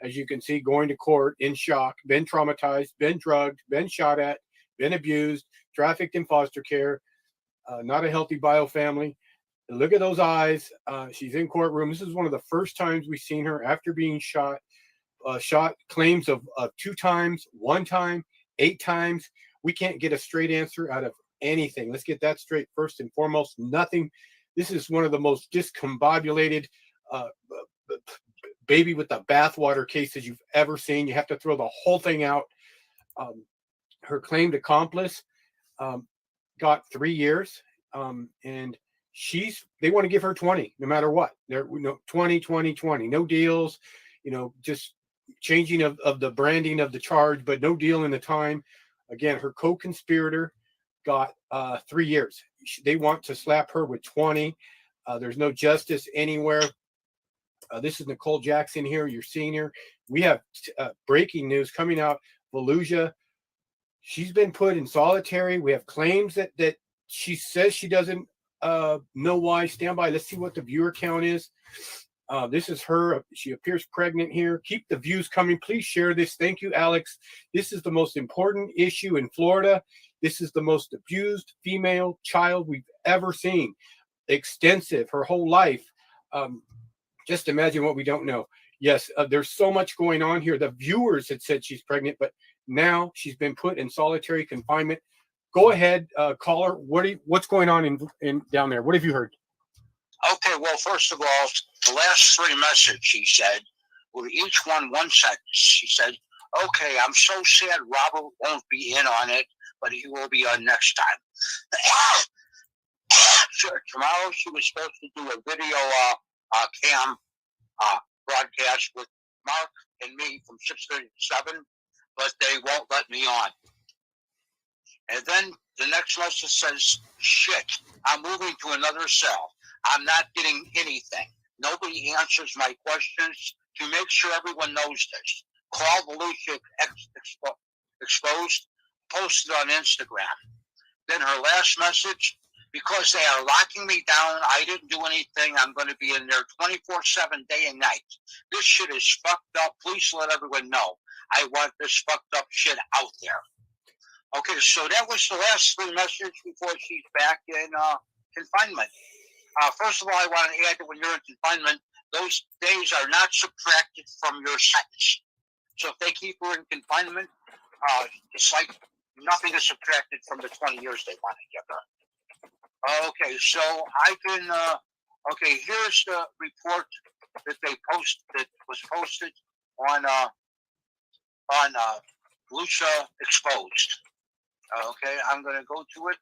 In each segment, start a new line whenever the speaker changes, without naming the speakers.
as you can see, going to court in shock, been traumatized, been drugged, been shot at, been abused, trafficked in foster care, not a healthy bio family. Look at those eyes. She's in courtroom. This is one of the first times we've seen her after being shot. Shot claims of 2 times, 1 time, 8 times. We can't get a straight answer out of anything. Let's get that straight first and foremost. Nothing. This is one of the most discombobulated baby with the bathwater cases you've ever seen. You have to throw the whole thing out. Her claimed accomplice got 3 years, and they want to give her 20 no matter what. They're 20, 20, 20. No deals, just changing of the branding of the charge, but no deal in the time. Again, her co-conspirator got 3 years. They want to slap her with 20. There's no justice anywhere. This is Nicole Jackson here. You're seeing her. We have breaking news coming out. Volusia, she's been put in solitary. We have claims that she says she doesn't know why. Stand by. Let's see what the viewer count is. This is her. She appears pregnant here. Keep the views coming. Please share this. Thank you, Alex. This is the most important issue in Florida. This is the most abused female child we've ever seen. Extensive, her whole life. Just imagine what we don't know. Yes, there's so much going on here. The viewers had said she's pregnant, but now she's been put in solitary confinement. Go ahead, caller. What's going on in down there? What have you heard?
Okay, well, first of all, the last 3 messages she said were each one sentence. She said, "Okay, I'm so sad Robert won't be in on it, but he will be on next time." Sure, tomorrow she was supposed to do a video cam broadcast with Mark and me from 6:30 to 7, but they won't let me on. And then the next message says, "Shit, I'm moving to another cell. I'm not getting anything. Nobody answers my questions. To make sure everyone knows this, call Volusia Exposed, posted on Instagram." Then her last message, "Because they are locking me down, I didn't do anything. I'm going to be in there 24/7, day and night. This shit is fucked up. Please let everyone know. I want this fucked up shit out there." Okay, so that was the last 3 messages before she's back in confinement. First of all, I want to add that when you're in confinement, those days are not subtracted from your sentence. So if they keep her in confinement, it's like nothing is subtracted from the 20 years they want to give her. Okay, so I can. Okay, here's the report that was posted on Volusia Exposed. Okay, I'm going to go to it.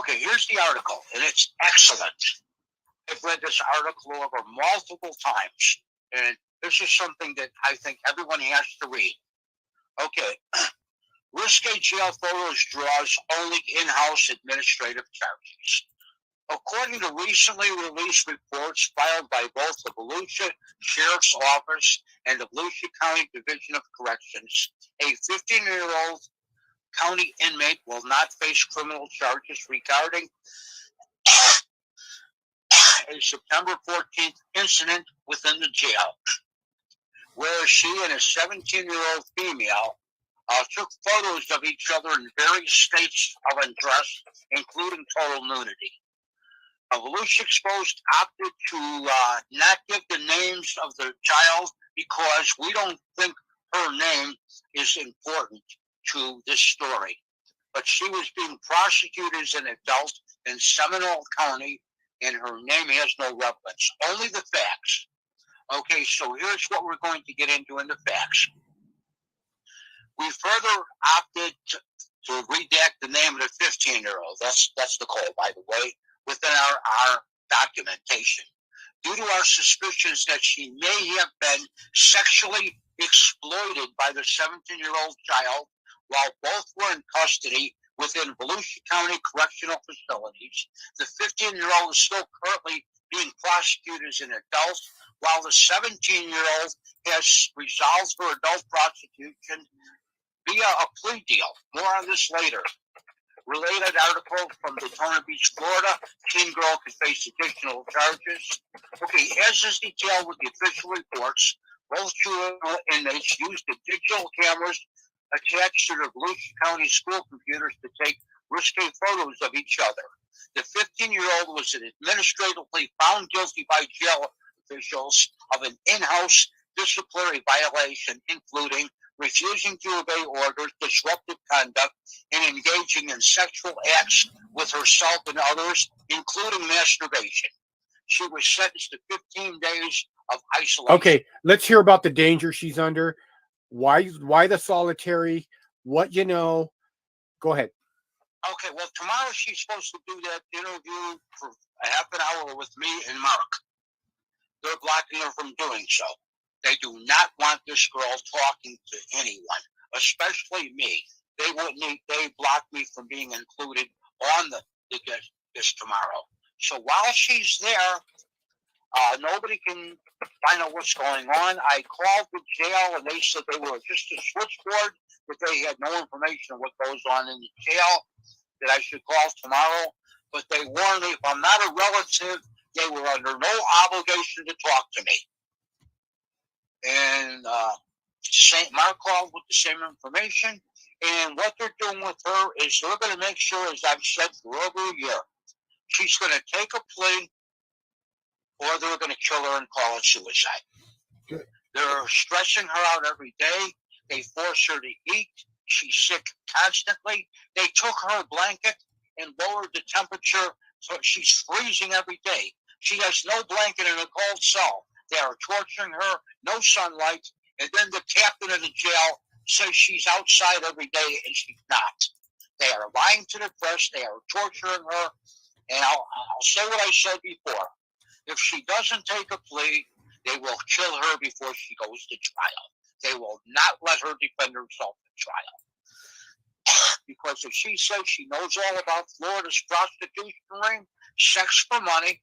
Okay, here's the article, and it's excellent. I've read this article over multiple times, and this is something that I think everyone has to read. Okay, risque jail photos draws only in-house administrative charges. According to recently released reports filed by both the Volusia Sheriff's Office and the Volusia County Division of Corrections, a 15-year-old county inmate will not face criminal charges regarding a September 14th incident within the jail, where she and a 17-year-old female took photos of each other in various states of undress, including total nudity. Volusia Exposed opted to not give the names of the child because we don't think her name is important to this story. But she was being prosecuted as an adult in Seminole County, and her name has no relevance. Only the facts. Okay, so here's what we're going to get into in the facts. We further opted to redact the name of the 15-year-old. That's Nicole, by the way, within our documentation, due to our suspicions that she may have been sexually exploited by the 17-year-old child while both were in custody within Volusia County Correctional Facilities. The 15-year-old is still currently being prosecuted as an adult, while the 17-year-old has resolved her adult prosecution via a plea deal. More on this later. Related article from Daytona Beach, Florida. Teen girl could face additional charges. Okay, as is detailed with the official reports, both juvenile inmates used the digital cameras attached to their Volusia County school computers to take risque photos of each other. The 15-year-old was administratively found guilty by jail officials of an in-house disciplinary violation, including refusing to obey orders, disruptive conduct, and engaging in sexual acts with herself and others, including masturbation. She was sentenced to 15 days of isolation.
Okay, let's hear about the danger she's under. Why the solitary? What you know? Go ahead.
Okay, well, tomorrow she's supposed to do that interview for a half an hour with me and Mark. They're blocking her from doing so. They do not want this girl talking to anyone, especially me. They blocked me from being included on the this tomorrow. So while she's there, nobody can find out what's going on. I called the jail, and they said they were just a switchboard, that they had no information of what goes on in the jail, that I should call tomorrow. But they warned me if I'm not a relative, they were under no obligation to talk to me. And St. Mark called with the same information. And what they're doing with her is they're going to make sure, as I've said for over a year, she's going to take a plea, or they're going to kill her and call it suicide.
Good.
They're stressing her out every day. They force her to eat. She's sick constantly. They took her blanket and lowered the temperature, so she's freezing every day. She has no blanket in a cold cell. They are torturing her, no sunlight, and then the captain of the jail says she's outside every day, and she's not. They are lying to the press. They are torturing her, and I'll say what I said before. If she doesn't take a plea, they will kill her before she goes to trial. They will not let her defend herself in trial. Because if she says she knows all about Florida's prostitution ring, sex for money,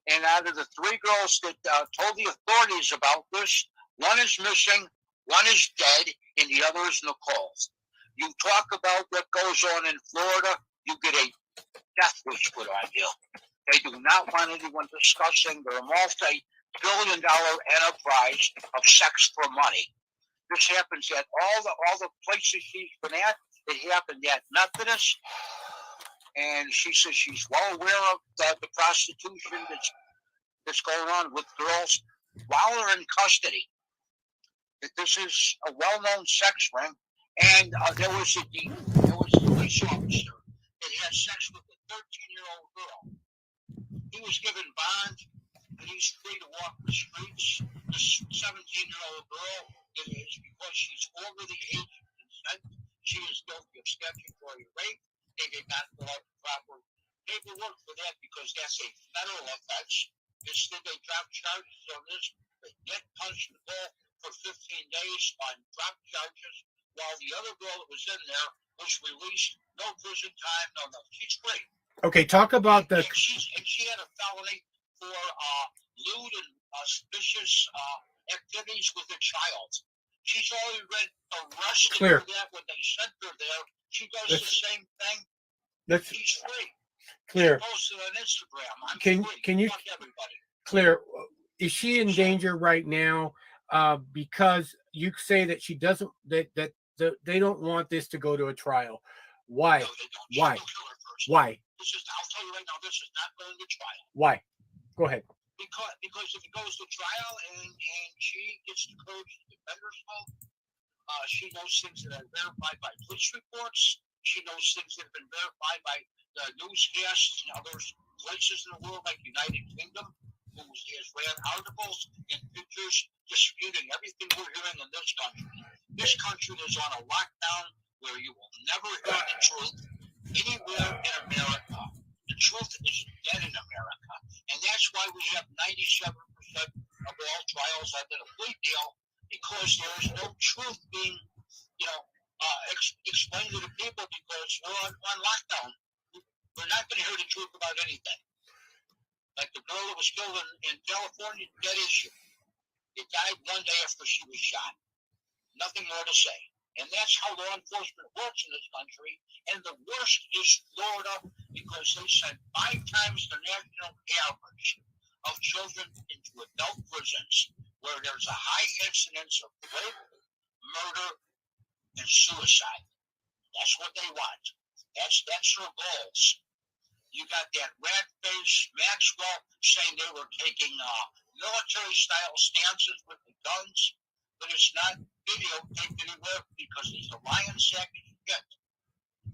and out of the 3 girls that told the authorities about this, one is missing, one is dead, and the other is Nicole. You talk about what goes on in Florida, you get a death wish put on you. They do not want anyone discussing their multi-billion-dollar enterprise of sex for money. This happens at all the places she's been at. It happened at Methodist, and she says she's well aware of the prostitution that's going on with girls while they're in custody. That this is a well-known sex ring, and there was a police officer that had sex with a 13-year-old girl. He was given bond, and he's free to walk the streets. This 17-year-old girl, it is because she's over the age of consent. She is guilty of statutory rape. They did not fill out the proper paperwork for that because that's a federal offense. Instead, they dropped charges on this. They get punished Nicole for 15 days on drop charges, while the other girl that was in there was released. No prison time, no. She's free.
Okay, talk about the.
And she had a felony for lewd and suspicious activities with a child. She's already been arrested for that when they sent her there. She does the same thing. She's free.
Clear.
She posted on Instagram. I'm free.
Can you?
Fuck everybody.
Clear. Is she in danger right now? Because you say that she doesn't. That they don't want this to go to a trial. Why?
No, they don't.
Why? Why?
I'll tell you right now, this is not going to trial.
Why? Go ahead.
Because if it goes to trial and she gets the courage to defend herself, she knows things that are verified by police reports. She knows things that have been verified by the newscasts and other places in the world, like United Kingdom, who has ran articles and pictures disputing everything we're hearing in this country. This country is on a lockdown where you will never hear the truth anywhere in America. The truth is dead in America. And that's why we have 97% of all trials under a plea deal, because there is no truth being, explained to the people because we're on lockdown. We're not going to hear the truth about anything. Like the girl that was killed in California, dead issue. It died one day after she was shot. Nothing more to say. And that's how law enforcement works in this country. And the worst is Florida, because they send 5 times the national average of children into adult prisons, where there's a high incidence of rape, murder, and suicide. That's what they want. That's their goals. You got that rat face Maxwell saying they were taking military-style stances with the guns, but it's not videotaped anywhere because he's a lion sack of shit.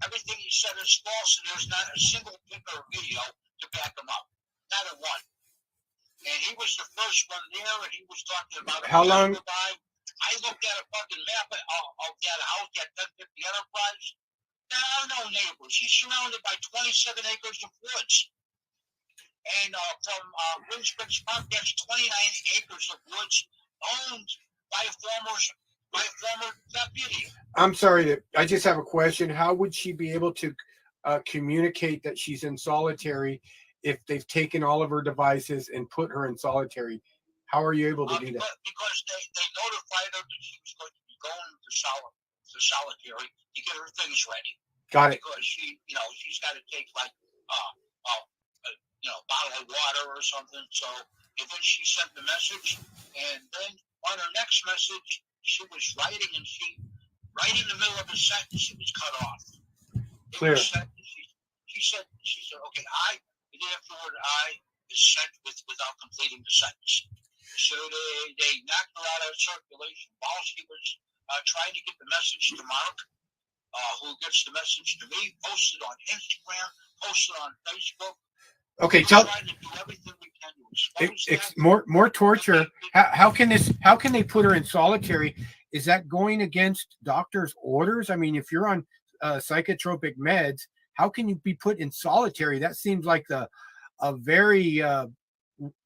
Everything he said is false, and there's not a single pic or video to back him up. Not a one. And he was the first one there, and he was talking about
How long?
I looked at a fucking map of that house, that 1050 Enterprise. There are no neighbors. He's surrounded by 27 acres of woods. And from Winspex Park, that's 29 acres of woods owned by a former deputy.
I'm sorry, I just have a question. How would she be able to communicate that she's in solitary if they've taken all of her devices and put her in solitary? How are you able to do that?
Because they notified her that she was going to be going to solitary to get her things ready.
Got it.
Because she's got to take like bottle of water or something. So, and then she sent the message, and then on her next message, she was writing, and right in the middle of a sentence, it was cut off.
Clear.
She said, okay, the day after word I is sent without completing the sentence. So they knocked her out of circulation while she was trying to get the message to Mark, who gets the message to me, posted on Instagram, posted on Facebook.
Okay,
trying to do everything we can to expose
more torture. How can they put her in solitary? Is that going against doctors' orders? I mean, if you're on psychotropic meds, how can you be put in solitary? That seems like a very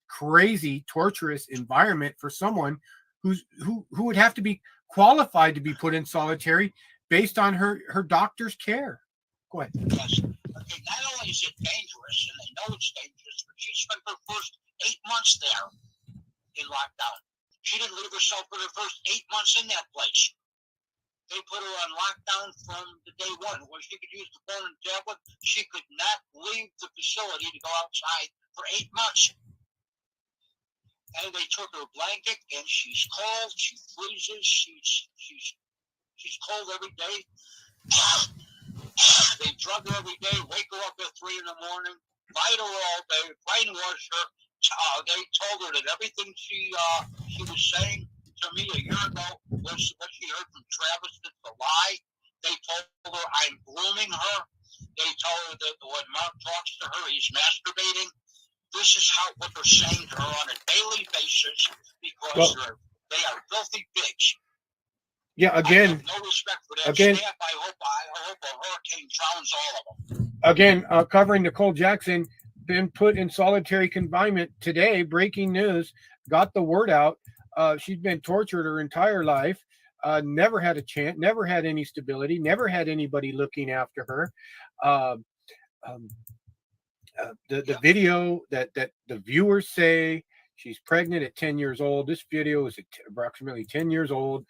crazy, torturous environment for someone who would have to be qualified to be put in solitary based on her doctor's care. Go ahead.
Yes. Okay, not only is it dangerous, and they know it's dangerous, but she spent her first 8 months there in lockdown. She didn't leave herself for the first 8 months in that place. They put her on lockdown from the day one. When she could use the phone and tablet, she could not leave the facility to go outside for 8 months. And they took her blanket, and she's cold. She freezes. She's cold every day. They drug her every day, wake her up at 3 in the morning, fight her all day, brainwash her. They told her that everything she was saying to me a year ago was what she heard from Travis. That's a lie. They told her I'm grooming her. They told her that when Mark talks to her, he's masturbating. This is what they're saying to her on a daily basis because they are filthy pigs.
Yeah, again,
I have no respect for that staff. I hope a hurricane drowns all of them.
Again, covering Nicole Jackson, been put in solitary confinement today. Breaking news, got the word out. She's been tortured her entire life. Never had a chance. Never had any stability. Never had anybody looking after her. The video that the viewers say she's pregnant at 10 years old. This video is approximately 10 years old.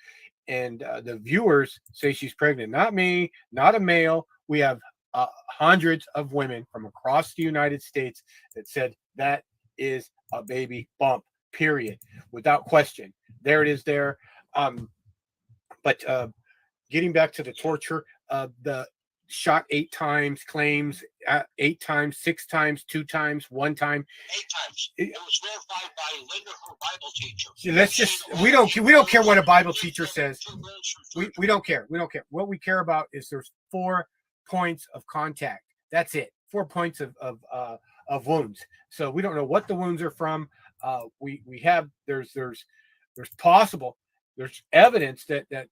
And the viewers say she's pregnant. Not me, not a male. We have hundreds of women from across the United States that said that is a baby bump, period, without question. There it is there. But getting back to the torture, the shot 8 times, claims 8 times, 6 times, 2 times, 1 time.
8 times. It was verified by Linda, her Bible teacher.
Let's just we don't care what a Bible teacher says. We don't care. We don't care. What we care about is there's 4 points of contact. That's it. 4 points of wounds. So we don't know what the wounds are from. We have there's evidence that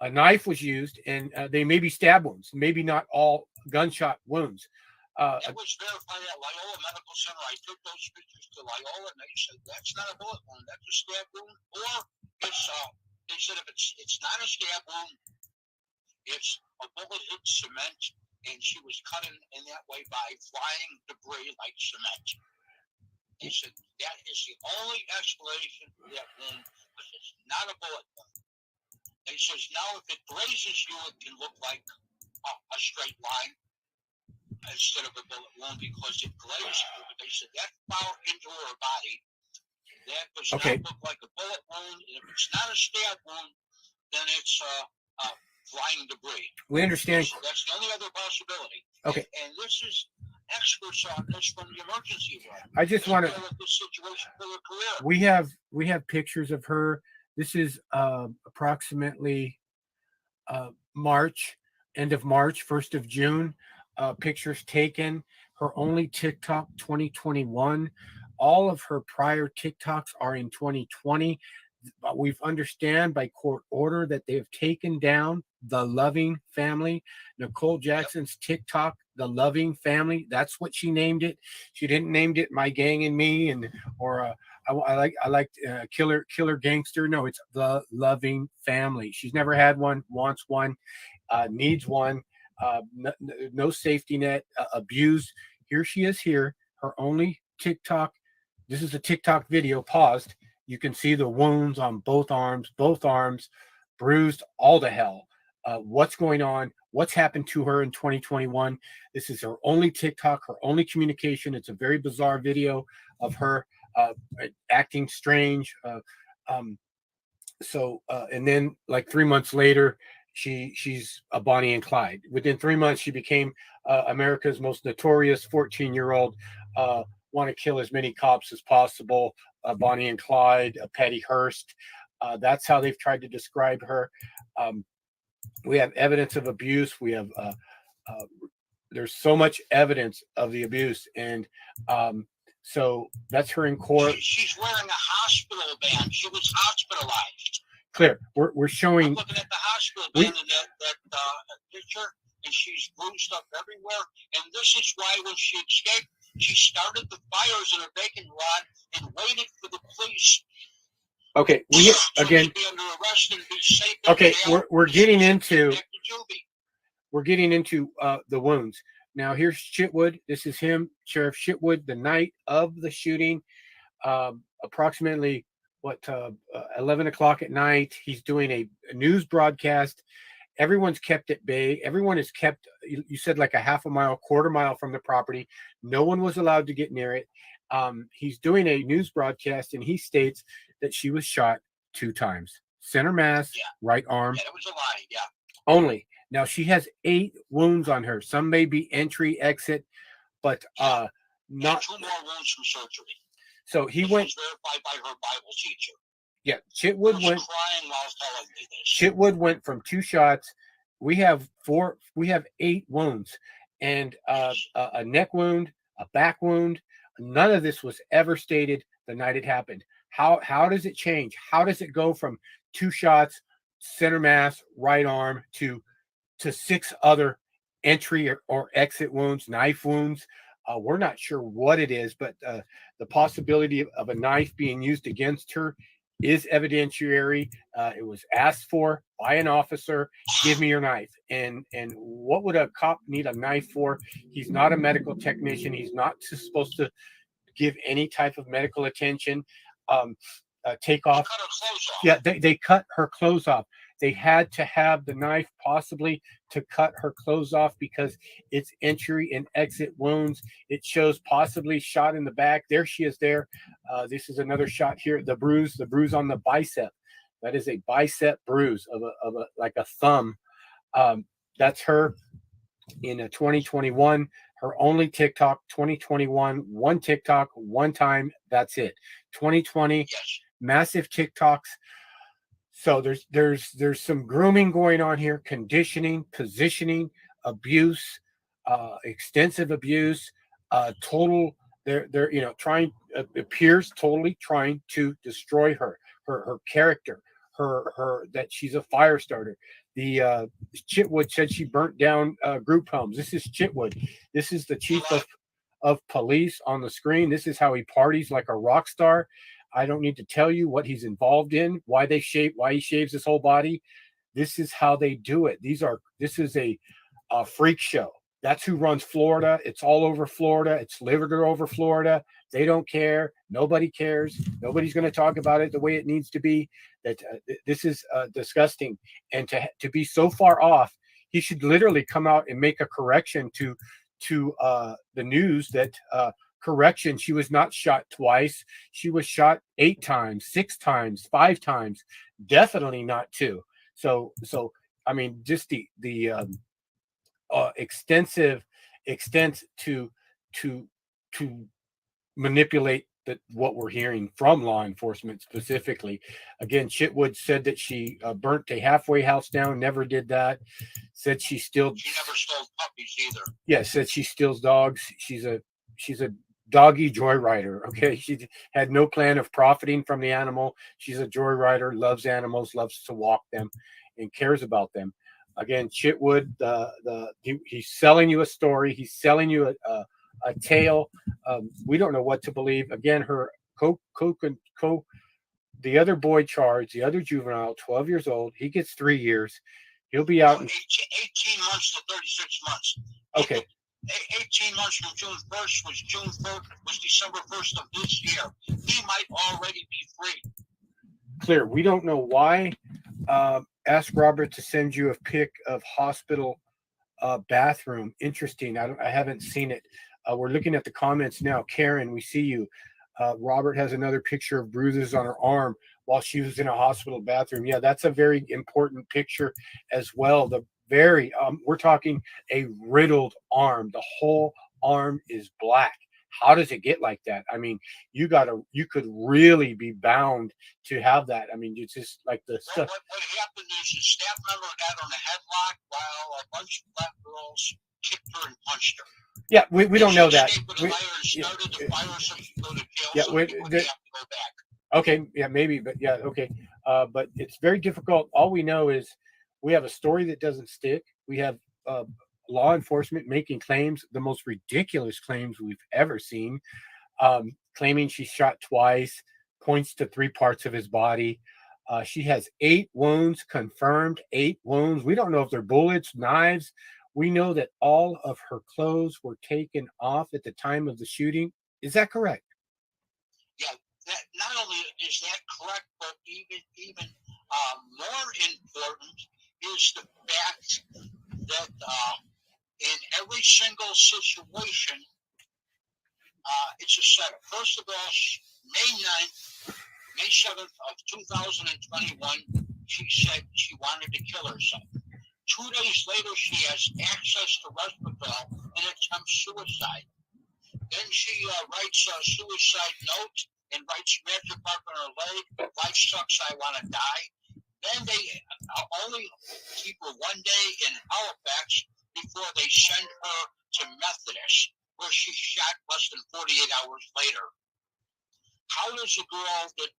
a knife was used, and they may be stab wounds, maybe not all gunshot wounds.
It was verified at Loyola Medical Center. I took those pictures to Loyola, and they said that's not a bullet wound, that's a stab wound. Or it's they said if it's not a stab wound, it's a bullet hit cement, and she was cut in that way by flying debris like cement. They said that is the only explanation for that wound, because it's not a bullet wound. They says now if it grazes you, it can look like a straight line instead of a bullet wound because it grazed you. But they said that far into her body, that does
Okay.
not look like a bullet wound. And if it's not a stab wound, then it's flying debris.
We understand.
That's the only other possibility.
Okay.
And this is experts on this from the emergency room.
I just want to.
This situation for her career.
We have pictures of her. This is approximately March, end of March, 1st of June. Pictures taken. Her only TikTok 2021. All of her prior TikToks are in 2020. We've understand by court order that they have taken down the Loving Family. Nicole Jackson's TikTok, the Loving Family. That's what she named it. She didn't named it My Gang and Me or I like Killer Gangster. No, it's the Loving Family. She's never had one, wants one, needs one. No safety net, abused. Here she is here. Her only TikTok. This is a TikTok video paused. You can see the wounds on both arms, bruised, all to hell. What's going on? What's happened to her in 2021? This is her only TikTok, her only communication. It's a very bizarre video of her acting strange. And then like 3 months later, she's a Bonnie and Clyde. Within 3 months, she became America's most notorious 14-year-old. Want to kill as many cops as possible. Bonnie and Clyde, Patty Hearst. That's how they've tried to describe her. We have evidence of abuse. We have there's so much evidence of the abuse, and so that's her in court.
She's wearing a hospital band. She was hospitalized.
Clear. We're showing.
I'm looking at the hospital band in that picture, and she's bruised up everywhere. And this is why when she escaped, she started the fires in her vacant lot and waited for the police.
Okay, again.
Be under arrest and be safe.
Okay, we're getting into the wounds. Now here's Chitwood. This is him, Sheriff Chitwood, the night of the shooting. Approximately 11 o'clock at night. He's doing a news broadcast. Everyone's kept at bay. Everyone is kept, you said, like a half a mile, quarter mile from the property. No one was allowed to get near it. He's doing a news broadcast, and he states that she was shot 2 times. Center mass, right arm.
Yeah, it was a lie, yeah.
Only. Now, she has 8 wounds on her. Some may be entry, exit, but not.
2 more wounds from surgery.
So he
this
went.
was verified by her Bible teacher.
Yeah, Chitwood went.
Crying while telling me this.
Chitwood went from 2 shots. We have 8 wounds, and a neck wound, a back wound. None of this was ever stated the night it happened. How does it change? How does it go from 2 shots, center mass, right arm to 6 other entry or exit wounds, knife wounds? We're not sure what it is, but the possibility of a knife being used against her is evidentiary. It was asked for by an officer. Give me your knife. And what would a cop need a knife for? He's not a medical technician. He's not supposed to give any type of medical attention. Take off.
Cut her clothes off.
Yeah, they cut her clothes off. They had to have the knife possibly to cut her clothes off because it's entry and exit wounds. It shows possibly shot in the back. There she is there. This is another shot here. The bruise on the bicep. That is a bicep bruise of a like a thumb. That's her in 2021. Her only TikTok, 2021, 1 TikTok, 1 time. That's it. 2020,
yes.
Massive TikToks. So there's some grooming going on here, conditioning, positioning, abuse, extensive abuse, total. They're trying, appears totally trying to destroy her character, her that she's a fire starter. The Chitwood said she burnt down group homes. This is Chitwood. This is the chief of police on the screen. This is how he parties like a rock star. I don't need to tell you what he's involved in, why he shaves his whole body. This is how they do it. This is a freak show. That's who runs Florida. It's all over Florida. It's lived over Florida. They don't care. Nobody cares. Nobody's going to talk about it the way it needs to be. That this is disgusting, and to be so far off, he should literally come out and make a correction to the news that correction, she was not shot twice. She was shot 8 times, 6 times, 5 times, definitely not 2. So I mean, just the extensive extent to to manipulate that what we're hearing from law enforcement specifically. Again, Chitwood said that she burnt a halfway house down. Never did that. Said she still.
She never stole puppies either.
Yeah, said she steals dogs. She's a doggy joyrider. Okay, she had no plan of profiting from the animal. She's a joyrider, loves animals, loves to walk them, and cares about them. Again, Chitwood, he's selling you a story. He's selling you a tale. We don't know what to believe. Again, her the other boy charged, the other juvenile, 12 years old. He gets 3 years. He'll be out in
18 months to 36 months.
Okay.
18 months from June 1st was December 1st of this year. He might already be free.
Clear. We don't know why. Ask Robert to send you a pic of hospital bathroom. Interesting. I haven't seen it. We're looking at the comments now. Karen, we see you. Robert has another picture of bruises on her arm while she was in a hospital bathroom. Yeah, that's a very important picture as well. We're talking a riddled arm. The whole arm is black. How does it get like that? I mean, you could really be bound to have that. I mean, it's just like the stuff.
What happened is the staff member got on a headlock while a bunch of black girls kicked her and punched her.
Yeah, we don't know that. Okay, yeah, maybe, but yeah, okay. But it's very difficult. All we know is we have a story that doesn't stick. We have law enforcement making claims, the most ridiculous claims we've ever seen, claiming she shot twice, points to 3 parts of his body. She has 8 wounds, confirmed 8 wounds. We don't know if they're bullets, knives. We know that all of her clothes were taken off at the time of the shooting. Is that correct?
Yeah, not only is that correct, but even more important is the fact that in every single situation, it's a setup. First of all, May 7th of 2021, she said she wanted to kill herself. 2 days later, she has access to Resveratrol and attempts suicide. Then she writes a suicide note and writes magic mark on her leg. Life sucks, I want to die. Then they only keep her 1 day in Halifax before they send her to Methodist, where she's shot less than 48 hours later. How does a girl that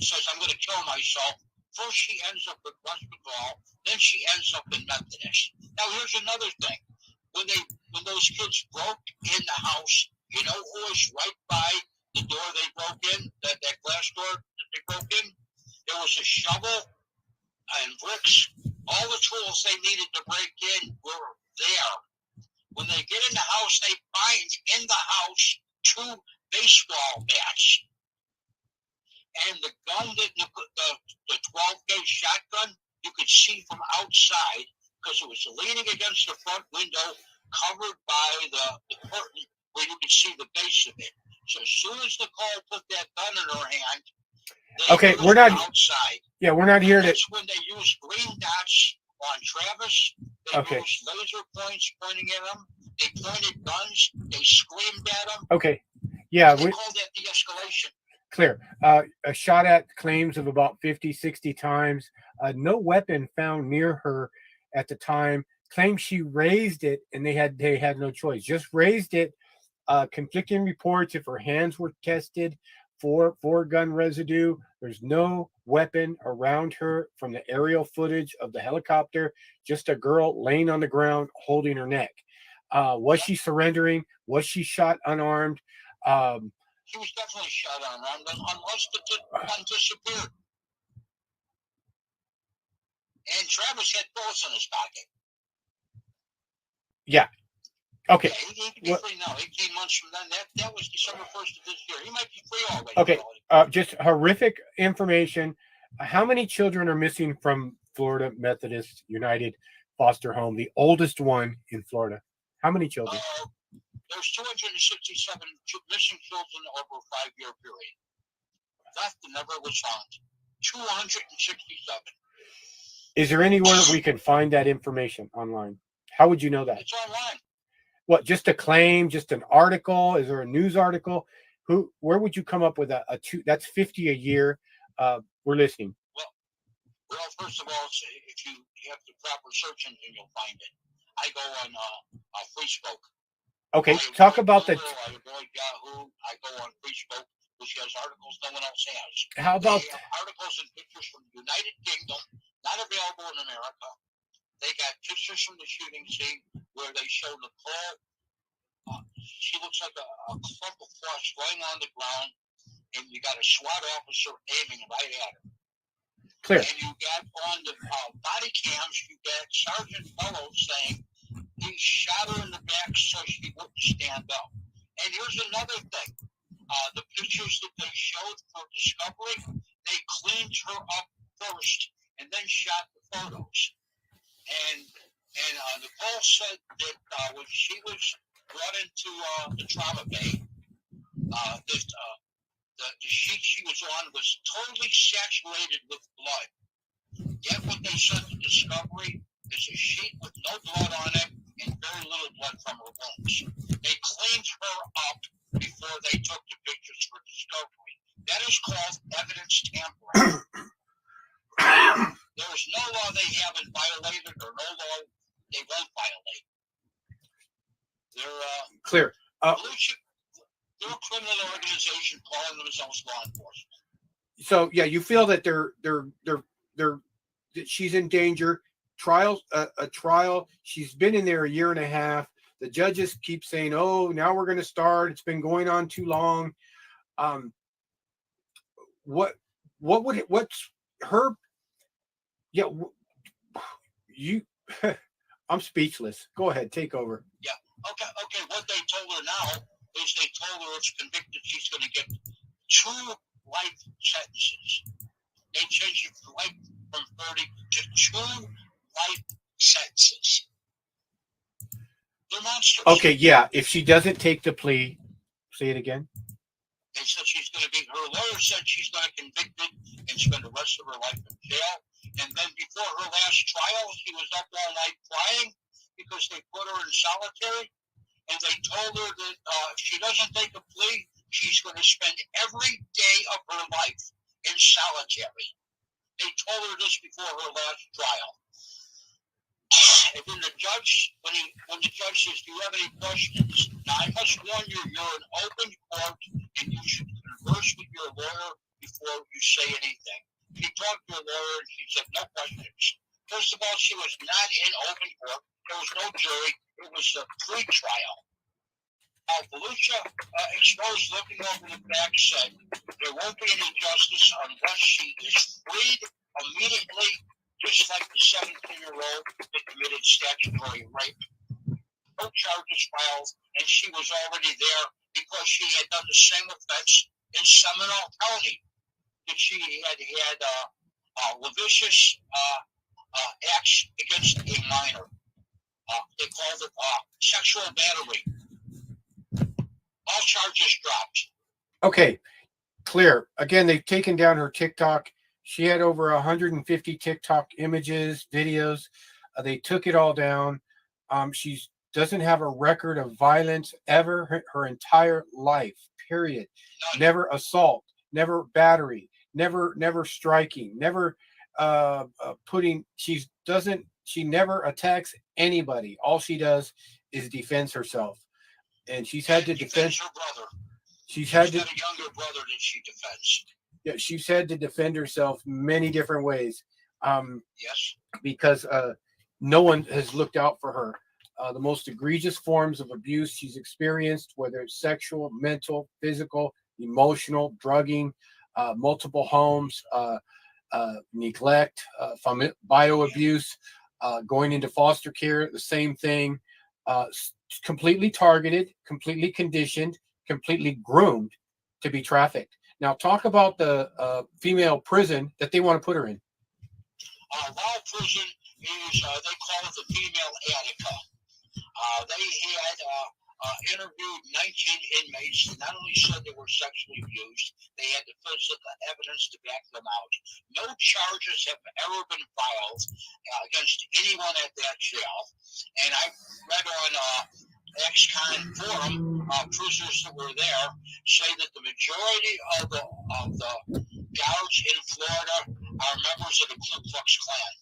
says, I'm going to kill myself, first she ends up with Resveratrol, then she ends up in Methodist? Now here's another thing. When those kids broke in the house, you know who was right by the door they broke in, that glass door that they broke in? There was a shovel and bricks. All the tools they needed to break in were there. When they get in the house, they find in the house 2 baseball bats. And the gun, the 12-gauge shotgun, you could see from outside because it was leaning against the front window, covered by the curtain where you could see the base of it. So as soon as Nicole put that gun in her hand, they
we're not
outside.
Yeah, we're not here to.
That's when they used green dots on Travis. They used laser points pointing at him. They pointed guns. They screamed at him.
Okay. Yeah,
they called that de-escalation.
Clear. A shot at claims of about 50, 60 times. No weapon found near her at the time. Claims she raised it, and they had no choice. Just raised it. Conflicting reports if her hands were tested for gun residue. There's no weapon around her from the aerial footage of the helicopter. Just a girl laying on the ground holding her neck. Was she surrendering? Was she shot unarmed?
She was definitely shot unarmed, unless the gun disappeared. And Travis had bullets in his pocket.
Yeah. Okay.
He can be
What,
free now. 18 months from then. That was December 1st of this year. He might be free already.
okay. Just horrific information. How many children are missing from Florida Methodist United Foster Home, the oldest one in Florida? How many children?
There's 267 missing children over a 5-year period. Left and never was found. 267.
Is there anywhere we can find that information online? How would you know that?
It's online.
What, just a claim, just an article? Is there a news article? Where would you come up with a two? That's 50 a year. We're listening.
Well, first of all, if you have the proper search engine, you'll find it. I go on Facebook.
Okay, talk about
Google,
that.
I avoid Yahoo. I go on Facebook, which has articles no one else has.
How about
articles and pictures from the United Kingdom, not available in America? They got pictures from the shooting scene where they show Nicole. She looks like a clump of flesh lying on the ground, and you got a SWAT officer aiming right at her.
clear?
And you got on the body cams, you got Sergeant Fellows saying he shot her in the back so she wouldn't stand up. And here's another thing. The pictures that they showed for Discovery, they cleaned her up first and then shot the photos. And Nicole said that when she was brought into the trauma bay, the sheet she was on was totally saturated with blood. Yet what they said to Discovery is a sheet with no blood on it and very little blood from her wounds. They cleaned her up before they took the pictures for Discovery. That is called evidence tampering. There is no law they haven't violated or no law they won't violate. They're
Clear.
they're a criminal organization calling themselves law enforcement.
So yeah, you feel that that she's in danger. A trial. She's been in there a year and a half. The judges keep saying, "Oh, now we're going to start. It's been going on too long." What's her? Yeah, you. I'm speechless. Go ahead, take over.
Yeah. Okay. What they told her now is they told her if convicted, she's going to get 2 life sentences. They changed it from 30 to 2 life sentences. They're monsters.
Okay, yeah. If she doesn't take the plea, say it again.
They said she's going to be. Her lawyer said she's going to be convicted and spend the rest of her life in jail. And then before her last trial, she was up all night crying because they put her in solitary. And they told her that if she doesn't take a plea, she's going to spend every day of her life in solitary. They told her this before her last trial. And then the judge, when the judge says, "Do you have any questions?" Now I must warn you, you're an open court, and you should converse with your lawyer before you say anything. She talked to her lawyer, and she said, "No questions." First of all, she was not in open court. There was no jury. It was a pre-trial. Volusia exposed, looking over the back, said there won't be any justice unless she is freed immediately, just like the 17-year-old that committed statutory rape. No charges filed, and she was already there because she had done the same offense in Seminole County. That she had lascivious acts against a minor. They called it sexual battery. All charges dropped.
Okay, clear. Again, they've taken down her TikTok. She had over 150 TikTok images, videos. They took it all down. She doesn't have a record of violence ever her entire life, period.
None.
Never assault, never battery, never striking, never putting. She never attacks anybody. All she does is defends herself. And she's had to defend
her brother.
She's had a
younger brother that she defends.
Yeah, she's had to defend herself many different ways.
Yes.
Because no one has looked out for her. The most egregious forms of abuse she's experienced, whether it's sexual, mental, physical, emotional, drugging, multiple homes, neglect, bio abuse, going into foster care, the same thing. completely targeted, completely conditioned, completely groomed to be trafficked. Now, talk about the female prison that they want to put her in.
Law prison is, they call it the female Attica. They had interviewed 19 inmates and not only said they were sexually abused, they had the physical evidence to back them out. No charges have ever been filed against anyone at that jail. And I read on ex-con forum, prisoners that were there say that the majority of the guards in Florida are members of the Ku Klux Klan.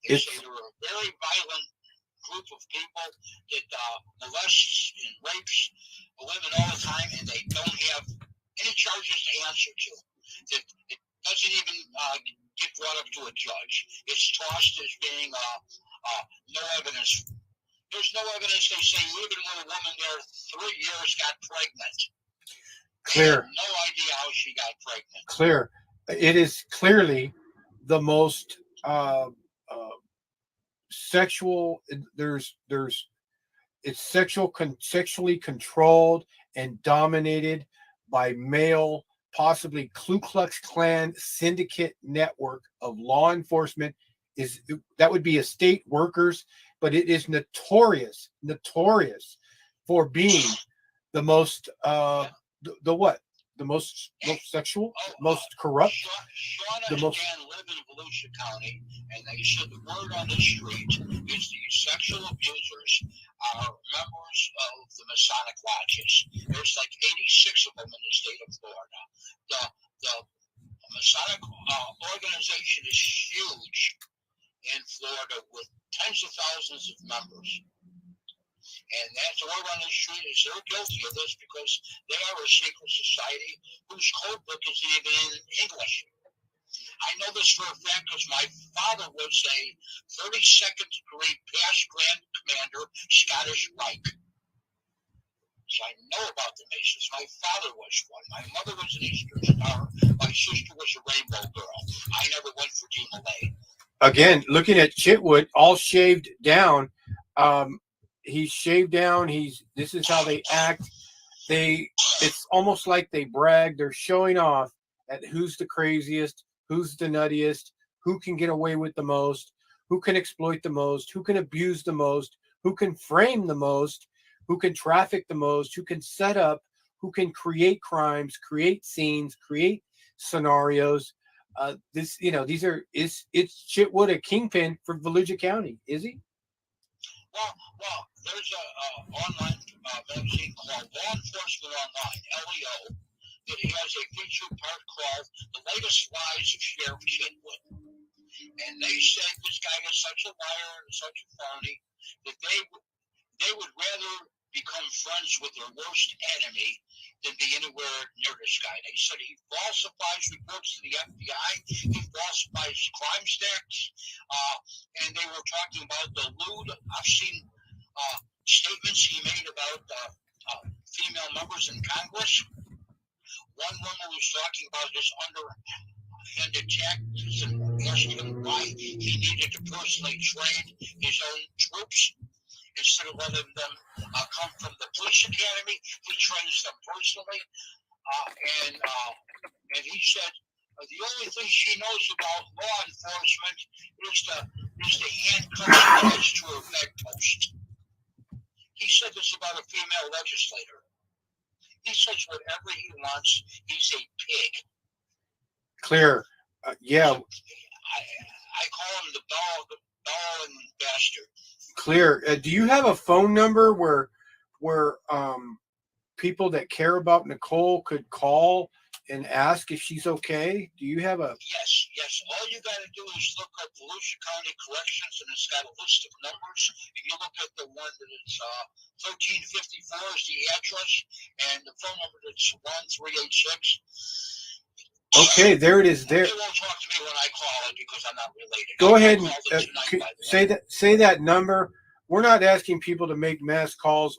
They say they were a very violent group of people that molests and rapes women all the time, and they don't have any charges to answer to. It doesn't even get brought up to a judge. It's tossed as being no evidence. There's no evidence. They say even when a woman there 3 years got pregnant.
Clear.
They have no idea how she got pregnant.
Clear. It is clearly the most sexual. It's sexually controlled and dominated by male, possibly Ku Klux Klan syndicate network of law enforcement. That would be state workers, but it is notorious for being the most the what? The most sexual, most corrupt.
Shauna and Dan live in Volusia County, and they said the word on the street is these sexual abusers are members of the Masonic lodges. There's like 86 of them in the state of Florida. The Masonic organization is huge in Florida with tens of thousands of members. And that's the word on the street is they're guilty of this because they are a secret society whose code book is even in English. I know this for a fact because my father was a 32nd degree past Grand Commander, Scottish Rite. So I know about the Masons. My father was one. My mother was an Eastern Star. My sister was a Rainbow Girl. I never went for DMLA.
Again, looking at Chitwood, all shaved down. He's shaved down. This is how they act. It's almost like they brag. They're showing off at who's the craziest, who's the nuttiest, who can get away with the most, who can exploit the most, who can abuse the most, who can frame the most, who can traffic the most, who can set up, who can create crimes, create scenes, create scenarios. It's Chitwood a kingpin for Volusia County, is he?
Well, there's a online magazine called Law Enforcement Online, LEO, that has a featured part called The Latest Lies of Sheriff Chitwood. And they said this guy is such a liar and such a phony that they would rather become friends with their worst enemy than be anywhere near this guy. They said he falsifies reports to the FBI, he falsifies crime stats, and they were talking about the lewd, obscene statements he made about female members in Congress. One woman was talking about his underhanded tactics and asked him why he needed to personally train his own troops. Instead of letting them come from the police academy, he trains them personally. And he said the only thing she knows about law enforcement is to handcuff guys to her bedpost. He said this about a female legislator. He says whatever he wants. He's a pig.
Clear. Yeah.
So I call him the bellowing bastard.
Clear. Do you have a phone number where people that care about Nicole could call and ask if she's okay? Do you have a?
Yes. All you got to do is look up Volusia County Corrections, and it's got a list of numbers. And you look at the one that is 1354 is the address, and the phone number that's 1386.
Okay, there it is. There.
They won't talk to me when I call it because I'm not related.
Go ahead and say that number. We're not asking people to make mass calls.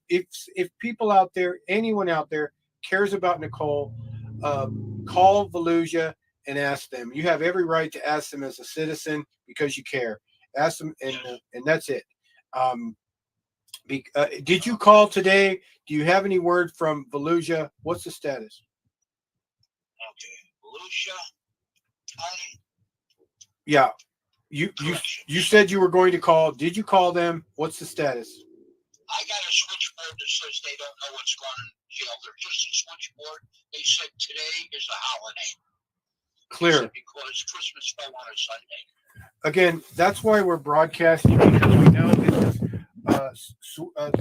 If people out there, anyone out there cares about Nicole, call Volusia and ask them. You have every right to ask them as a citizen because you care. Ask them, and that's it. Did you call today? Do you have any word from Volusia? What's the status?
Okay, Volusia County.
Yeah, you said you were going to call. Did you call them? What's the status?
I got a switchboard that says they don't know what's going on in jail. They're just a switchboard. They said today is a holiday.
Clear.
Because Christmas fell on a Sunday.
Again, that's why we're broadcasting, because we know this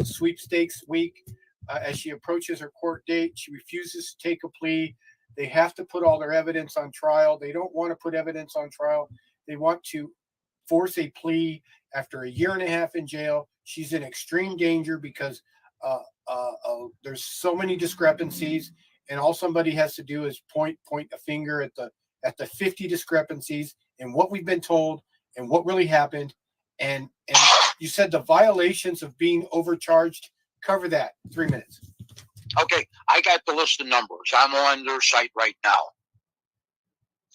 is sweepstakes week. As she approaches her court date, she refuses to take a plea. They have to put all their evidence on trial. They don't want to put evidence on trial. They want to force a plea after a year and a half in jail. She's in extreme danger because there's so many discrepancies, and all somebody has to do is point a finger at the 50 discrepancies and what we've been told and what really happened. And you said the violations of being overcharged. Cover that. 3 minutes.
Okay, I got the list of numbers. I'm on their site right now.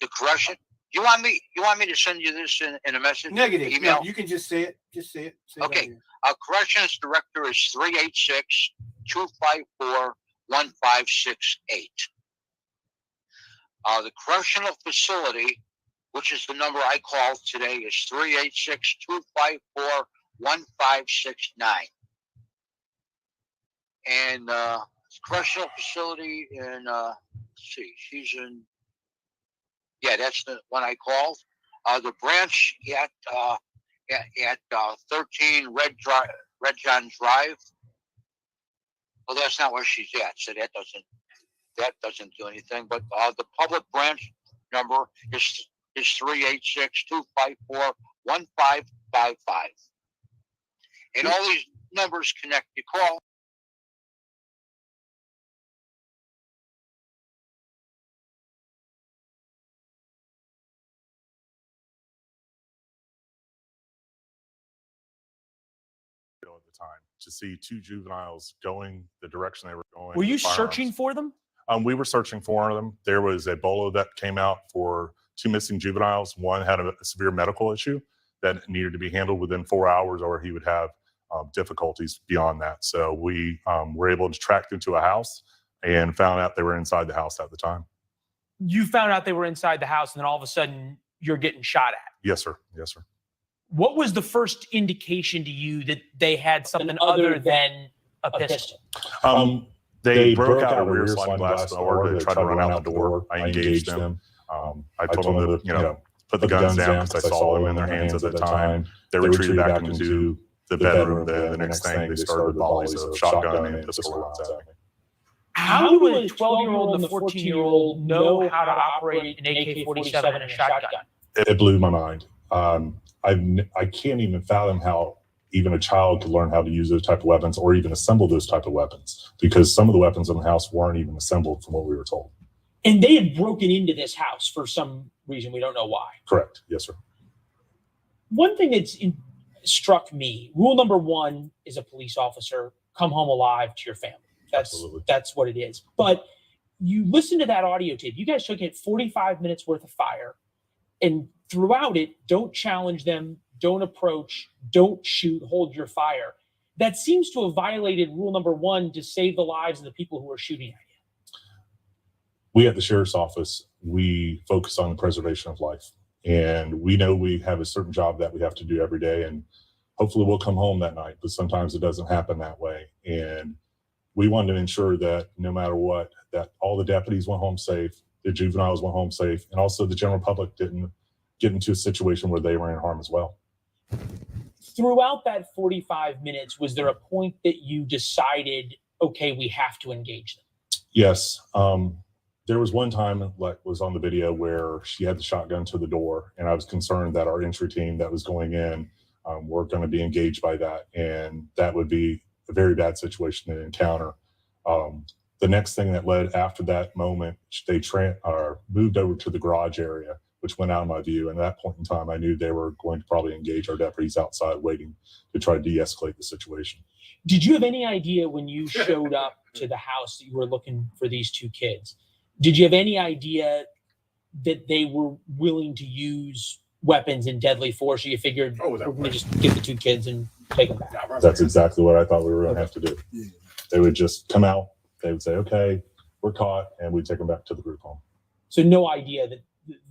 The correction. You want me to send you this in a message?
Negative.
Email?
No, you can just say it. Just say it. Say
okay.
It
Corrections director is 386-254-1568. The correctional facility, which is the number I called today, is 386-254-1569. And correctional facility in let's see, she's in. Yeah, that's the one I called. The branch at 13 Red John Drive. Well, that's not where she's at, so that doesn't do anything. But the public branch number is 386-254-1555. And all these numbers connect. You call.
At the time to see two juveniles going the direction they were going.
Were you searching for them?
We were searching for them. There was a bolo that came out for two missing juveniles. One had a severe medical issue that needed to be handled within 4 hours, or he would have difficulties beyond that. So we were able to track them to a house and found out they were inside the house at the time.
You found out they were inside the house, and then all of a sudden you're getting shot at.
Yes, sir. Yes, sir.
What was the first indication to you that they had something other than a pistol?
They broke out a rear sliding glass door to try to run out the door. I engaged them. I told them to, put the guns down because I saw them in their hands at the time. They retreated back into the bedroom. The next thing, they started volleys of shotgun and pistol rounds at me.
How do a 12-year-old and a 14-year-old know how to operate an AK-47 and a shotgun?
It blew my mind. I can't even fathom how even a child could learn how to use those type of weapons or even assemble those type of weapons, because some of the weapons in the house weren't even assembled from what we were told.
And they had broken into this house for some reason. We don't know why.
Correct. Yes, sir.
One thing that's struck me, rule number one is a police officer, come home alive to your family. That's what it is. But you listen to that audio tape. You guys took it 45 minutes worth of fire. And throughout it, don't challenge them, don't approach, don't shoot, hold your fire. That seems to have violated rule number one to save the lives of the people who are shooting at you.
We at the sheriff's office, we focus on the preservation of life. And we know we have a certain job that we have to do every day. And hopefully we'll come home that night, but sometimes it doesn't happen that way. And we wanted to ensure that no matter what, that all the deputies went home safe, the juveniles went home safe, and also the general public didn't get into a situation where they were in harm as well.
Throughout that 45 minutes, was there a point that you decided, okay, we have to engage them?
Yes. There was one time, like was on the video, where she had the shotgun to the door, and I was concerned that our entry team that was going in were going to be engaged by that, and that would be a very bad situation to encounter. The next thing that led after that moment, they moved over to the garage area, which went out of my view. And at that point in time, I knew they were going to probably engage our deputies outside waiting to try to de-escalate the situation.
Did you have any idea when you showed up to the house that you were looking for these two kids? Did you have any idea that they were willing to use weapons and deadly force? Or you figured we're going to just get the two kids and take them back.
That's exactly what I thought we were going to have to do. They would just come out. They would say, okay, we're caught, and we'd take them back to the group home.
So no idea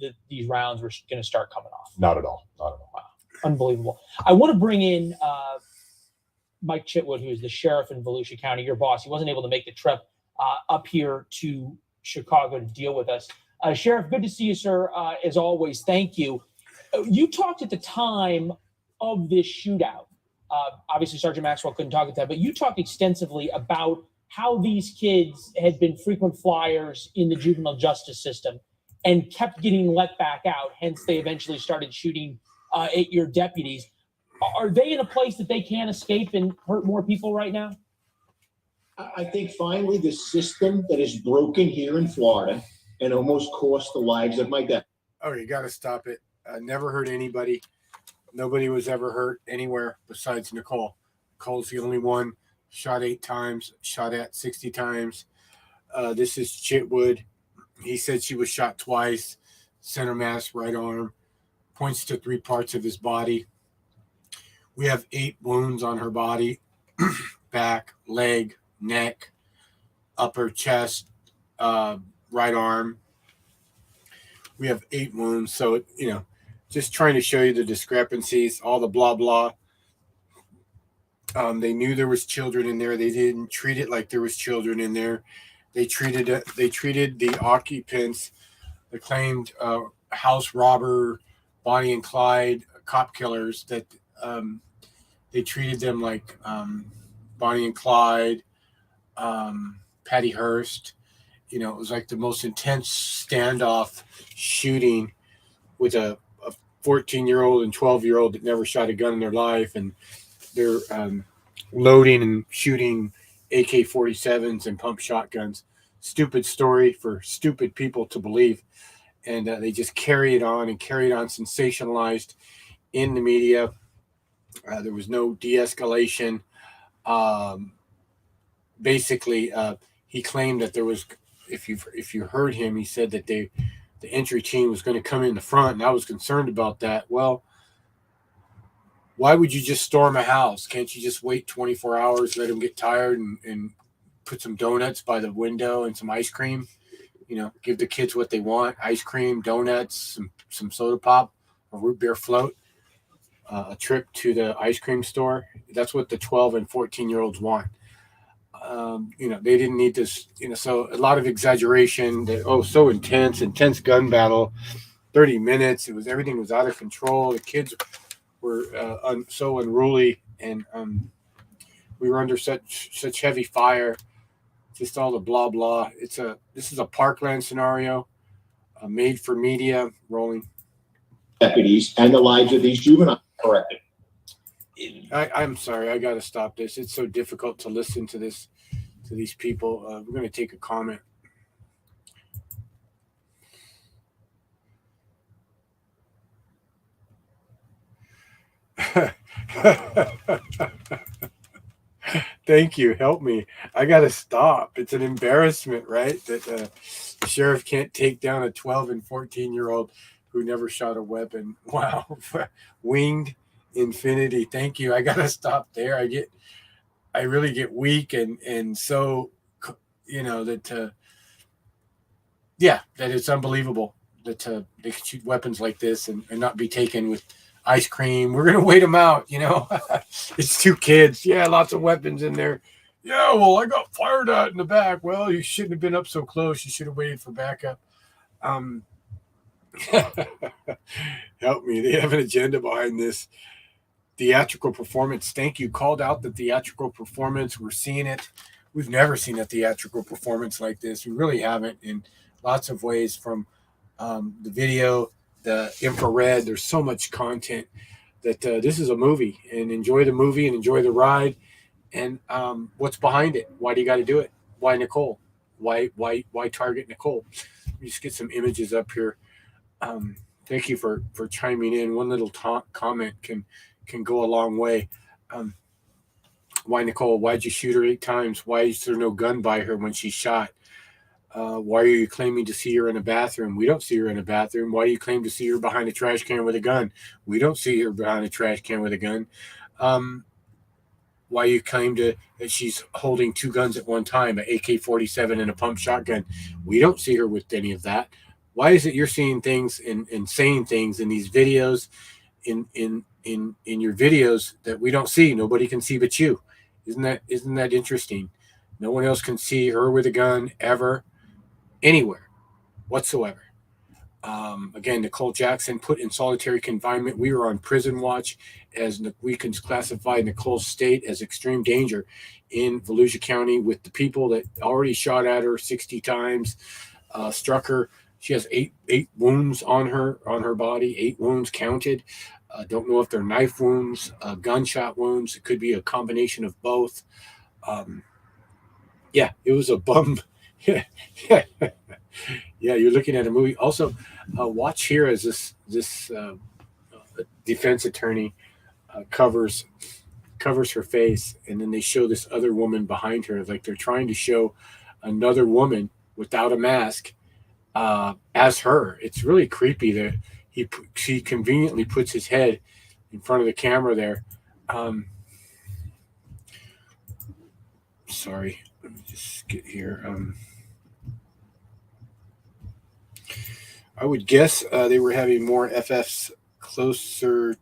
that these rounds were going to start coming off.
Not at all. Not at all.
Wow. Unbelievable. I want to bring in Mike Chitwood, who is the sheriff in Volusia County, your boss. He wasn't able to make the trip up here to Chicago to deal with us. Sheriff, good to see you, sir. As always, thank you. You talked at the time of this shootout. Obviously, Sergeant Maxwell couldn't talk at that, but you talked extensively about how these kids had been frequent flyers in the juvenile justice system and kept getting let back out. Hence, they eventually started shooting at your deputies. Are they in a place that they can't escape and hurt more people right now?
I think finally the system that is broken here in Florida and almost cost the lives of my dad.
Oh, you got to stop it. I never hurt anybody. Nobody was ever hurt anywhere besides Nicole. Nicole's the only one. Shot 8 times, shot at 60 times. This is Chitwood. He said she was shot twice. Center mass, right arm. Points to 3 parts of his body. We have 8 wounds on her body. Back, leg, neck, upper chest, right arm. We have 8 wounds. So, just trying to show you the discrepancies, all the blah, blah. They knew there was children in there. They didn't treat it like there was children in there. They treated the occupants, the claimed house robber, Bonnie and Clyde cop killers, that they treated them like Bonnie and Clyde, Patty Hearst. It was like the most intense standoff shooting with a 14-year-old and 12-year-old that never shot a gun in their life, and they're loading and shooting AK-47s and pump shotguns. Stupid story for stupid people to believe. And they just carry it on, sensationalized in the media. There was no de-escalation. Basically, he claimed that there was, if you heard him, he said that the entry team was going to come in the front, and I was concerned about that. Well, why would you just storm a house? Can't you just wait 24 hours, let them get tired, and put some donuts by the window and some ice cream? Give the kids what they want: ice cream, donuts, some soda pop, a root beer float, a trip to the ice cream store. That's what the 12 and 14-year-olds want. They didn't need this. So a lot of exaggeration. So intense gun battle, 30 minutes. Everything was out of control. The kids were so unruly, and we were under such heavy fire. Just all the blah blah. This is a Parkland scenario, made for media, rolling.
Deputies and the lives of these juveniles corrected.
I'm sorry, I got to stop this. It's so difficult to listen to these people. We're going to take a comment. Thank you. Help me. I got to stop. It's an embarrassment, right? That the sheriff can't take down a 12 and 14-year-old who never shot a weapon. Wow. Winged infinity. Thank you. I got to stop there. I really get weak and so, that it's unbelievable that they could shoot weapons like this and not be taken with ice cream. We're going to wait them out, It's 2 kids. Yeah, lots of weapons in there. Yeah, well, I got fired at in the back. Well, you shouldn't have been up so close. You should have waited for backup. Help me. They have an agenda behind this. Theatrical performance. Thank you. Called out the theatrical performance. We're seeing it. We've never seen a theatrical performance like this. We really haven't, in lots of ways, from the video, the infrared. There's so much content that this is a movie, and enjoy the movie and enjoy the ride. And what's behind it? Why do you got to do it? Why Nicole? Why target Nicole? Let me just get some images up here. Thank you for chiming in. One little comment can go a long way. Why Nicole? Why'd you shoot her 8 times? Why is there no gun by her when she's shot? Why are you claiming to see her in a bathroom? We don't see her in a bathroom. Why do you claim to see her behind a trash can with a gun? We don't see her behind a trash can with a gun. why you claim that she's holding two guns at one time, an AK-47 and a pump shotgun. We don't see her with any of that. Why is it you're seeing things and saying things in these videos, in your videos that we don't see? Nobody can see but you. Isn't that interesting? No one else can see her with a gun ever, anywhere whatsoever. Again, Nicole Jackson put in solitary confinement. We were on prison watch as we can classify Nicole's state as extreme danger in Volusia County with the people that already shot at her 60 times, struck her. She has eight wounds on her body, 8 wounds counted. Don't know if they're knife wounds, gunshot wounds. It could be a combination of both. Yeah, it was a bum. Yeah. Yeah, you're looking at a movie. Also, watch here as this defense attorney covers her face, and then they show this other woman behind her, like they're trying to show another woman without a mask as her. It's really creepy that he conveniently puts his head in front of the camera there. Sorry, let me just get here. I would guess they were having more FFs closer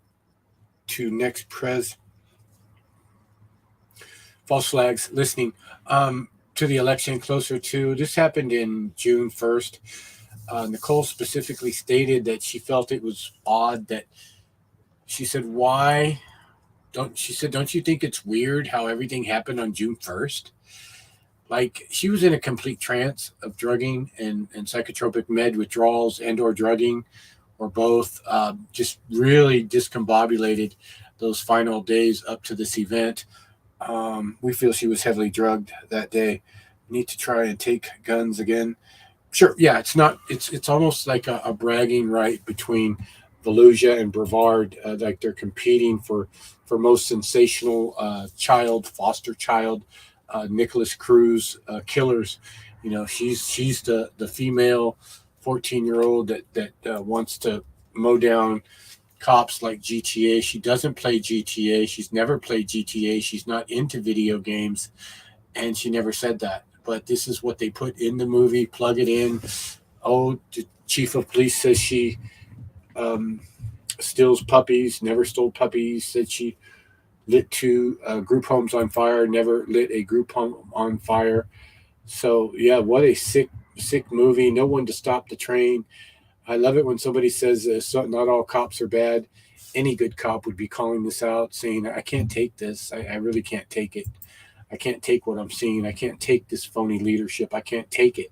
to next pres. False flags listening to the election closer to. This happened in June 1st. Nicole specifically stated that she felt it was odd that she said, don't you think it's weird how everything happened on June 1st? Like, she was in a complete trance of drugging and psychotropic med withdrawals and or drugging or both, just really discombobulated those final days up to this event. We feel she was heavily drugged that day. Need to try and take guns again. Sure, yeah, it's almost like a bragging right between Volusia and Brevard, like they're competing for most sensational foster child, Nicholas Cruz killers. You know, she's the female 14-year-old that wants to mow down cops like GTA. She doesn't play GTA. She's never played GTA. She's not into video games, and she never said that. But this is what they put in the movie. Plug it in. Oh, the chief of police says she steals puppies, never stole puppies. Said she lit 2 group homes on fire, never lit a group home on fire. So yeah, what a sick movie. No one to stop the train. I love it when somebody says not all cops are bad. Any good cop would be calling this out, saying, I can't take this. I really can't take it. I can't take what I'm seeing. I can't take this phony leadership. I can't take it.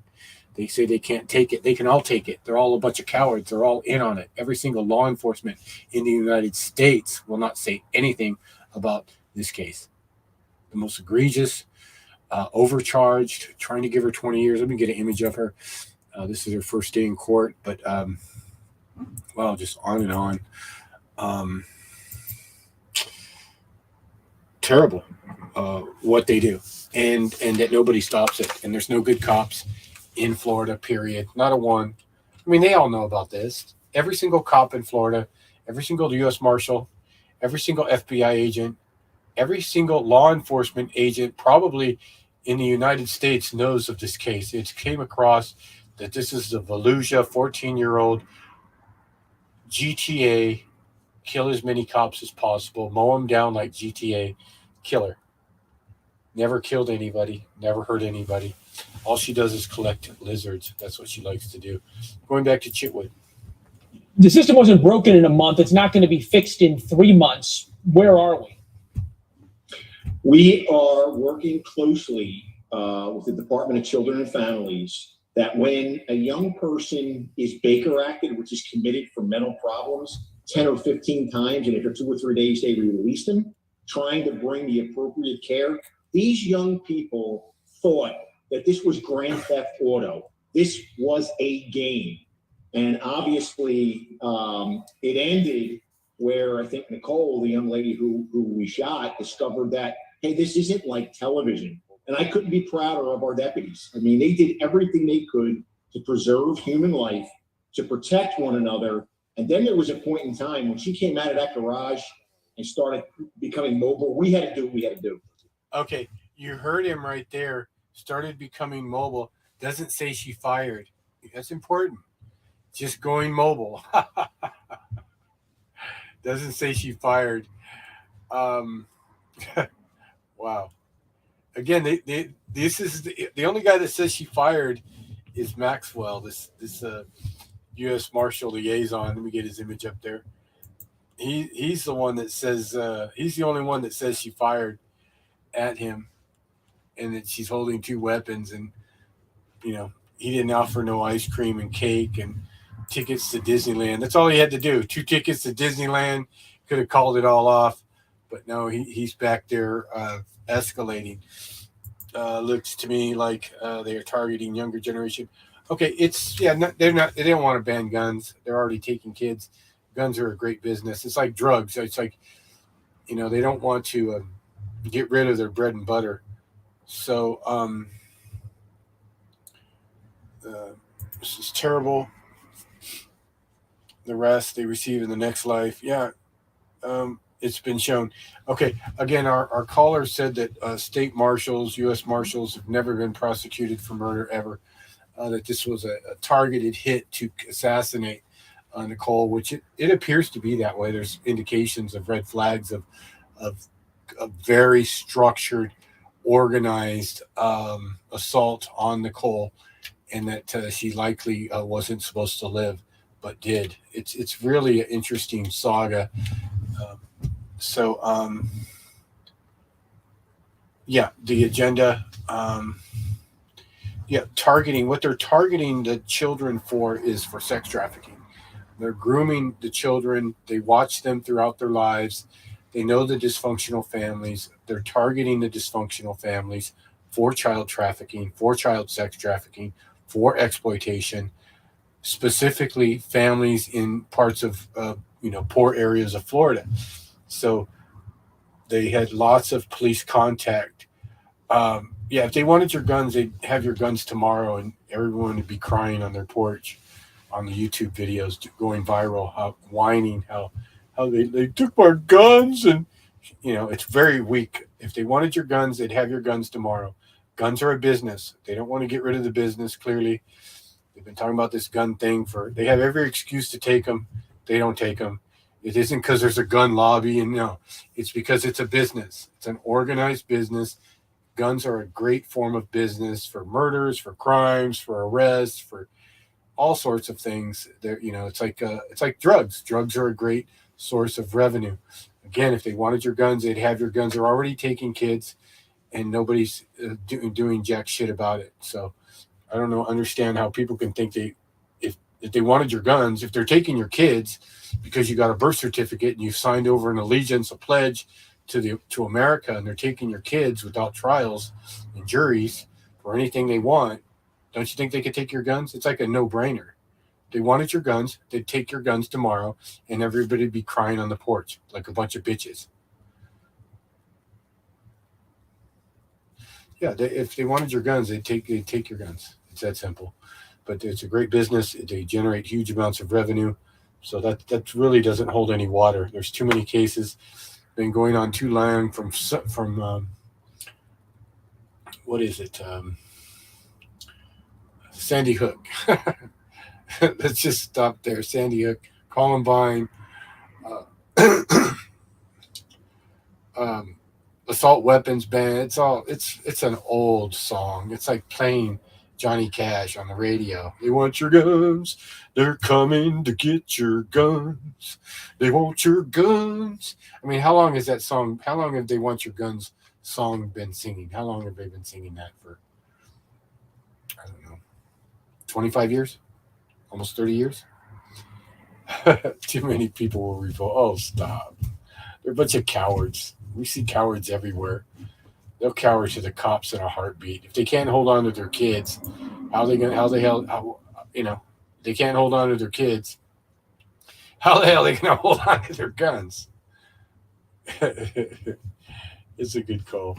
They say they can't take it. They can all take it. They're all a bunch of cowards. They're all in on it. Every single law enforcement in the United States will not say anything about this case. The most egregious, overcharged, trying to give her 20 years. Let me get an image of her. This is her first day in court, but well, just on and on. Terrible what they do, and that nobody stops it. And there's no good cops in Florida, period. Not a one. I mean, they all know about this. Every single cop in Florida, every single U.S. Marshal, every single FBI agent, every single law enforcement agent probably in the United States knows of this case. It came across that this is a Volusia 14-year-old GTA, kill as many cops as possible, mow them down like GTA killer. Never killed anybody, never hurt anybody. All she does is collect lizards. That's what she likes to do. Going back to Chitwood.
The system wasn't broken in a month. It's not going to be fixed in 3 months. Where are we?
We are working closely with the Department of Children and Families that when a young person is Baker Acted, which is committed for mental problems 10 or 15 times, and after 2 or 3 days, they release them, trying to bring the appropriate care. These young people thought that this was Grand Theft Auto. This was a game. And obviously, it ended where I think Nicole, the young lady who we shot, discovered that, hey, this isn't like television. And I couldn't be prouder of our deputies. I mean, they did everything they could to preserve human life, to protect one another. And then there was a point in time when she came out of that garage and started becoming mobile. We had to do what we had to do.
Okay, you heard him right there. Started becoming mobile. Doesn't say she fired. That's important. Just going mobile. Doesn't say she fired. Um, wow. Again, this is the only guy that says she fired is Maxwell. This U.S. Marshal liaison. Let me get his image up there. He's the one that says he's the only one that says she fired at him, and that she's holding two weapons, and he didn't offer no ice cream and cake and tickets to Disneyland. That's all he had to do. 2 tickets to Disneyland. Could have called it all off, but no, he's back there escalating. Looks to me like they are targeting younger generation. Okay, they don't want to ban guns. They're already taking kids. Guns are a great business. It's like drugs. It's like they don't want to get rid of their bread and butter. So this is terrible. The rest they receive in the next life. Yeah, it's been shown. Okay, again, our caller said that state marshals, U.S. marshals, have never been prosecuted for murder ever. That this was a targeted hit to assassinate Nicole, which it appears to be that way. There's indications of red flags of a very structured, organized assault on Nicole, and that she likely wasn't supposed to live, but did. It's really an interesting saga. Yeah, the agenda. Targeting. What they're targeting the children for is for sex trafficking. They're grooming the children. They watch them throughout their lives. They know the dysfunctional families. They're targeting the dysfunctional families for child trafficking, for child sex trafficking, for exploitation, specifically families in parts of poor areas of Florida. So they had lots of police contact. If they wanted your guns, they'd have your guns tomorrow, and everyone would be crying on their porch on the YouTube videos going viral, whining how they took my guns, and it's very weak. If they wanted your guns, they'd have your guns tomorrow. Guns are a business. They don't want to get rid of the business. Clearly, they've been talking about this gun thing they have every excuse to take them. They don't take them. It isn't because there's a gun lobby, and no, it's because it's a business. It's an organized business. Guns are a great form of business for murders, for crimes, for arrests, for all sorts of things. It's like drugs. Drugs are a great source of revenue. Again, if they wanted your guns, they'd have your guns. They're already taking kids, and nobody's doing jack shit about it. So I don't understand how people can think if they wanted your guns, if they're taking your kids because you got a birth certificate and you've signed over an allegiance, a pledge to America, and they're taking your kids without trials and juries for anything they want, don't you think they could take your guns? It's like a no-brainer. If they wanted your guns, they'd take your guns tomorrow, and everybody'd be crying on the porch like a bunch of bitches. Yeah, if they wanted your guns, they'd take your guns. It's that simple. But it's a great business. They generate huge amounts of revenue. So that really doesn't hold any water. There's too many cases been going on too long from what is it? Sandy Hook. Let's just stop there. Sandy Hook, Columbine, assault weapons ban. It's an old song. It's like playing Johnny Cash on the radio. They want your guns. They're coming to get your guns. They want your guns. I mean, how long is that song? How long have they want your guns song been singing? How long have they been singing that for? I don't know. 25 years? Almost 30 years? Too many people will revolt. Oh, stop. They're a bunch of cowards. We see cowards everywhere. They'll cower to the cops in a heartbeat. If they can't hold on to their kids, they can't hold on to their kids. How the hell are they going to hold on to their guns? It's a good call.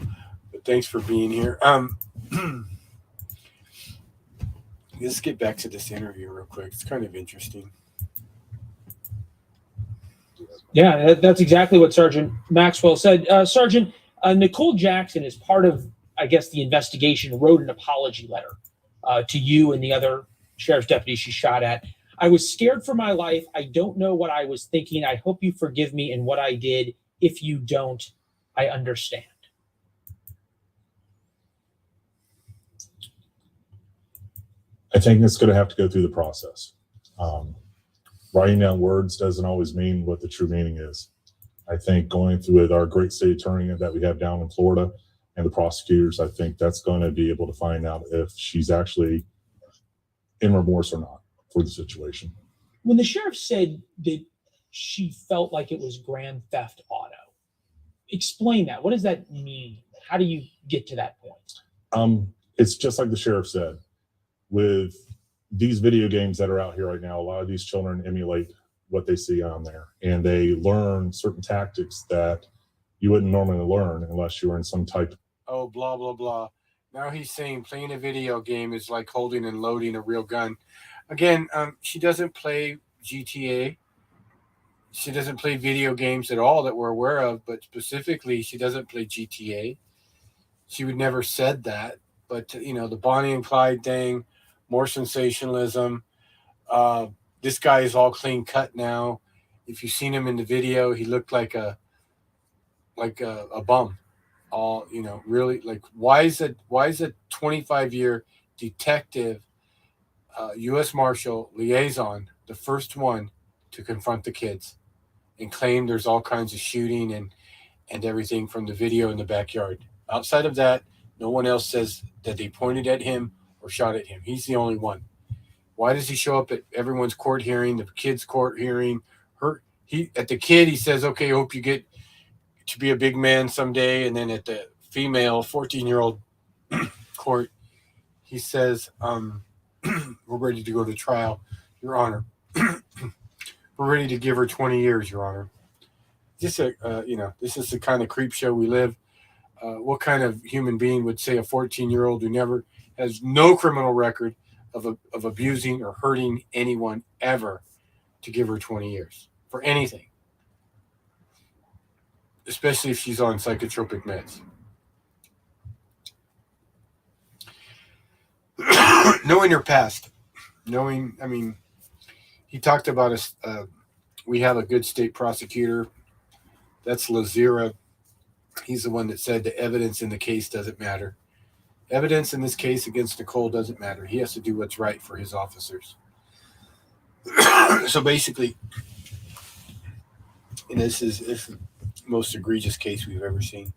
But thanks for being here. Let's get back to this interview real quick. It's kind of interesting.
Yeah, that's exactly what Sergeant Maxwell said. Sergeant, Nicole Jackson, as part of, I guess, the investigation, wrote an apology letter to you and the other sheriff's deputies she shot at. I was scared for my life. I don't know what I was thinking. I hope you forgive me and what I did. If you don't, I understand.
I think it's going to have to go through the process. Writing down words doesn't always mean what the true meaning is. I think going through with our great state attorney that we have down in Florida and the prosecutors, I think that's going to be able to find out if she's actually in remorse or not for the situation.
When the sheriff said that she felt like it was grand theft auto, explain that. What does that mean? How do you get to that point?
It's just like the sheriff said. With these video games that are out here right now, a lot of these children emulate what they see on there, and they learn certain tactics that you wouldn't normally learn unless you were in some type.
Oh, blah, blah, blah. Now he's saying playing a video game is like holding and loading a real gun. Again, she doesn't play GTA. She doesn't play video games at all that we're aware of, but specifically, she doesn't play GTA. She would never said that. But, you know, the Bonnie and Clyde thing, more sensationalism. This guy is all clean cut now. If you've seen him in the video, he looked like a bum. All, you know, really, like, why is a 25-year detective, U.S. Marshal liaison, the first one to confront the kids and claim there's all kinds of shooting and everything from the video in the backyard? Outside of that, no one else says that they pointed at him or shot at him. He's the only one. Why does he show up at everyone's court hearing, the kid's court hearing? At the kid, he says, okay, hope you get to be a big man someday. And then at the female 14-year-old court, he says, we're ready to go to trial, Your Honor. We're ready to give her 20 years, Your Honor. This is the kind of creep show we live. What kind of human being would say a 14-year-old who never has no criminal record of abusing or hurting anyone ever to give her 20 years for anything, especially if she's on psychotropic meds? Knowing her past, he talked about us. We have a good state prosecutor. That's Lazira. He's the one that said the evidence in the case doesn't matter. Evidence in this case against Nicole doesn't matter. He has to do what's right for his officers. So basically, and this is the most egregious case we've ever seen.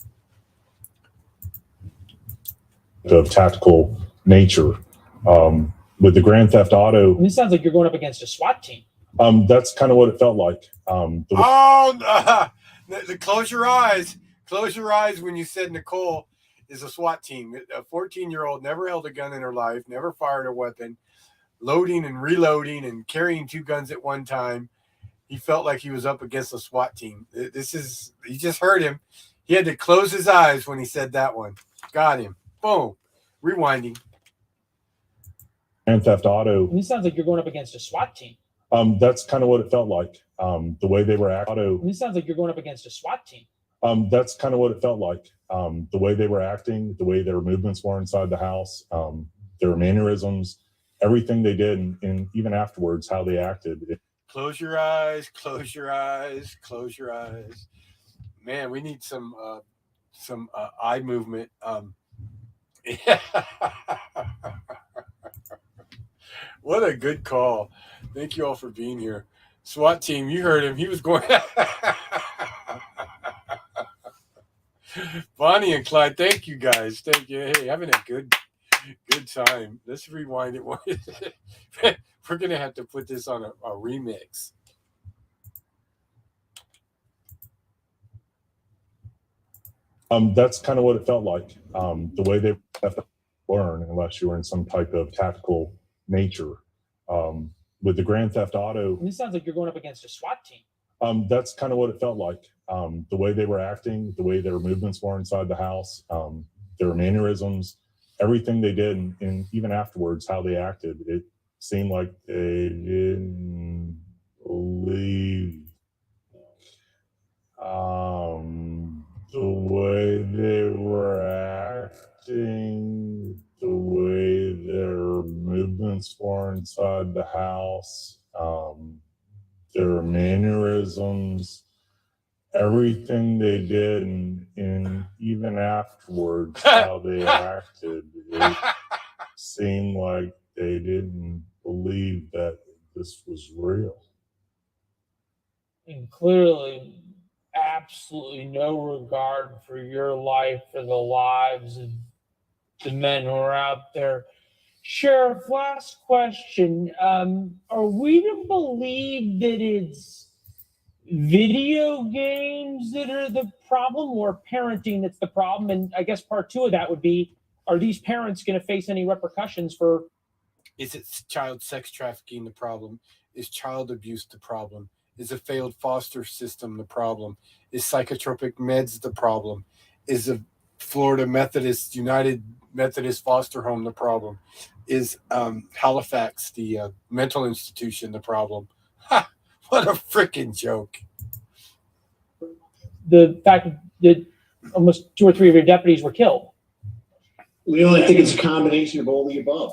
Of tactical nature. With the grand theft auto.
This sounds like you're going up against a SWAT team.
That's kind of what it felt like.
Close your eyes. Close your eyes when you said Nicole is a SWAT team. A 14-year-old never held a gun in her life, never fired a weapon, loading and reloading and carrying two guns at one time. He felt like he was up against a SWAT team. You just heard him. He had to close his eyes when he said that one. Got him. Boom. Rewinding.
Grand theft auto.
This sounds like you're going up against a SWAT team.
That's kind of what it felt like. The way they were acting.
This sounds like you're going up against a SWAT team.
That's kind of what it felt like. The way they were acting, the way their movements were inside the house, their mannerisms, everything they did, and even afterwards, how they acted.
Close your eyes. Close your eyes. Close your eyes. Man, we need some eye movement. What a good call. Thank you all for being here. SWAT team, you heard him. He was going. Bonnie and Clyde, thank you guys. Thank you. Hey, having a good time. Let's rewind it. We're going to have to put this on a remix.
That's kind of what it felt like. The way they have to learn, unless you were in some type of tactical nature. With the grand theft auto.
This sounds like you're going up against a SWAT team.
That's kind of what it felt like. The way they were acting, the way their movements were inside the house, their mannerisms, everything they did, and even afterwards, how they acted. It seemed like they didn't believe the way acting, the way their movements were inside the house, their mannerisms, everything they did, and even afterwards, how they acted, it seemed like they didn't believe that this was real.
And clearly, absolutely no regard for your life or the lives of the men who are out there. Sheriff, last question. Are we to believe that it's video games that are the problem or parenting that's the problem? And I guess part two of that would be, are these parents going to face any repercussions for?
Is it child sex trafficking the problem? Is child abuse the problem? Is a failed foster system the problem? Is psychotropic meds the problem? Is a Florida United Methodist foster home the problem? Is Halifax, the mental institution, the problem? Ha! What a freaking joke.
The fact that almost 2 or 3 of your deputies were killed.
Leon, I think it's a combination of all the above.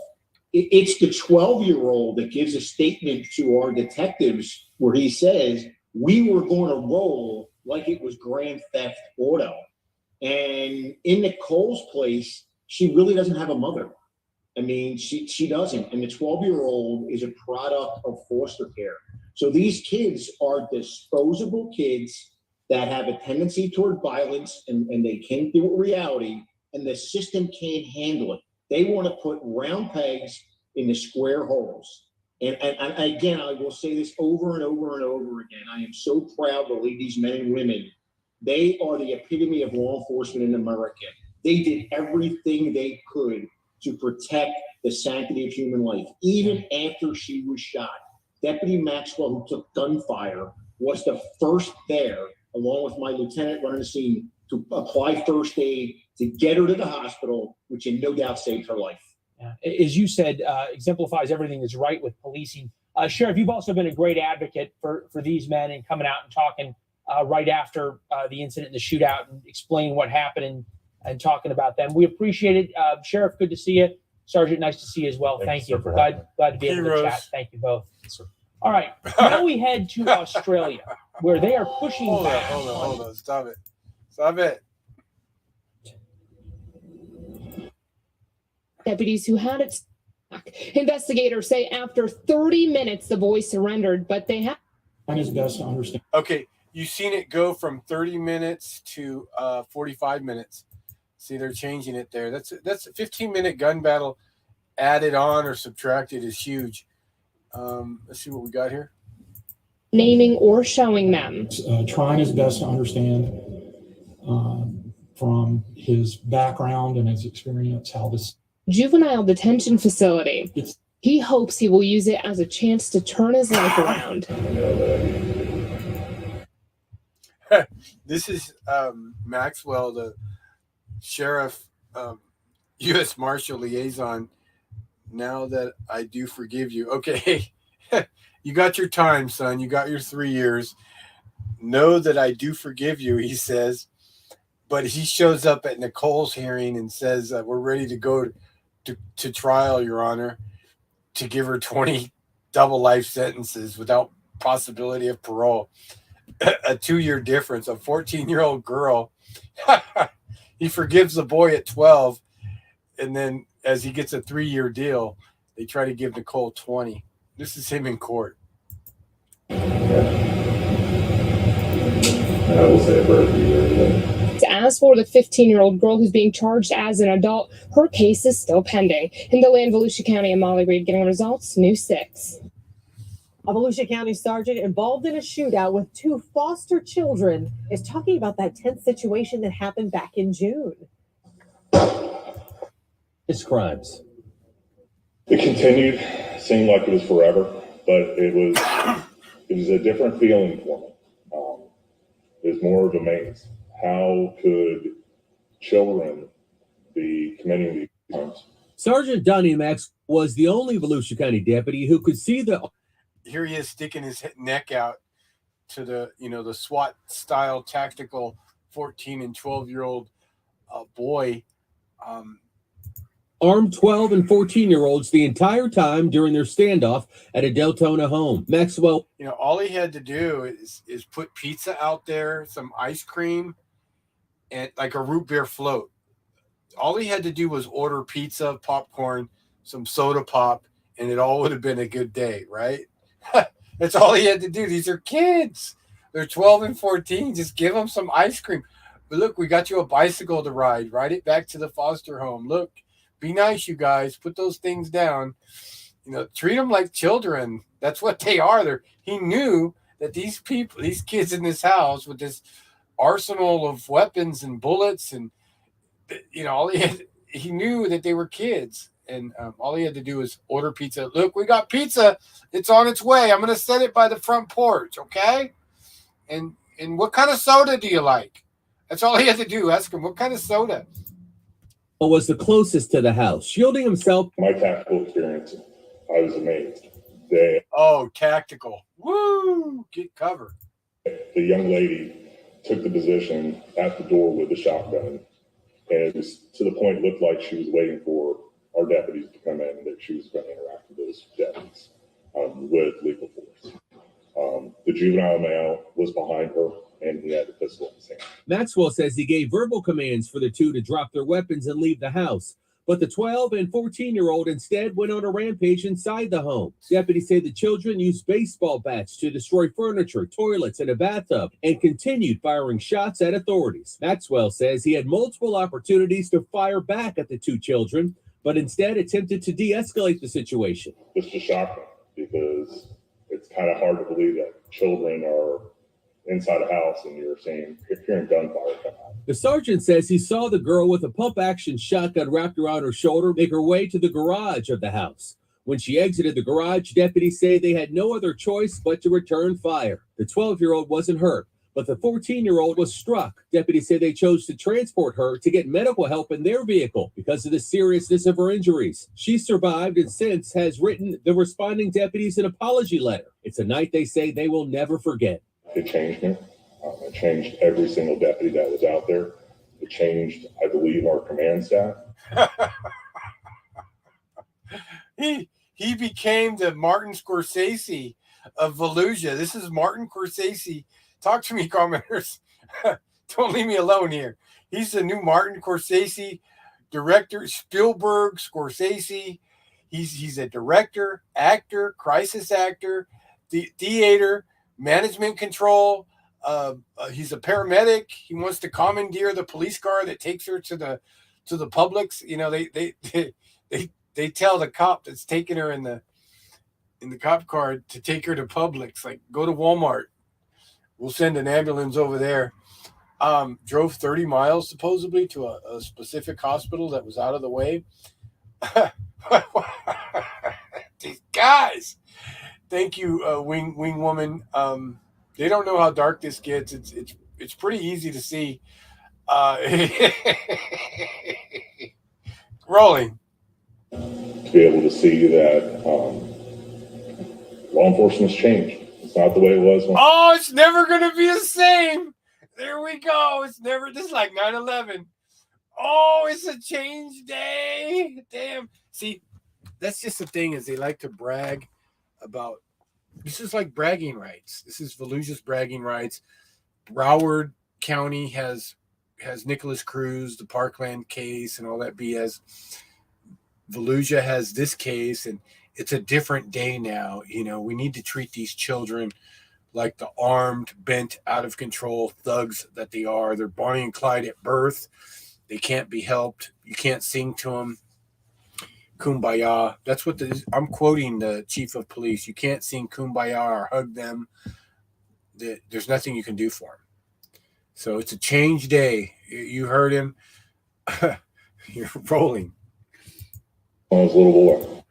It's the 12-year-old that gives a statement to our detectives where he says, we were going to roll like it was Grand Theft Auto. And in Nicole's place, she really doesn't have a mother. I mean, she doesn't. And the 12-year-old is a product of foster care. So these kids are disposable kids that have a tendency toward violence, and they can't deal with reality, and the system can't handle it. They want to put round pegs in the square holes. And again, I will say this over and over and over again. I am so proud to lead these men and women. They are the epitome of law enforcement in America. They did everything they could to protect the sanctity of human life, even after she was shot. Deputy Maxwell, who took gunfire, was the first there, along with my lieutenant running the scene, to apply first aid, to get her to the hospital, which no doubt saved her life.
Yeah. As you said, exemplifies everything that's right with policing. Sheriff, you've also been a great advocate for these men and coming out and talking right after the incident, the shootout, and explaining what happened and talking about them. We appreciate it. Sheriff, good to see you. Sergeant, nice to see you as well. Thank you. Glad to be able to chat. Thank you both. Yes, all right. Now we head to Australia, where they are pushing back.
Hold on. Stop it.
Deputies who had it. Investigators say after 30 minutes, the boy surrendered, but they have.
His best to understand.
Okay, you've seen it go from 30 minutes to 45 minutes. See, they're changing it there. That's a 15-minute gun battle. Added on or subtracted is huge. Let's see what we got here.
Naming or showing them.
Trying his best to understand from his background and his experience how this
Juvenile detention facility. He hopes he will use it as a chance to turn his life around.
This is Maxwell, the sheriff, U.S. Marshal liaison. Now that I do forgive you. Okay, you got your time, son. You got your 3 years. Know that I do forgive you, he says. But he shows up at Nicole's hearing and says, we're ready to go to trial, Your Honor, to give her 20 double life sentences without possibility of parole. A 2-year difference, a 14-year-old girl. He forgives the boy at 12, and then as he gets a 3-year deal, they try to give Nicole 20. This is him in court.
As for the 15-year-old girl who's being charged as an adult, her case is still pending. In DeLand, Volusia County, and Molly Reed getting results, News 6.
A Volusia County sergeant involved in a shootout with 2 foster children is talking about that tense situation that happened back in June.
His crimes.
It continued, seemed like it was forever, but it was a different feeling for me. It was more of a maze. How could children be committing these crimes?
Sergeant Donnie Max was the only Volusia County deputy who could see the.
Here he is sticking his neck out to the SWAT style tactical 14 and 12-year-old boy.
Armed 12 and 14-year-olds the entire time during their standoff at a Deltona home. Maxwell.
All he had to do is put pizza out there, some ice cream, and like a root beer float. All he had to do was order pizza, popcorn, some soda pop, and it all would have been a good day, right? That's all he had to do. These are kids. They're 12 and 14. Just give them some ice cream. But look, we got you a bicycle to ride. Ride it back to the foster home. Look, be nice, you guys. Put those things down. Treat them like children. That's what they are. He knew that these kids in this house with this arsenal of weapons and bullets and he knew that they were kids, and all he had to do was order pizza. Look, we got pizza. It's on its way. I'm going to set it by the front porch, okay? And what kind of soda do you like? That's all he had to do. Ask him, what kind of soda?
Was the closest to the house, shielding himself.
My tactical experience, I was amazed.
Tactical. Woo! Get cover.
The young lady took the position at the door with the shotgun. And it was to the point it looked like she was waiting for our deputies to come in and that she was going to interact with those deputies with lethal force. The juvenile male was behind her, and he had a pistol in his hand.
Maxwell says he gave verbal commands for the two to drop their weapons and leave the house. But the 12 and 14-year-old instead went on a rampage inside the home. Deputies say the children used baseball bats to destroy furniture, toilets, and a bathtub, and continued firing shots at authorities. Maxwell says he had multiple opportunities to fire back at the two children, but instead attempted to de-escalate the situation.
It's just shocking because it's kind of hard to believe that children are inside a house and you're hearing gunfire come out.
The sergeant says he saw the girl with a pump-action shotgun wrapped around her shoulder make her way to the garage of the house. When she exited the garage, deputies say they had no other choice but to return fire. The 12-year-old wasn't hurt, but the 14-year-old was struck. Deputies say they chose to transport her to get medical help in their vehicle because of the seriousness of her injuries. She survived and since has written the responding deputies an apology letter. It's a night they say they will never forget.
It changed me. It changed every single deputy that was out there. It changed, I believe, our command staff.
He became the Martin Scorsese of Volusia. This is Martin Scorsese. Talk to me, commenters. Don't leave me alone here. He's the new Martin Scorsese director. Spielberg, Scorsese. He's a director, actor, crisis actor, theater, management control. He's a paramedic. He wants to commandeer the police car that takes her to the Publix. They tell the cop that's taking her in the cop car to take her to Publix. Like, go to Walmart. We'll send an ambulance over there. Drove 30 miles supposedly to a specific hospital that was out of the way. These guys. Thank you, wing woman. They don't know how dark this gets. It's pretty easy to see. Rolling.
To be able to see that law enforcement's changed. It's not the way it was.
It's never going to be the same. There we go. This is like 9/11. It's a change day. Damn. See, that's just the thing is they like to brag about. This is like bragging rights. This is Volusia's bragging rights. Broward County has Nicholas Cruz, the Parkland case, and all that BS. Volusia has this case, and it's a different day now. We need to treat these children like the armed, bent, out of control thugs that they are. They're Bonnie and Clyde at birth. They can't be helped. You can't sing to them. Kumbaya. That's what I'm quoting the chief of police. You can't sing Kumbaya or hug them. There's nothing you can do for them. So it's a change day. You heard him. You're rolling.
I was a little boy.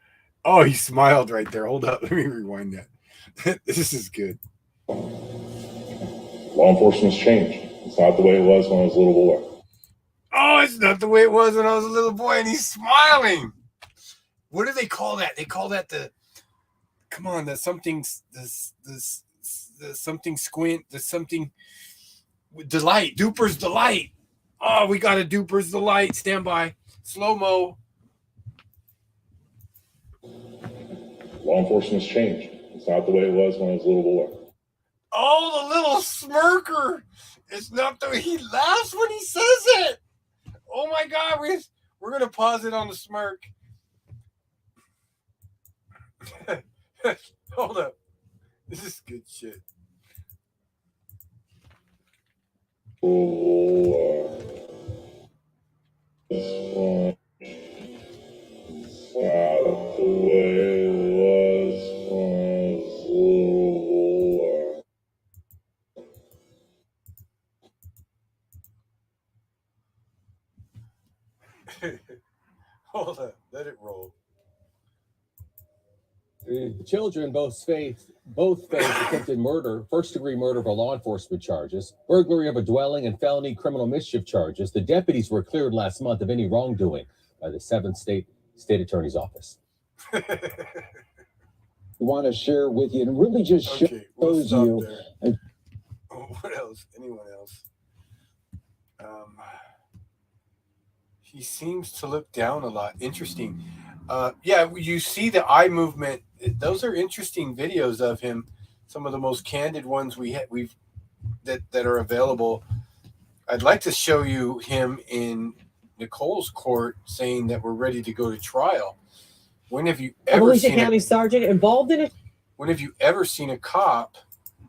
Oh, he smiled right there. Hold up. Let me rewind that. This is good.
Law enforcement's changed. It's not the way it was when I was a little boy.
It's not the way it was when I was a little boy, and he's smiling. What do they call that? They call that the something squint, the something delight, Duper's delight. We got a Duper's delight. Stand by. Slow-mo.
Law enforcement's changed. It's not the way it was when I was a little boy.
Oh, the little smirker. It's not the way he laughs when he says it. Oh my God, we're gonna pause it on the smirk. Hold up. This is good shit. Hold up, let it roll.
The children both face attempted murder, first-degree murder for law enforcement charges, burglary of a dwelling, and felony criminal mischief charges. The deputies were cleared last month of any wrongdoing by the 7th State Attorney's Office.
We want to share with you and really just shows you.
What else? Anyone else? He seems to look down a lot. Interesting. Yeah, you see the eye movement. Those are interesting videos of him. Some of the most candid ones that are available. I'd like to show you him in Nicole's court saying that we're ready to go to trial. When have you ever
seen County Sergeant involved in a
When have you ever seen a cop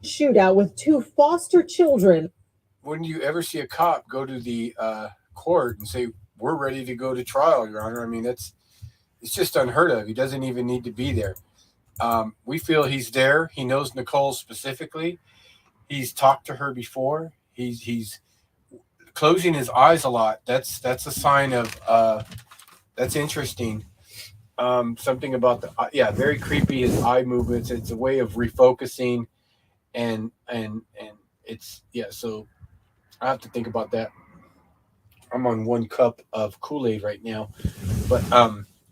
shootout with 2 foster children?
When do you ever see a cop go to the court and say, "We're ready to go to trial, Your Honor"? I mean, it's just unheard of. He doesn't even need to be there. We feel he's there. He knows Nicole specifically. He's talked to her before. He's closing his eyes a lot. That's a sign of that's interesting. Something about the very creepy, his eye movements. It's a way of refocusing, and it's so I have to think about that. I'm on 1 cup of Kool-Aid right now, but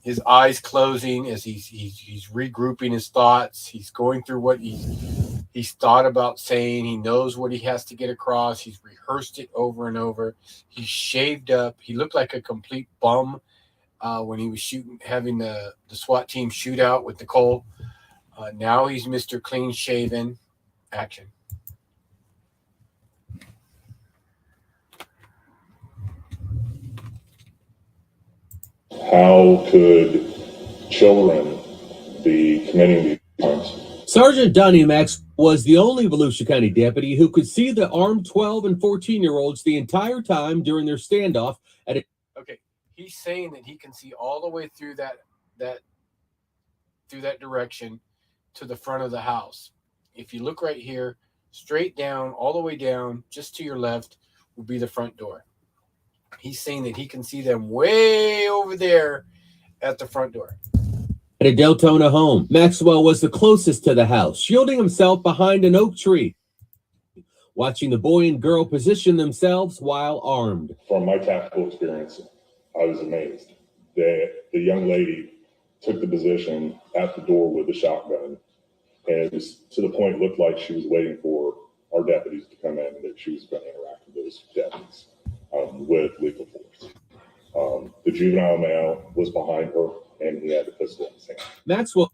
his eyes closing as he's regrouping his thoughts. He's going through what he's thought about saying. He knows what he has to get across. He's rehearsed it over and over. He's shaved up. He looked like a complete bum when he was having the SWAT team shootout with Nicole. Now he's Mr. Clean Shaven. Action.
How could children be committing these crimes?
Sergeant Donnie Max was the only Volusia County deputy who could see the armed 12 and 14-year-olds the entire time during their standoff at a...
Okay, he's saying that he can see all the way through that direction to the front of the house. If you look right here, straight down, all the way down, just to your left will be the front door. He's saying that he can see them way over there at the front door.
At a Deltona home, Maxwell was the closest to the house, shielding himself behind an oak tree, watching the boy and girl position themselves while armed.
From my tactical experience, I was amazed that the young lady took the position at the door with the shotgun, and it was to the point it looked like she was waiting for our deputies to come in and that she was going to interact with those deputies with lethal force. The juvenile male was behind her, and he had the pistol in his hand.
Maxwell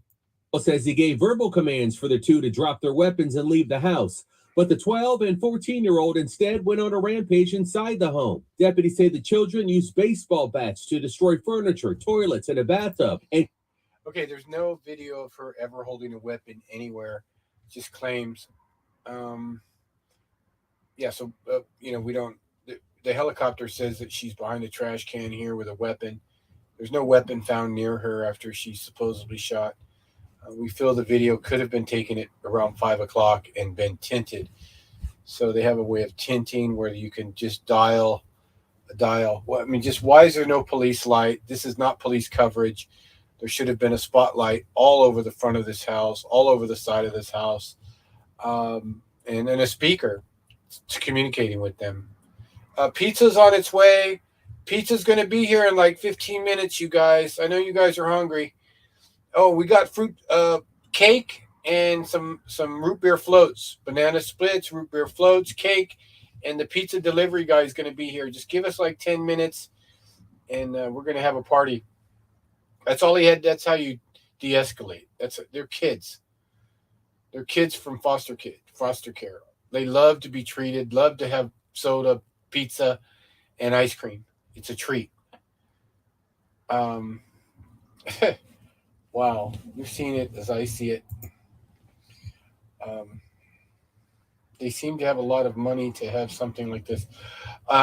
says he gave verbal commands for the 2 to drop their weapons and leave the house, but the 12 and 14-year-old instead went on a rampage inside the home. Deputies say the children used baseball bats to destroy furniture, toilets, and a bathtub. And
okay, there's no video of her ever holding a weapon anywhere. Just claims. We don't. The helicopter says that she's behind a trash can here with a weapon. There's no weapon found near her after she's supposedly shot. We feel the video could have been taken at around 5 o'clock and been tinted. So they have a way of tinting where you can just dial. Well, I mean, just why is there no police light? This is not police coverage. There should have been a spotlight all over the front of this house, all over the side of this house, and a speaker communicating with them. Pizza's on its way. Pizza's going to be here in like 15 minutes, you guys. I know you guys are hungry. Oh, we got fruit cake and some root beer floats, banana splits, root beer floats, cake, and the pizza delivery guy is going to be here. Just give us like 10 minutes. and we're going to have a party. That's all he had. That's how you de-escalate. They're kids. They're kids from foster care. They love to be treated, love to have soda, pizza, and ice cream. It's a treat. Wow, you're seeing it as I see it. They seem to have a lot of money to have something like this.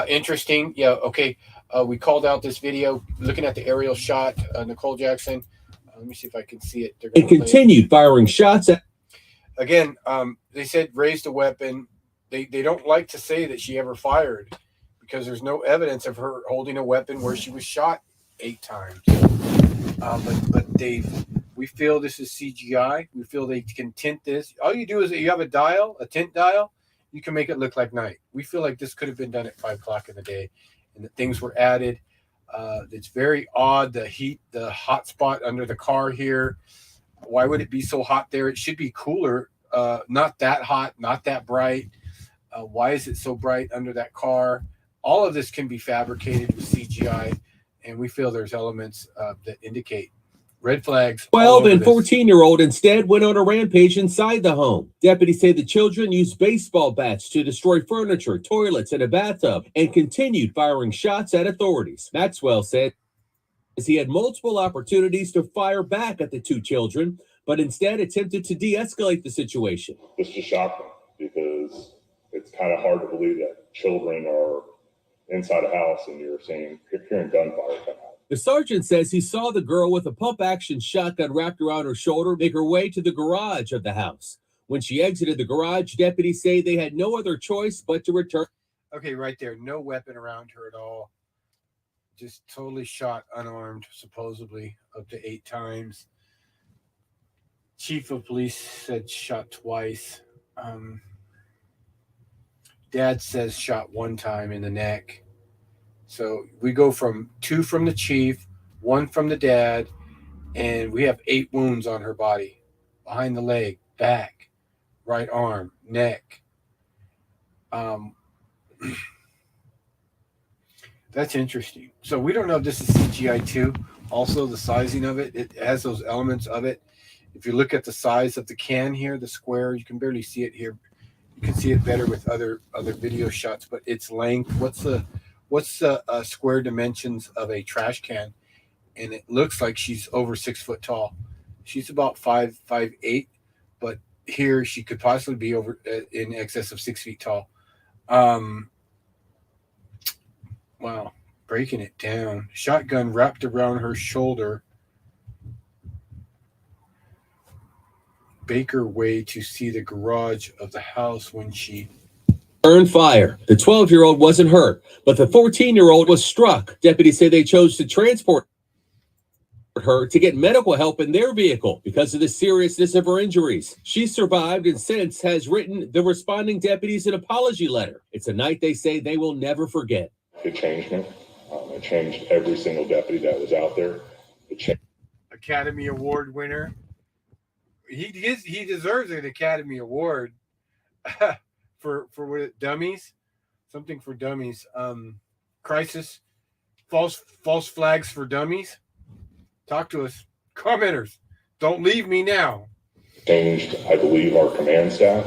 Interesting. Yeah, okay. We called out this video looking at the aerial shot. Nicole Jackson. Let me see if I can see it.
And continued firing shots at.
Again, they said raised a weapon. They don't like to say that she ever fired because there's no evidence of her holding a weapon where she was shot 8 times. But we feel this is CGI. We feel they can tint this. All you do is you have a tint dial, you can make it look like night. We feel like this could have been done at 5 o'clock in the day, and that things were added. It's very odd, the heat, the hot spot under the car here. Why would it be so hot there? It should be cooler, not that hot, not that bright. Why is it so bright under that car? All of this can be fabricated with CGI, and we feel there's elements that indicate red flags.
12 and 14-year-old instead went on a rampage inside the home. Deputies say the children used baseball bats to destroy furniture, toilets, and a bathtub, and continued firing shots at authorities. Maxwell said he had multiple opportunities to fire back at the 2 children, but instead attempted to de-escalate the situation.
This just shocked me because it's kind of hard to believe that children are inside a house and you're hearing gunfire come out.
The sergeant says he saw the girl with a pump-action shotgun wrapped around her shoulder make her way to the garage of the house. When she exited the garage, deputies say they had no other choice but to return.
Okay, right there. No weapon around her at all. Just totally shot unarmed, supposedly, up to 8 times. Chief of police said shot twice. Dad says shot 1 time in the neck. So we go from 2 from the chief, 1 from the dad, and we have 8 wounds on her body. Behind the leg, back, right arm, neck. That's interesting. So we don't know if this is CGI too. Also, the sizing of it, it has those elements of it. If you look at the size of the can here, the square, you can barely see it here. You can see it better with other video shots, but its length, what's the square dimensions of a trash can? And it looks like she's over 6 foot tall. She's about 5'8", but here she could possibly be over in excess of 6 feet tall. Wow, breaking it down. Shotgun wrapped around her shoulder. Baker way to see the garage of the house when she
turned fire. The 12-year-old wasn't hurt, but the 14-year-old was struck. Deputies say they chose to transport her to get medical help in their vehicle because of the seriousness of her injuries. She survived and since has written the responding deputies an apology letter. It's a night they say they will never forget.
It changed me. It changed every single deputy that was out there.
Academy Award winner. He deserves an Academy Award for what, dummies, something for dummies. Crisis, false flags for dummies. Talk to us, commenters. Don't leave me now.
Changed, I believe, our command staff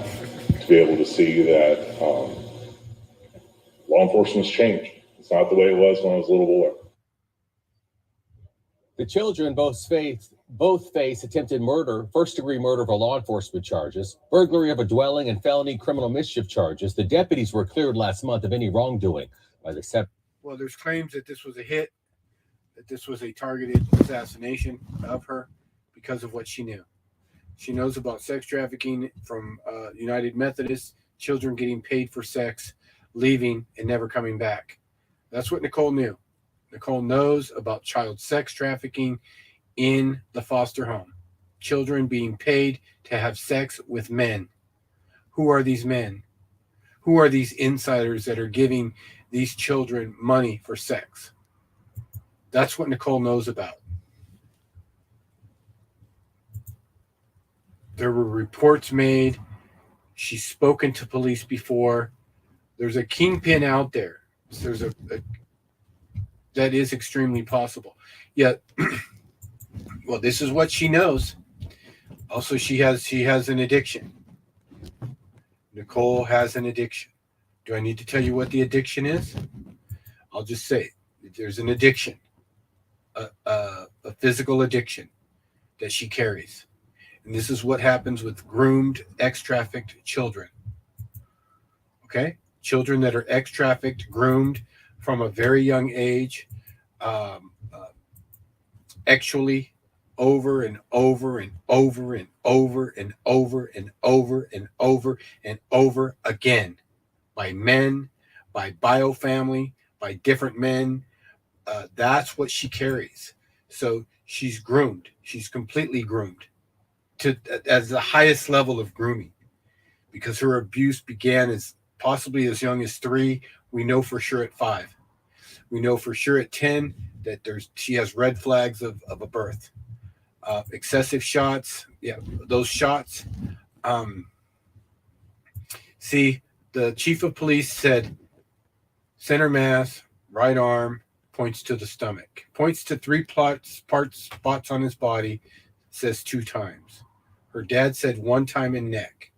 to be able to see that law enforcement's changed. It's not the way it was when I was a little boy.
The children both face attempted murder, first-degree murder for law enforcement charges, burglary of a dwelling, and felony criminal mischief charges. The deputies were cleared last month of any wrongdoing by the
Well, there's claims that this was a hit, that this was a targeted assassination of her because of what she knew. She knows about sex trafficking from United Methodist, children getting paid for sex, leaving and never coming back. That's what Nicole knew. Nicole knows about child sex trafficking in the foster home. Children being paid to have sex with men. Who are these men? Who are these insiders that are giving these children money for sex? That's what Nicole knows about. There were reports made. She's spoken to police before. There's a kingpin out there. There's That is extremely possible. Yet, well, this is what she knows. Also, she has an addiction. Nicole has an addiction. Do I need to tell you what the addiction is? I'll just say there's an addiction, a physical addiction that she carries. And this is what happens with groomed, ex-trafficked children. Okay? Children that are ex-trafficked, groomed from a very young age, actually over and over and over and over and over and over and over and over again by men, by bio family, by different men. That's what she carries. So she's groomed. She's completely groomed to as the highest level of grooming, because her abuse began as possibly as young as 3. We know for sure at 5. We know for sure at 10 that she has red flags of a birth. Excessive shots, yeah, those shots. See, the chief of police said center mass, right arm, points to the stomach, points to 3 spots on his body, says 2 times. Her dad said 1 time in neck.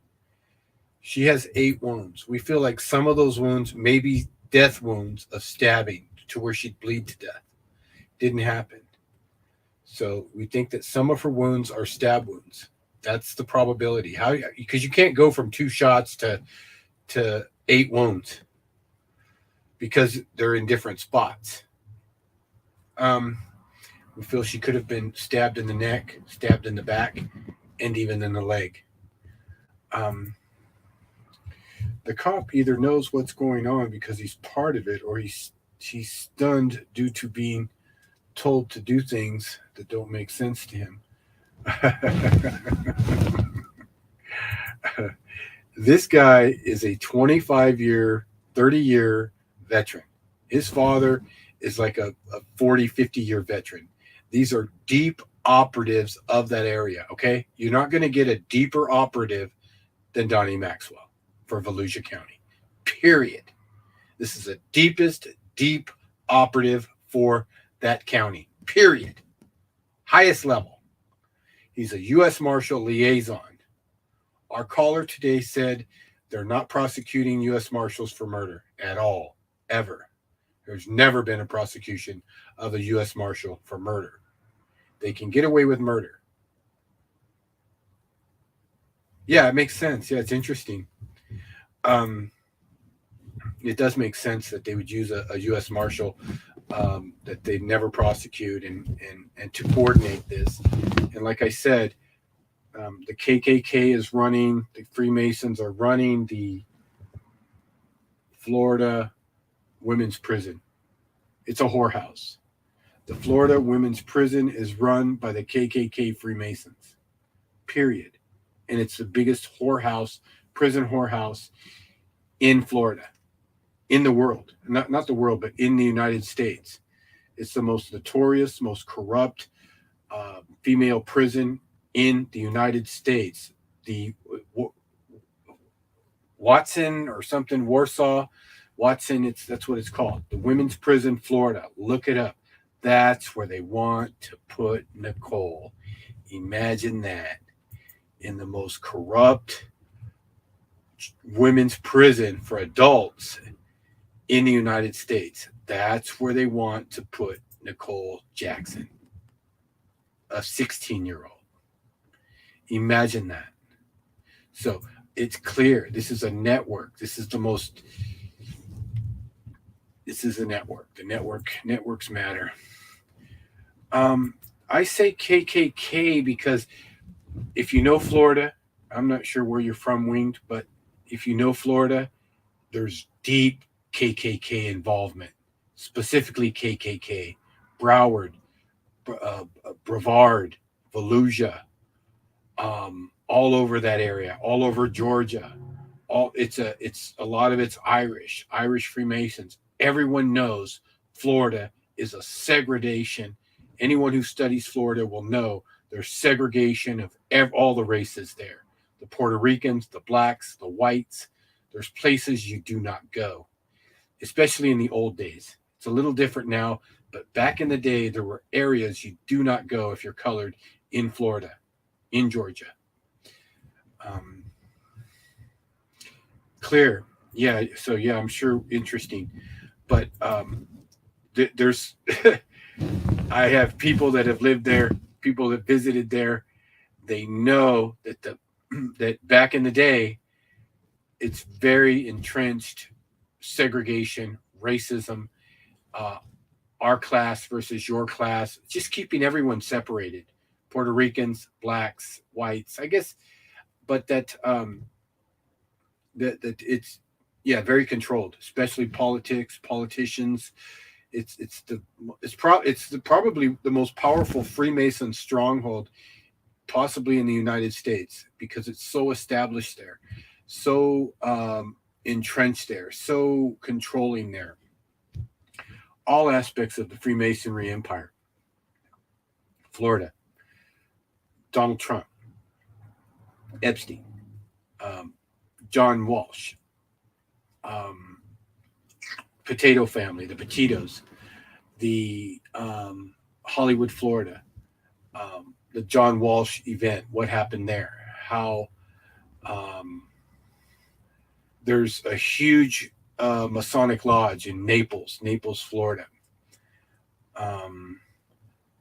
She has 8 wounds. We feel like some of those wounds may be death wounds of stabbing to where she'd bleed to death. Didn't happen. So we think that some of her wounds are stab wounds. That's the probability. How? Because you can't go from 2 shots to 8 wounds because they're in different spots. We feel she could have been stabbed in the neck, stabbed in the back, and even in the leg. The cop either knows what's going on because he's part of it, or he's stunned due to being told to do things that don't make sense to him. This guy is a 25-year, 30-year veteran. His father is like a 40, 50-year veteran. These are deep operatives of that area, okay? You're not going to get a deeper operative than Donnie Maxwell for Volusia County, period. This is the deepest deep operative for that county, period. Highest level. He's a U.S. Marshal liaison. Our caller today said they're not prosecuting U.S. Marshals for murder at all, ever. There's never been a prosecution of a U.S. Marshal for murder. They can get away with murder. Yeah, it makes sense. Yeah, it's interesting. It does make sense that they would use a U.S. Marshal that they'd never prosecute and to coordinate this. And like I said, the KKK is running, the Freemasons are running the Florida women's prison. It's a whorehouse. The Florida women's prison is run by the KKK Freemasons, period. And it's the biggest prison whorehouse in Florida, in the world. Not the world, but in the United States. It's the most notorious, most corrupt female prison in the United States. The Watson or something, Warsaw, Watson, that's what it's called. The Women's Prison, Florida. Look it up. That's where they want to put Nicole. Imagine that. In the most corrupt women's prison for adults in the United States. That's where they want to put Nicole Jackson, a 16-year-old. Imagine that. So it's clear. This is a network. This is a network. The networks matter. I say KKK because if you know Florida, I'm not sure where you're from, Winged, but if you know Florida, there's deep KKK involvement, specifically KKK, Broward, Brevard, Volusia, all over that area, all over Georgia. It's a lot of it's Irish Freemasons. Everyone knows Florida is a segregation. Anyone who studies Florida will know there's segregation of all the races there. The Puerto Ricans, the blacks, the whites. There's places you do not go, especially in the old days. It's a little different now. But back in the day, there were areas you do not go if you're colored in Florida, in Georgia. Clear. Yeah. So, yeah, I'm sure interesting. But there's, I have people that have lived there, people that visited there. They know that that back in the day, it's very entrenched segregation, racism, our class versus your class, just keeping everyone separated. Puerto Ricans, blacks, whites, I guess, but that it's very controlled, especially politicians. It's probably the most powerful Freemason stronghold possibly in the United States, because it's so established there, so entrenched there, so controlling there. All aspects of the Freemasonry empire. Florida, Donald Trump, Epstein, John Walsh, Potato Family, the Petitos, the Hollywood, Florida, the John Walsh event, what happened there, how there's a huge Masonic lodge in Naples, Florida.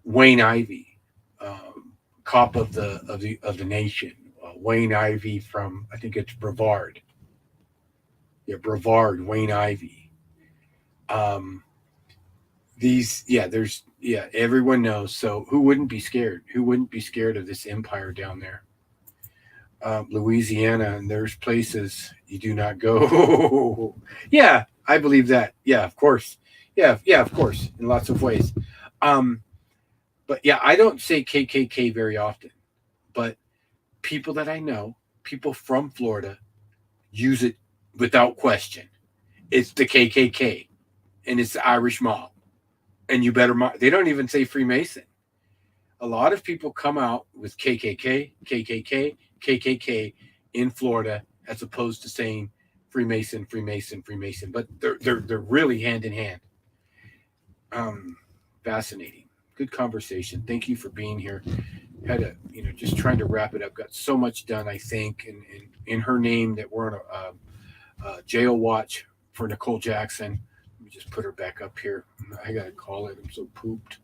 Wayne Ivey, cop of the nation. Wayne Ivey from, I think it's Brevard. Yeah, Brevard, Wayne Ivey. Everyone knows. So who wouldn't be scared? Who wouldn't be scared of this empire down there? Louisiana, and there's places you do not go. Yeah, I believe that. Yeah, of course. Yeah, of course, in lots of ways. But yeah, I don't say KKK very often, but people that I know, people from Florida, use it without question. It's the KKK, and it's the Irish mob, and you better. They don't even say Freemason. A lot of people come out with KKK in Florida, as opposed to saying Freemason. But they're really hand in hand. Fascinating. Good conversation. Thank you for being here. Had a, just trying to wrap it up. Got so much done, I think, and in her name that we're on a jail watch for Nicole Jackson. Let me just put her back up here. I gotta call it. I'm so pooped.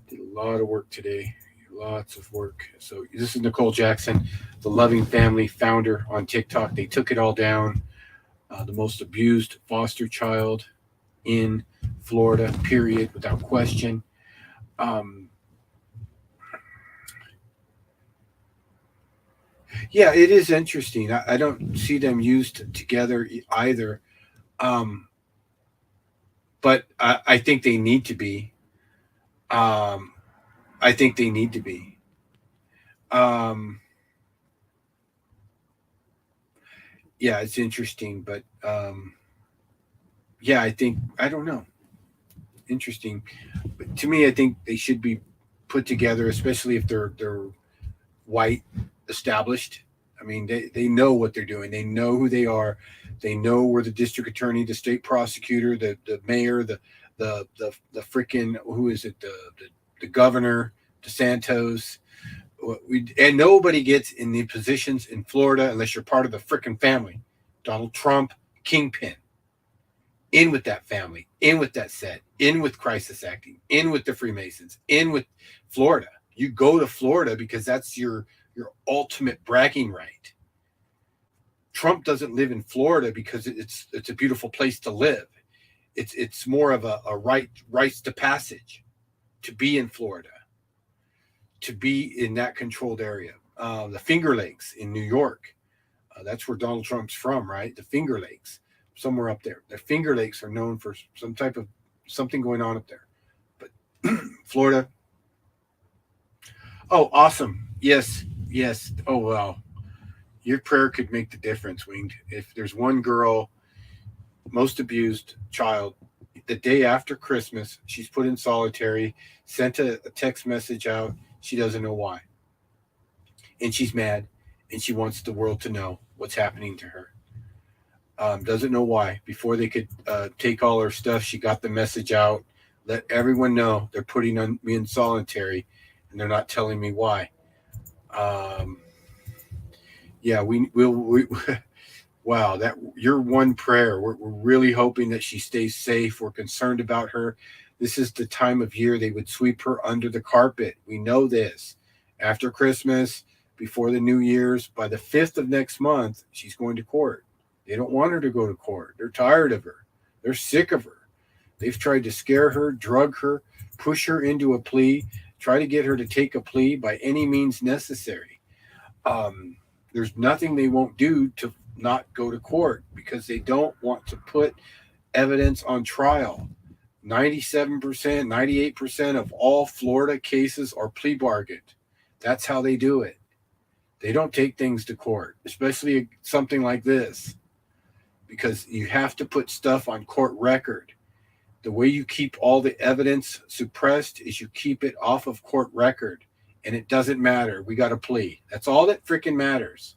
Did a lot of work today. Lots of work. So this is Nicole Jackson, the Loving Family founder on TikTok. They took it all down. The most abused foster child in Florida, period, without question. Yeah, it is interesting. I don't see them used together either. But I think they need to be. Yeah, it's interesting, but yeah, I don't know. Interesting. But to me, I think they should be put together, especially if they're white, established. I mean, they know what they're doing. They know who they are. They know where the district attorney, the state prosecutor, the mayor, the freaking, who is it? The governor, DeSantos. And nobody gets in the positions in Florida unless you're part of the freaking family. Donald Trump, kingpin. In with that family, in with that set, in with crisis acting, in with the Freemasons, in with Florida. You go to Florida because that's your ultimate bragging right. Trump doesn't live in Florida because it's a beautiful place to live. It's more of a rites to passage to be in Florida, to be in that controlled area. The Finger Lakes in New York, that's where Donald Trump's from, right? The Finger Lakes, somewhere up there. The Finger Lakes are known for some type of something going on up there. But Florida. Oh, awesome. Yes. Oh, wow. Your prayer could make the difference, Winged. If there's one girl, most abused child, the day after Christmas, she's put in solitary, sent a text message out. She doesn't know why. And she's mad, and she wants the world to know what's happening to her. Doesn't know why. Before they could take all her stuff, she got the message out, let everyone know they're putting me in solitary, and they're not telling me why. Yeah, we wow, that your one prayer. We're really hoping that she stays safe. We're concerned about her. This is the time of year they would sweep her under the carpet. We know this. After Christmas, before the New Year's, by the 5th of next month, she's going to court. They don't want her to go to court. They're tired of her. They're sick of her. They've tried to scare her, drug her, push her into a plea, try to get her to take a plea by any means necessary. There's nothing they won't do to not go to court because they don't want to put evidence on trial. 97%, 98% of all Florida cases are plea bargained. That's how they do it. They don't take things to court, especially something like this, because you have to put stuff on court record. The way you keep all the evidence suppressed is you keep it off of court record, and it doesn't matter. We got a plea. That's all that freaking matters.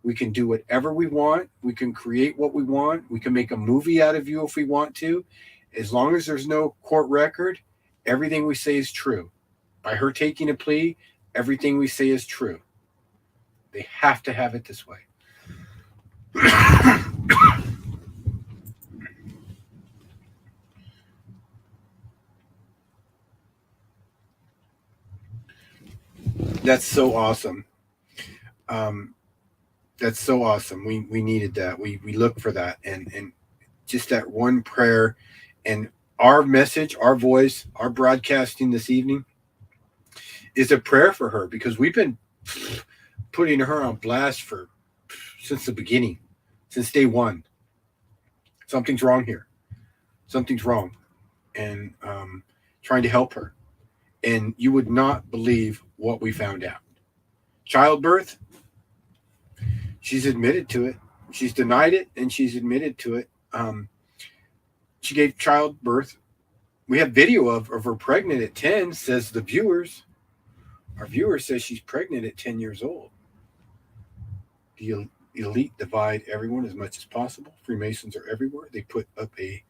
We can do whatever we want. We can create what we want. We can make a movie out of you if we want to. As long as there's no court record, everything we say is true. By her taking a plea, everything we say is true. They have to have it this way. That's so awesome. That's so awesome. We needed that. We look for that, and just that one prayer, and our message, our voice, our broadcasting this evening is a prayer for her, because we've been putting her on blast since the beginning, since day one. Something's wrong here. Something's wrong, and trying to help her. And you would not believe what we found out. Childbirth. She's admitted to it. She's denied it, and she's admitted to it. She gave childbirth. We have video of her pregnant at 10, says the viewers. Our viewer says she's pregnant at 10 years old. The elite divide everyone as much as possible. Freemasons are everywhere. They put up a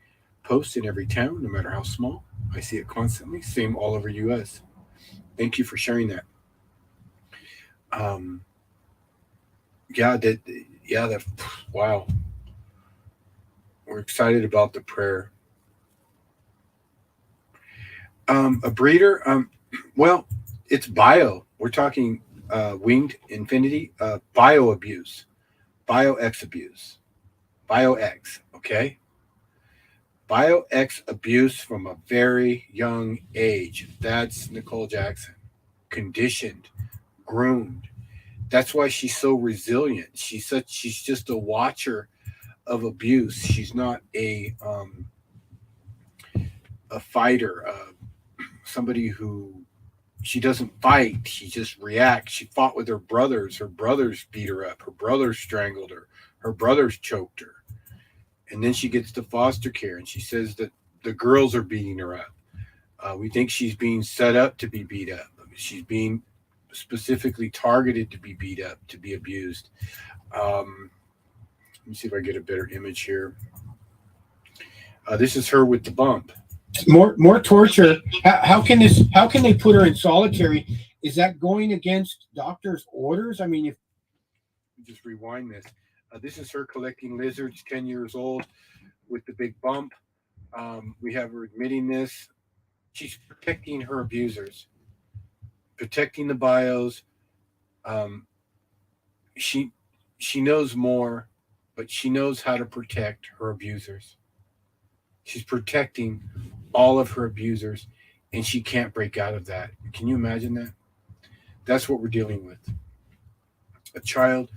post in every town, no matter how small. I see it constantly. Same all over U.S. Thank you for sharing that. Wow. We're excited about the prayer. A breeder, well, it's bio. We're talking winged infinity, bio abuse, bio-X abuse, bio-X, okay? Bio-X abuse from a very young age. That's Nicole Jackson. Conditioned, groomed. That's why she's so resilient. She's just a watcher of abuse. She's not a fighter, somebody who, she doesn't fight. She just reacts. She fought with her brothers. Her brothers beat her up. Her brothers strangled her. Her brothers choked her. And then she gets to foster care, and she says that the girls are beating her up. We think she's being set up to be beat up. She's being specifically targeted to be beat up, to be abused. Let me see if I get a better image here. This is her with the bump. More torture. How can they put her in solitary? Is that going against doctor's orders? I mean, if just rewind this. This is her collecting lizards, 10 years old, with the big bump. We have her admitting this. She's protecting her abusers, protecting the bios. She knows more, but she knows how to protect her abusers. She's protecting all of her abusers, and she can't break out of that. Can you imagine that? That's what we're dealing with. A child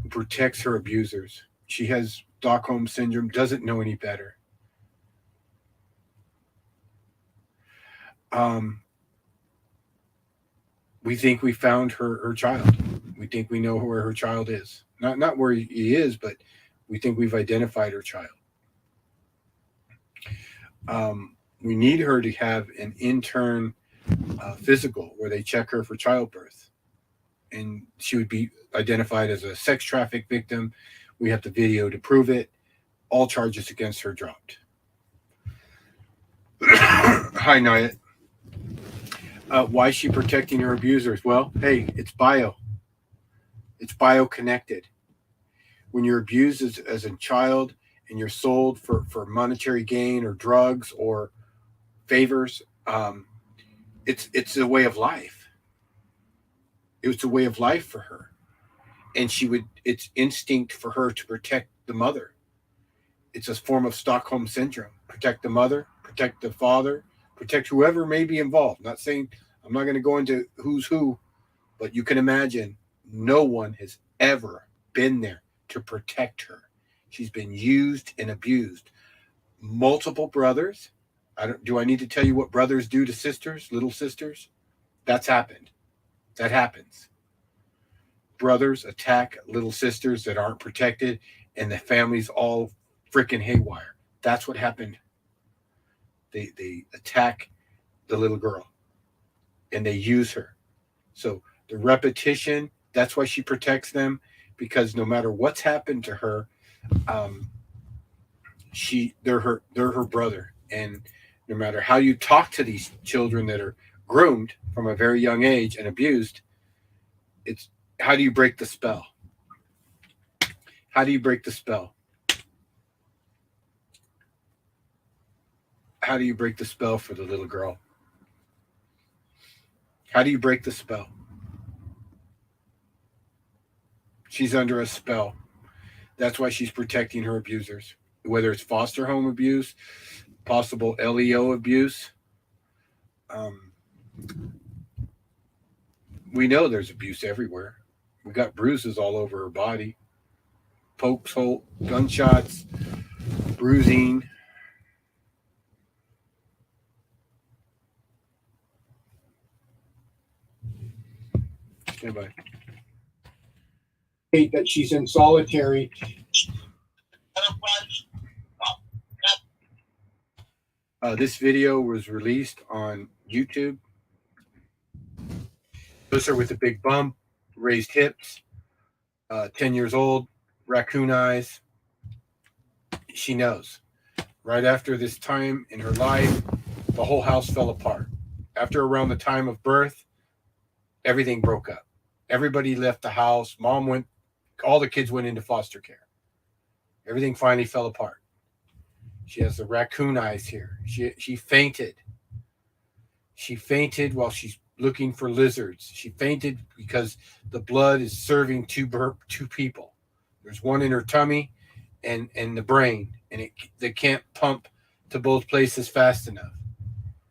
who protects her abusers. She has Stockholm syndrome, doesn't know any better. We think we found her child. We think we know where her child is. Not where he is, but we think we've identified her child. We need her to have an intern physical where they check her for childbirth. And she would be identified as a sex traffic victim. We have the video to prove it. All charges against her dropped. Hi, Naya. Why is she protecting her abusers? Well, hey, it's bio-connected. When you're abused as a child and you're sold for monetary gain or drugs or favors, it's a way of life. It was a way of life for her. And it's instinct for her to protect the mother. It's a form of Stockholm syndrome. Protect the mother, protect the father, protect whoever may be involved. I'm not going to go into who's who, but you can imagine no one has ever been there to protect her. She's been used and abused. Multiple brothers. Do I need to tell you what brothers do to sisters, little sisters? That's happened. That happens. Brothers attack little sisters that aren't protected, and the family's all freaking haywire. That's what happened. They attack the little girl, and they use her. So the repetition, that's why she protects them, because no matter what's happened to her, they're her brother. And no matter how you talk to these children that are groomed from a very young age and abused, it's how do you break the spell? How do you break the spell? How do you break the spell for the little girl? How do you break the spell? She's under a spell. That's why she's protecting her abusers, whether it's foster home abuse, possible LEO abuse. We know there's abuse everywhere. We got bruises all over her body, pokes, hole, gunshots, bruising. Stand by. Hate that she's in solitary. This video was released on YouTube. Shows her with a big bump, raised hips, 10 years old, raccoon eyes. She knows. Right after this time in her life, the whole house fell apart. After around the time of birth, everything broke up. Everybody left the house. All the kids went into foster care. Everything finally fell apart. She has the raccoon eyes here. She fainted. She fainted while she's looking for lizards. She fainted because the blood is serving two people. There's one in her tummy and the brain, and they can't pump to both places fast enough.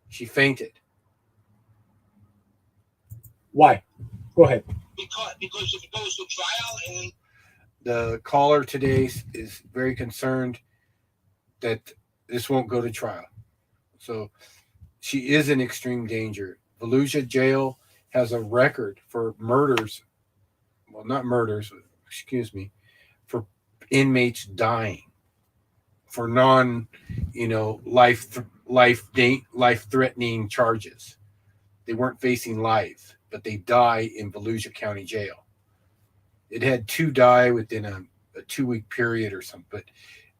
She fainted. Why? Go ahead.
Because if it goes to trial, and
the caller today is very concerned that this won't go to trial. So she is in extreme danger. Volusia Jail has a record for murders. Well, not murders, excuse me, for inmates dying for life-threatening charges. They weren't facing life, but they die in Volusia County Jail. It had 2 die within a 2-week period or something, but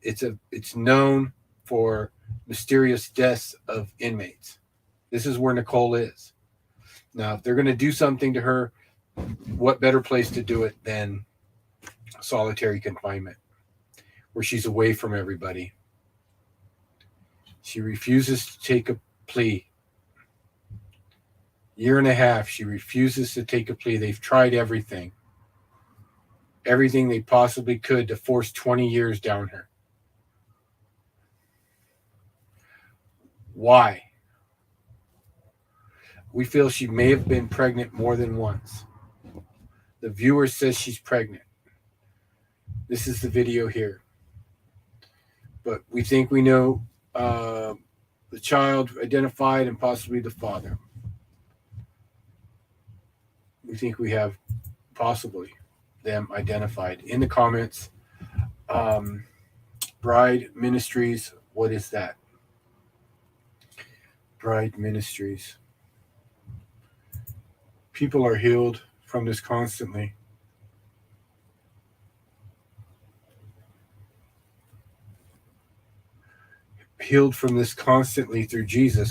it's known for mysterious deaths of inmates. This is where Nicole is. Now, if they're going to do something to her, what better place to do it than solitary confinement, where she's away from everybody. She refuses to take a plea. 1.5 years, she refuses to take a plea. They've tried everything they possibly could to force 20 years down her. Why? We feel she may have been pregnant more than once. The viewer says she's pregnant. This is the video here. But we think we know the child identified and possibly the father. We think we have possibly them identified. In the comments, Bride Ministries, what is that? Bride Ministries. People are healed from this constantly. Healed from this constantly through Jesus.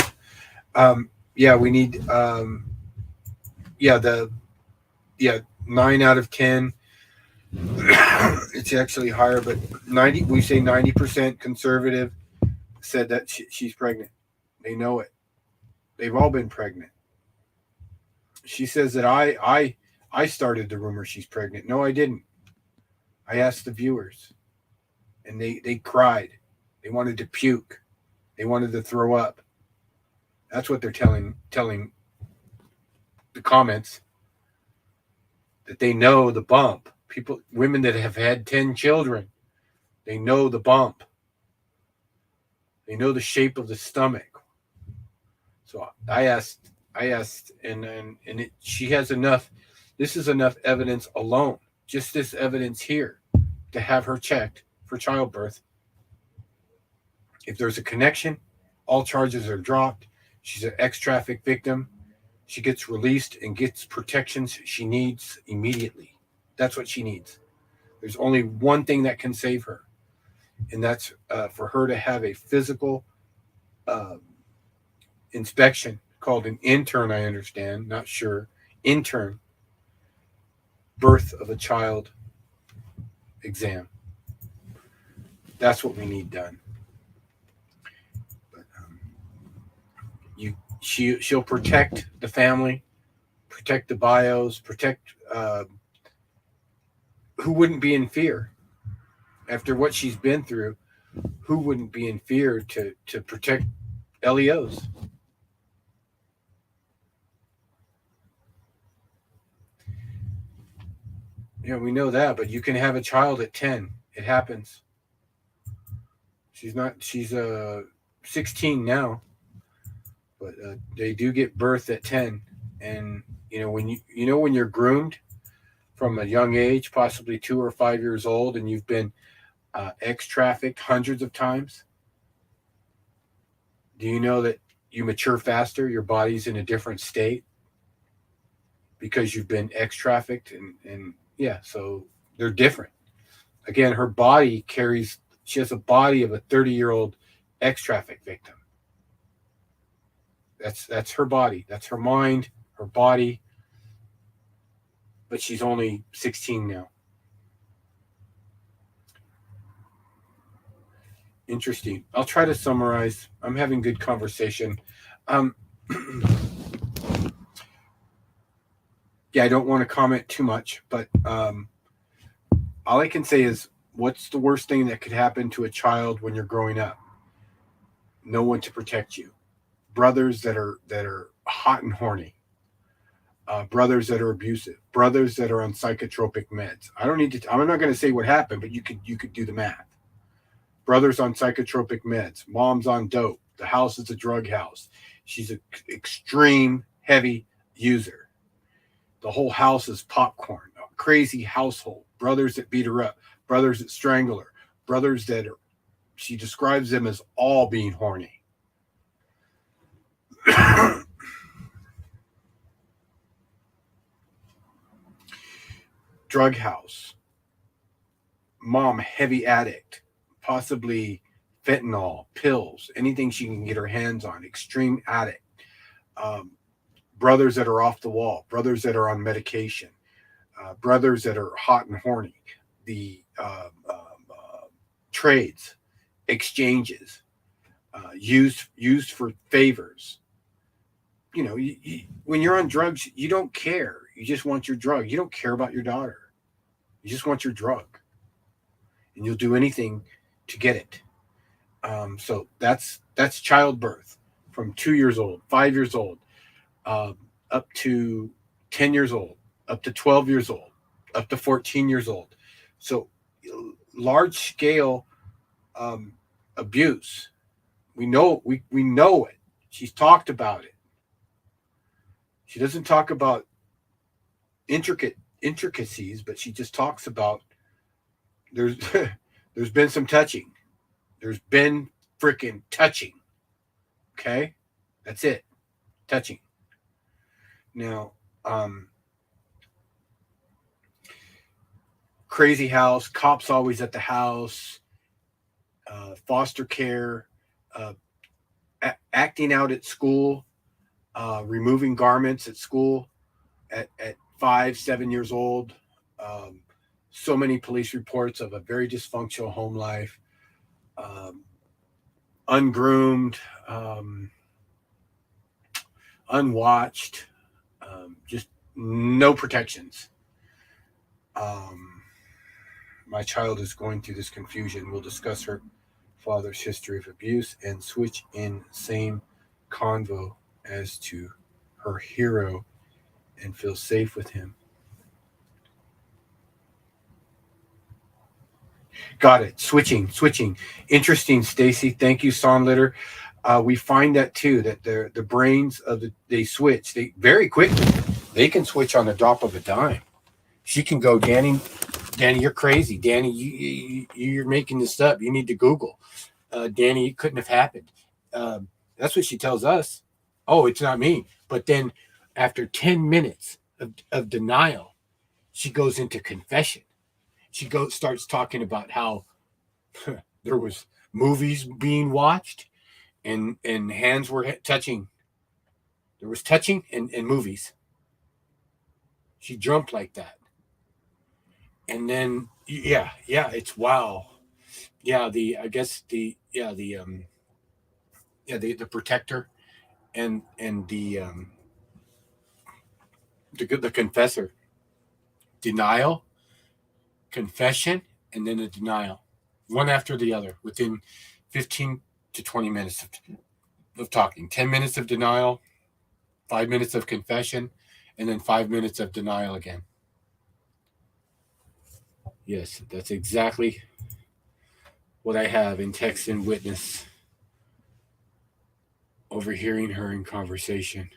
Yeah, we need. Yeah, 9 out of 10. It's actually higher, but 90. We say 90% conservative said that she's pregnant. They know it. They've all been pregnant. She says that I started the rumor she's pregnant. No, I didn't. I asked the viewers, and they cried. They wanted to puke. They wanted to throw up. That's what they're telling the comments, that they know the bump. Women that have had 10 children, they know the bump. They know the shape of the stomach. So I asked, and she has enough. This is enough evidence alone, just this evidence here, to have her checked for childbirth. If there's a connection, all charges are dropped. She's an ex-traffic victim. She gets released and gets protections she needs immediately. That's what she needs. There's only one thing that can save her, and that's for her to have a physical inspection called an intern, I understand, not sure, intern, birth of a child exam. That's what we need done. But she'll protect the family, protect the bios, protect who wouldn't be in fear after what she's been through. Who wouldn't be in fear to protect LEOs? Yeah, we know that, but you can have a child at 10. It happens. She's 16 now, but they do get birth at 10. And when when you're groomed from a young age, possibly 2 or 5 years old, and you've been ex-trafficked hundreds of times, do you know that you mature faster? Your body's in a different state because you've been ex-trafficked, and yeah, so they're different. Again, her body she has a body of a 30-year-old ex-traffic victim. That's her body. That's her mind, her body. But she's only 16 now. Interesting. I'll try to summarize. I'm having good conversation. Yeah, I don't want to comment too much, but all I can say is, what's the worst thing that could happen to a child when you're growing up? No one to protect you. Brothers that are hot and horny. Brothers that are abusive. Brothers that are on psychotropic meds. I'm not going to say what happened, but you could do the math. Brothers on psychotropic meds. Mom's on dope. The house is a drug house. She's an extreme heavy user. The whole house is popcorn. A crazy household. Brothers that beat her up. Brothers that strangle her. Brothers that she describes them as all being horny. Drug house. Mom, heavy addict. Possibly fentanyl, pills, anything she can get her hands on. Extreme addict. Brothers that are off the wall. Brothers that are on medication. Brothers that are hot and horny. The trades, exchanges, used for favors. When you're on drugs, you don't care. You just want your drug. You don't care about your daughter. You just want your drug, and you'll do anything to get it. So that's childbirth from 2 years old, 5 years old, up to 10 years old, up to 12 years old, up to 14 years old. So large scale abuse. We know it. She's talked about it. She doesn't talk about intricacies, but she just talks about there's been some touching. There's been freaking touching. Okay? That's it. Touching. Now, crazy house, cops always at the house, foster care, acting out at school, removing garments at school at 5, 7 years old. So many police reports of a very dysfunctional home life, ungroomed, unwatched, just no protections. My child is going through this confusion. We'll discuss her father's history of abuse and switch in same convo as to her hero and feel safe with him. Got it. Switching. Interesting, Stacy. Thank you, Sonlitter. We find that too, that the brains of they switch. They very quickly. They can switch on the drop of a dime. She can go, Danny, you're crazy. Danny, you're making this up. You need to Google. Danny, it couldn't have happened. That's what she tells us. Oh, it's not me. But then after 10 minutes of denial, she goes into confession. She starts talking about how there was movies being watched and hands were touching. There was touching and movies. She jumped like that. And then, yeah, it's wow. Yeah, the protector and the confessor. Denial, confession, and then a denial. One after the other within 15 to 20 minutes of talking. 10 minutes of denial, 5 minutes of confession, and then 5 minutes of denial again. Yes, that's exactly what I have in text and witness. Overhearing her in conversation.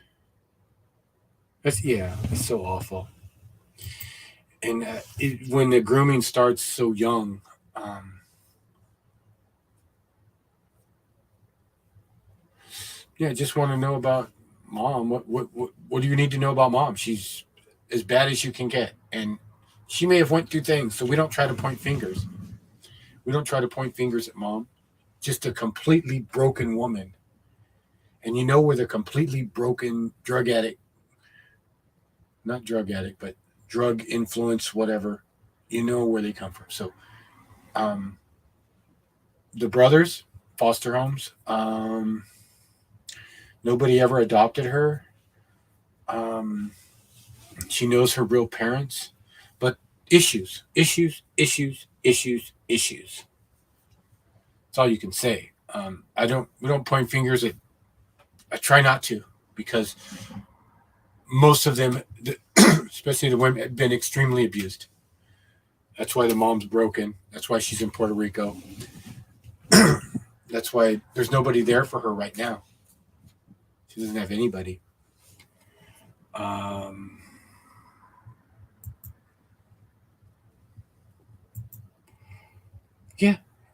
It's so awful. And when the grooming starts so young, I just want to know about mom. What do you need to know about mom? She's as bad as you can get, and she may have went through things. So we don't try to point fingers. We don't try to point fingers at mom. Just a completely broken woman. And you know where the completely broken drug addict, not drug addict, but drug influence, whatever, you know where they come from. So the brothers, foster homes, nobody ever adopted her. She knows her real parents, but issues. That's all you can say. We don't point fingers at, I try not to, because most of them, especially the women, have been extremely abused. That's why the mom's broken. That's why she's in Puerto Rico. That's why there's nobody there for her right now. She doesn't have anybody.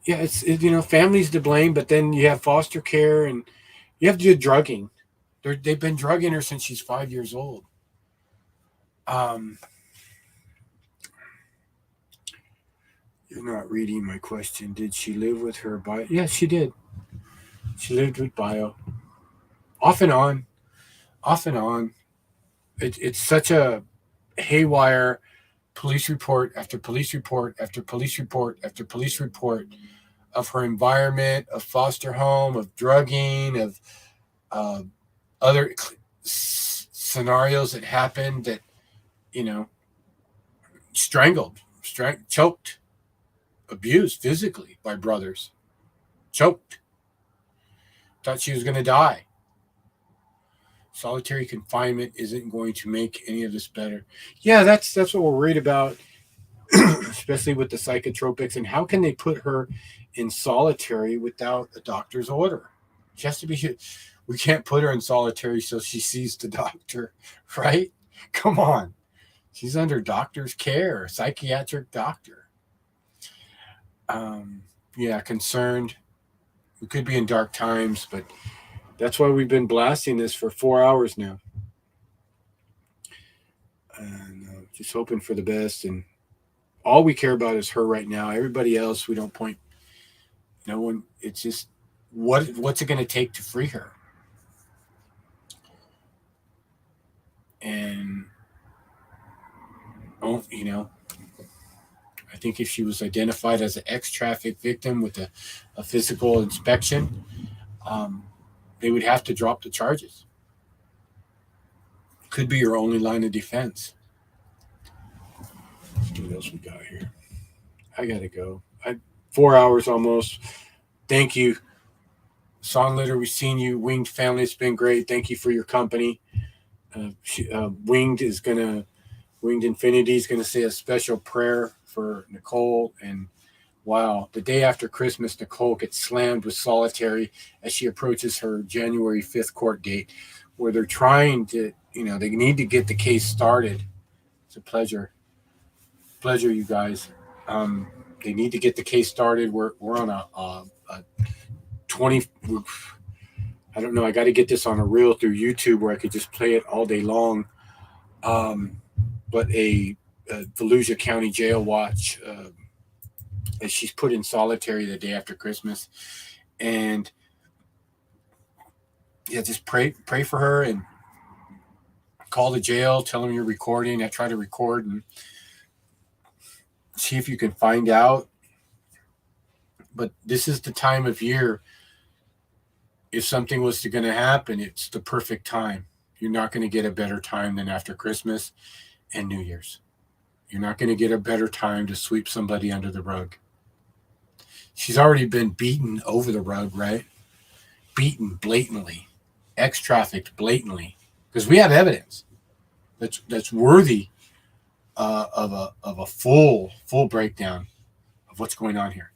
It's family's to blame, but then you have foster care and you have to do drugging. They've been drugging her since she's 5 years old. You're not reading my question. Did she live with her bio? Yes, she did. She lived with bio. Off and on. It's such a haywire police report after police report after police report after police report of her environment, of foster home, of drugging, of other scenarios that happened that, strangled, choked, abused physically by brothers, choked, thought she was going to die. Solitary confinement isn't going to make any of this better. Yeah, that's what we're worried about, especially with the psychotropics. And how can they put her in solitary without a doctor's order? She has to be. We can't put her in solitary so she sees the doctor, right? Come on. She's under doctor's care, a psychiatric doctor. Concerned. We could be in dark times, but that's why we've been blasting this for 4 hours now. And just hoping for the best. And all we care about is her right now. Everybody else, we don't point. No one. It's just what's it going to take to free her? And you know, I think if she was identified as an ex-traffic victim with a physical inspection, they would have to drop the charges. Could be your only line of defense. What else we got here? I gotta go. 4 hours almost. Thank you, Song Litter. We've seen you. Winged family, it's been great. Thank you for your company. Winged Infinity is gonna say a special prayer for Nicole. And wow, the day after Christmas, Nicole gets slammed with solitary as she approaches her January 5th court date, where they're trying to, they need to get the case started. It's a pleasure, you guys. They need to get the case started. We're on a 20. I don't know. I got to get this on a reel through YouTube where I could just play it all day long. But a Volusia County jail watch. As she's put in solitary the day after Christmas, and yeah, just pray for her and call the jail, tell them you're recording. I try to record and see if you can find out. But this is the time of year. If something was going to happen, it's the perfect time. You're not going to get a better time than after Christmas and New Year's. You're not going to get a better time to sweep somebody under the rug. She's already been beaten over the rug, right? Beaten blatantly, ex-trafficked blatantly, because we have evidence that's worthy of a full breakdown of what's going on here.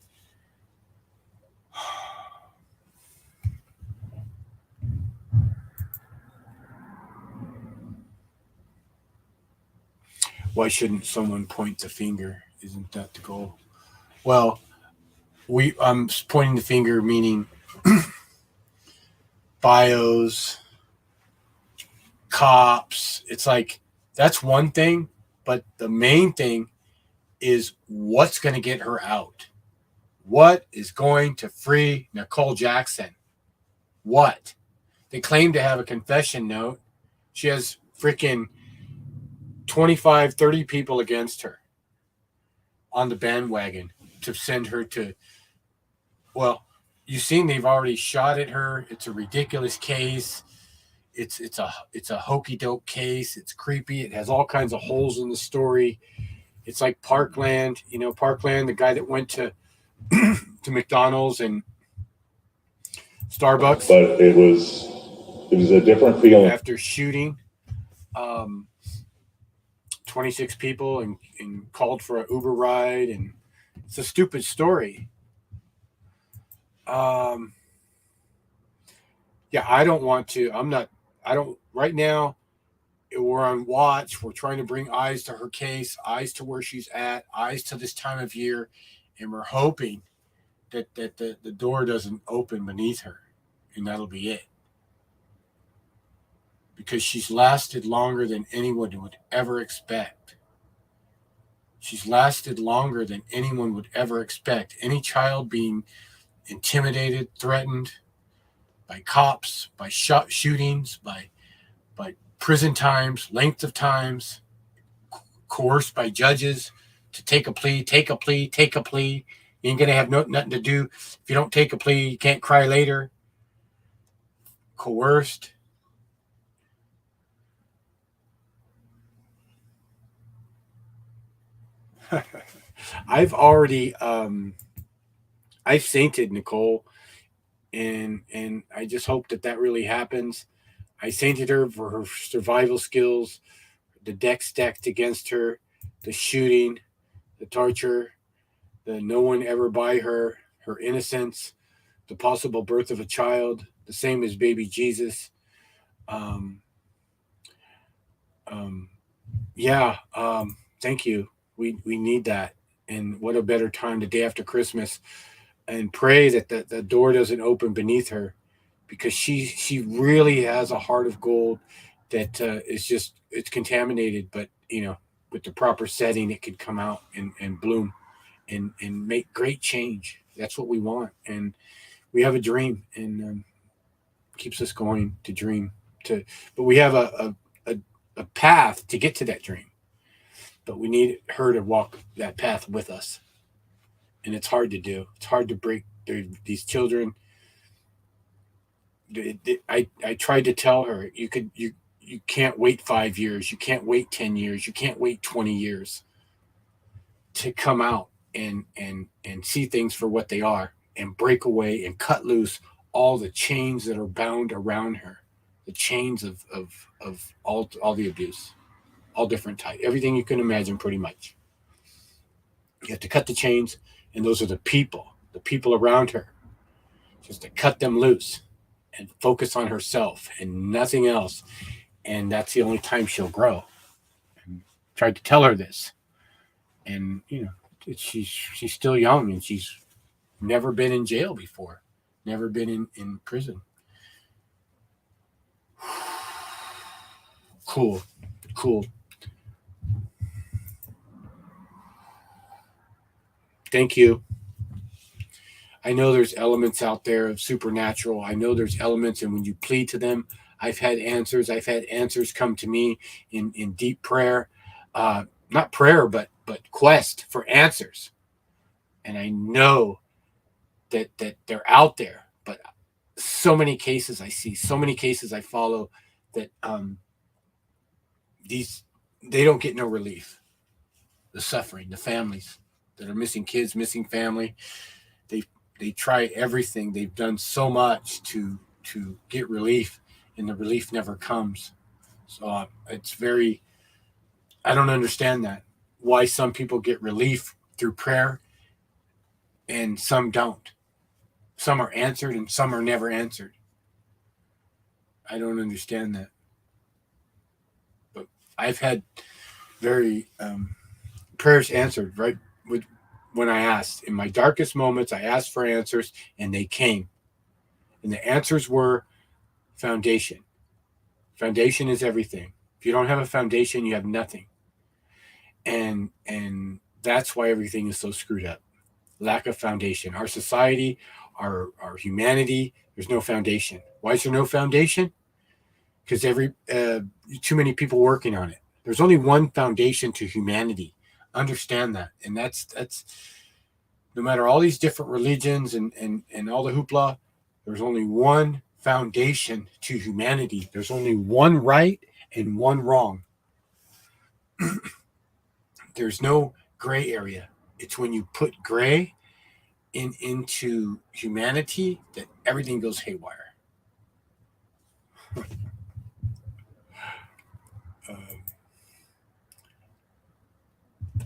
Why shouldn't someone point the finger? Isn't that the goal? Well, I'm pointing the finger, meaning bios, cops. It's like, that's one thing, but the main thing is what's going to get her out. What is going to free Nicole Jackson? What? They claim to have a confession note. She has freaking 25, 30 people against her on the bandwagon to send her to, well, you've seen they've already shot at her. It's a ridiculous case. It's a hokey doke case. It's creepy. It has all kinds of holes in the story. It's like Parkland, Parkland, the guy that went to McDonald's and Starbucks.
But it was a different feeling
after shooting 26 people and called for an Uber ride, and it's a stupid story. Yeah, I don't want to. Right now, we're on watch. We're trying to bring eyes to her case, eyes to where she's at, eyes to this time of year, and we're hoping that the door doesn't open beneath her, and that'll be it. Because she's lasted longer than anyone would ever expect. She's lasted longer than anyone would ever expect. Any child being intimidated, threatened by cops, by shootings, by prison times, length of times, coerced by judges to take a plea. You ain't going to have nothing to do. If you don't take a plea, you can't cry later. Coerced. I've already I've sainted Nicole, and I just hope that really happens. I sainted her for her survival skills, the deck stacked against her, the shooting, the torture, the no one ever by her innocence, the possible birth of a child, the same as baby Jesus. Thank you. We need that. And what a better time the day after Christmas, and pray that the door doesn't open beneath her, because she really has a heart of gold that it's contaminated, but with the proper setting, it could come out and bloom and make great change. That's what we want. And we have a dream, and keeps us going to dream but we have a path to get to that dream, but we need her to walk that path with us. And it's hard to do. It's hard to break these children. I tried to tell her, you can't wait 5 years. You can't wait 10 years. You can't wait 20 years to come out and see things for what they are and break away and cut loose all the chains that are bound around her, the chains of all the abuse, all different types, everything you can imagine pretty much. You have to cut the chains, and those are the people around her, just to cut them loose and focus on herself and nothing else. And that's the only time she'll grow. And tried to tell her this. And, she's still young, and she's never been in jail before, never been in prison. Cool. Thank you. I know there's elements out there of supernatural. I know there's elements, and when you plead to them, I've had answers. I've had answers come to me in deep prayer, not prayer, but quest for answers. And I know that they're out there, but so many cases I see, so many cases I follow that they don't get no relief. The suffering, the families that are missing kids, missing family, they try everything. They've done so much to get relief, and the relief never comes. So it's very, I don't understand that, why some people get relief through prayer and some don't. Some are answered and some are never answered. I don't understand that. But I've had very prayers answered right when I asked. In my darkest moments, I asked for answers, and they came. And the answers were foundation. Foundation is everything. If you don't have a foundation, you have nothing. And that's why everything is so screwed up. Lack of foundation. Our society, our humanity, there's no foundation. Why is there no foundation? Because too many people working on it. There's only one foundation to humanity. Understand that. And that's no matter all these different religions and all the hoopla, there's only one foundation to humanity. There's only one right and one wrong. There's no gray area. It's when you put gray into humanity that everything goes haywire.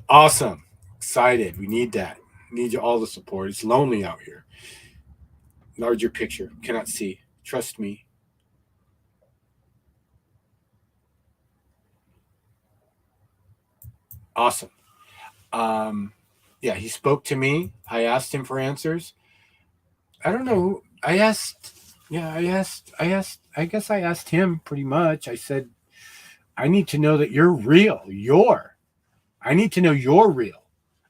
Awesome. Excited. We need that. We need all the support. It's lonely out here. Larger picture. Cannot see. Trust me. Awesome. Yeah, he spoke to me. I asked him for answers. I don't know. I guess I asked him pretty much. I said, I need to know that you're real. I need to know you're real.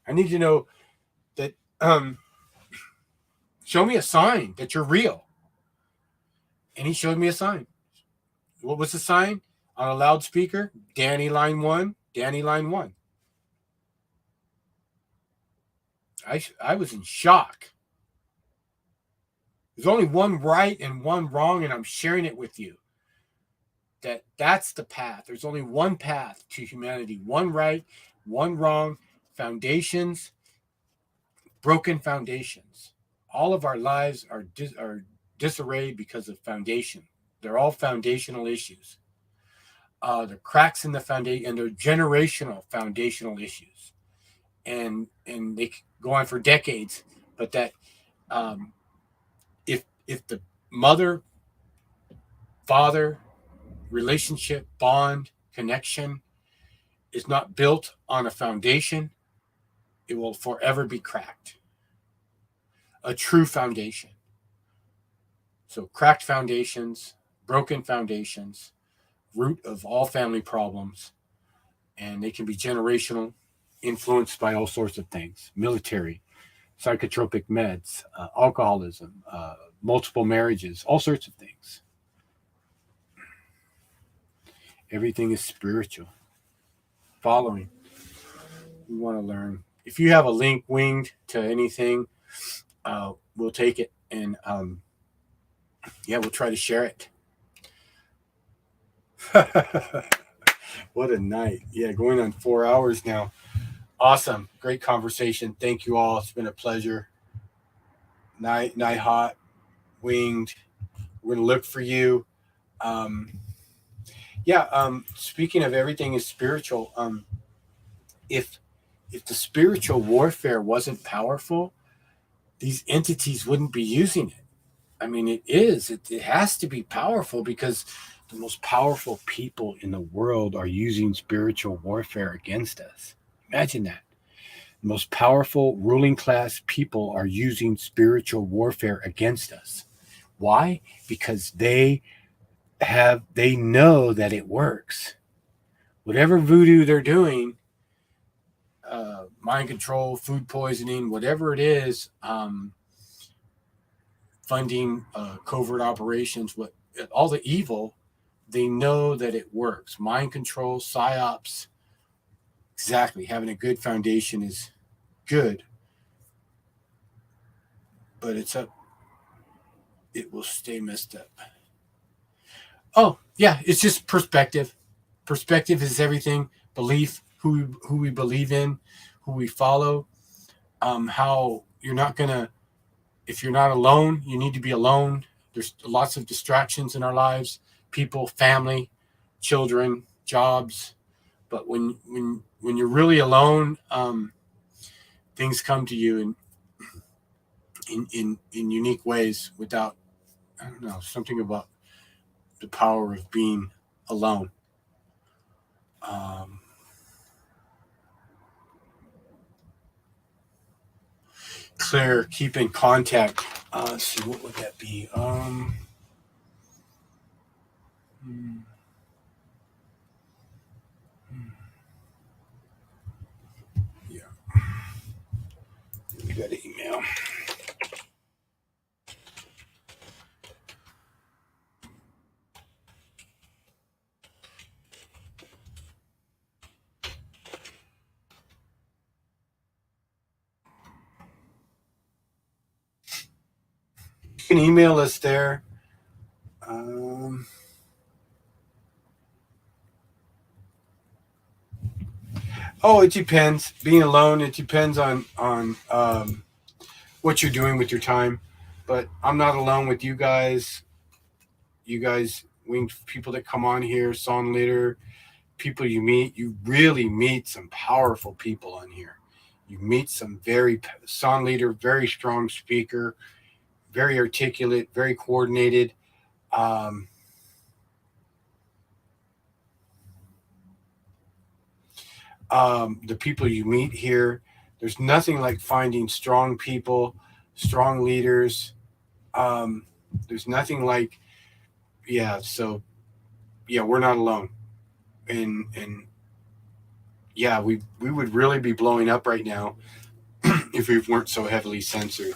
I need to know that, show me a sign that you're real. And he showed me a sign. What was the sign? On a loudspeaker, Danny line 1, Danny line 1. I was in shock. There's only one right and one wrong, and I'm sharing it with you. That's the path. There's only one path to humanity. One right, one wrong. Foundations, broken foundations. All of our lives are disarray because of foundation. They're all foundational issues. The cracks in the foundation, and they're generational foundational issues. And they go on for decades. But that if the mother, father relationship, bond, connection is not built on a foundation, it will forever be cracked. A true foundation. So cracked foundations, broken foundations, root of all family problems, and they can be generational, influenced by all sorts of things: military, psychotropic meds, alcoholism, multiple marriages, all sorts of things. Everything is spiritual. Following. We want to learn. If you have a link winged to anything, we'll take it, and we'll try to share it. What a night. Yeah, going on 4 hours now. Awesome. Great conversation. Thank you all. It's been a pleasure. Night hot, winged. We're going to look for you. Speaking of everything is spiritual, if the spiritual warfare wasn't powerful, these entities wouldn't be using it. I mean, it has to be powerful because the most powerful people in the world are using spiritual warfare against us. Imagine that. The most powerful ruling class people are using spiritual warfare against us. Why? Because they know that it works. Whatever voodoo they're doing, mind control, food poisoning, whatever it is, funding covert operations, all the evil, they know that it works. Mind control, psyops, exactly. Having a good foundation is good, but it will stay messed up. Oh, yeah, it's just perspective. Perspective is everything. Belief, who we believe in, who we follow, how you're not going to, if you're not alone, you need to be alone. There's lots of distractions in our lives, people, family, children, jobs. But when you're really alone, things come to you in unique ways without, I don't know, something about the power of being alone. Claire, keep in contact. Let's see, what would that be? Yeah. We got an email. You can email us there. It depends. Being alone, it depends on what you're doing with your time. But I'm not alone with you guys. You guys, winged people that come on here, song leader, people you meet. You really meet some powerful people on here. You meet some song leader, very strong speaker, very articulate, very coordinated. The people you meet here, there's nothing like finding strong people, strong leaders. There's nothing like, we're not alone. And we would really be blowing up right now if we weren't so heavily censored.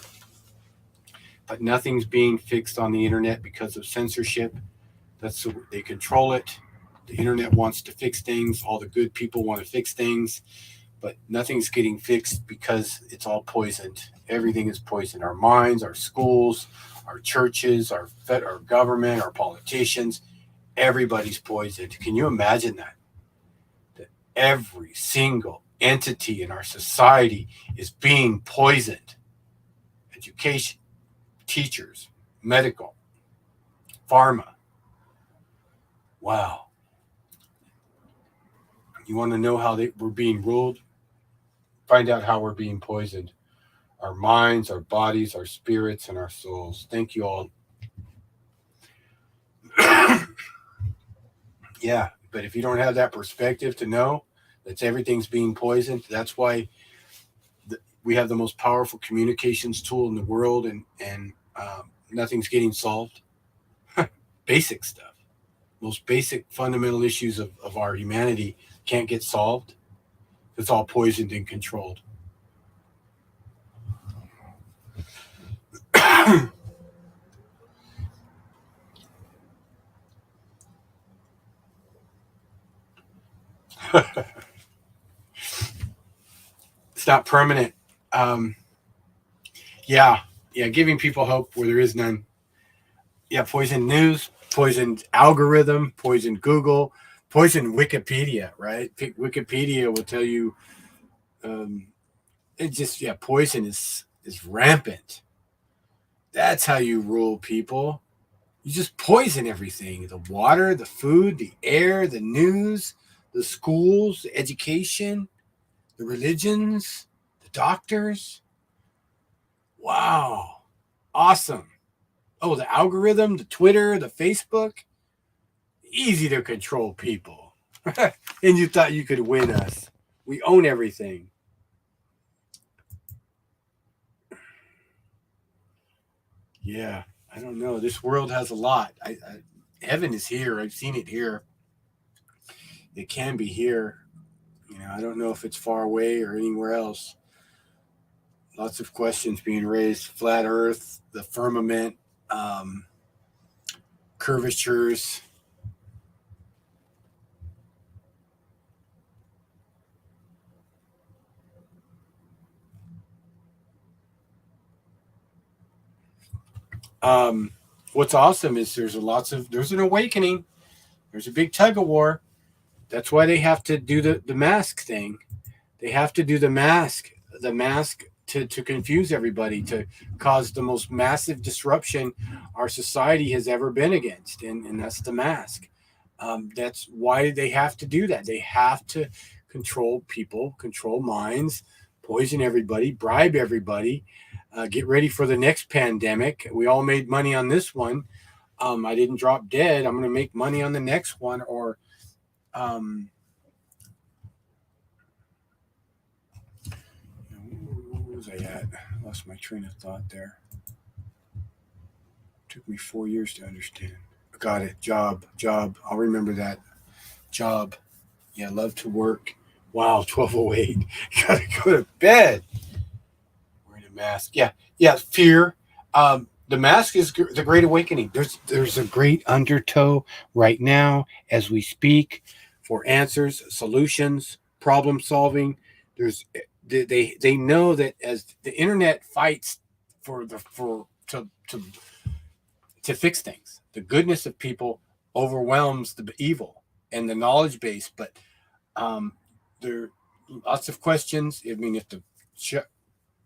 But nothing's being fixed on the internet because of censorship. They control it. The internet wants to fix things. All the good people want to fix things, but nothing's getting fixed because it's all poisoned. Everything is poisoned. Our minds, our schools, our churches, our government, our politicians, everybody's poisoned. Can you imagine that? That every single entity in our society is being poisoned. Education, teachers, medical, pharma. Wow. You want to know how we're being ruled? Find out how we're being poisoned. Our minds, our bodies, our spirits, and our souls. Thank you all. Yeah, but if you don't have that perspective to know that everything's being poisoned, that's why we have the most powerful communications tool in the world, and nothing's getting solved. Basic stuff. Most basic fundamental issues of our humanity can't get solved. It's all poisoned and controlled. not permanent. Yeah, giving people hope where there is none. Yeah, poison news, poisoned algorithm, poisoned Google, poisoned Wikipedia, right? Wikipedia will tell you, poison is rampant. That's how you rule people. You just poison everything: the water, the food, the air, the news, the schools, the education, the religions, the doctors. Wow. Awesome. Oh, the algorithm, the Twitter, the Facebook. Easy to control people. And you thought you could win us. We own everything. Yeah, I don't know. This world has a lot. Heaven is here. I've seen it here. It can be here. I don't know if it's far away or anywhere else. Lots of questions being raised. Flat Earth, the firmament, curvatures. What's awesome is there's an awakening. There's a big tug of war. That's why they have to do the mask thing. They have to do the mask to confuse everybody, to cause the most massive disruption our society has ever been against. And that's the mask. That's why they have to do that. They have to control people, control minds, poison everybody, bribe everybody, get ready for the next pandemic. We all made money on this one. I didn't drop dead. I'm going to make money on the next one. Or where was I at? I lost my train of thought there. Took me 4 years to understand. Got it. Job. I'll remember that. Job. Yeah, love to work. Wow, 12:08. Gotta go to bed. Wearing a mask. Yeah. Fear. The mask is the Great Awakening. There's a great undertow right now as we speak for answers, solutions, problem solving. They know that as the internet fights to fix things, the goodness of people overwhelms the evil and the knowledge base. But there are lots of questions. I mean, if the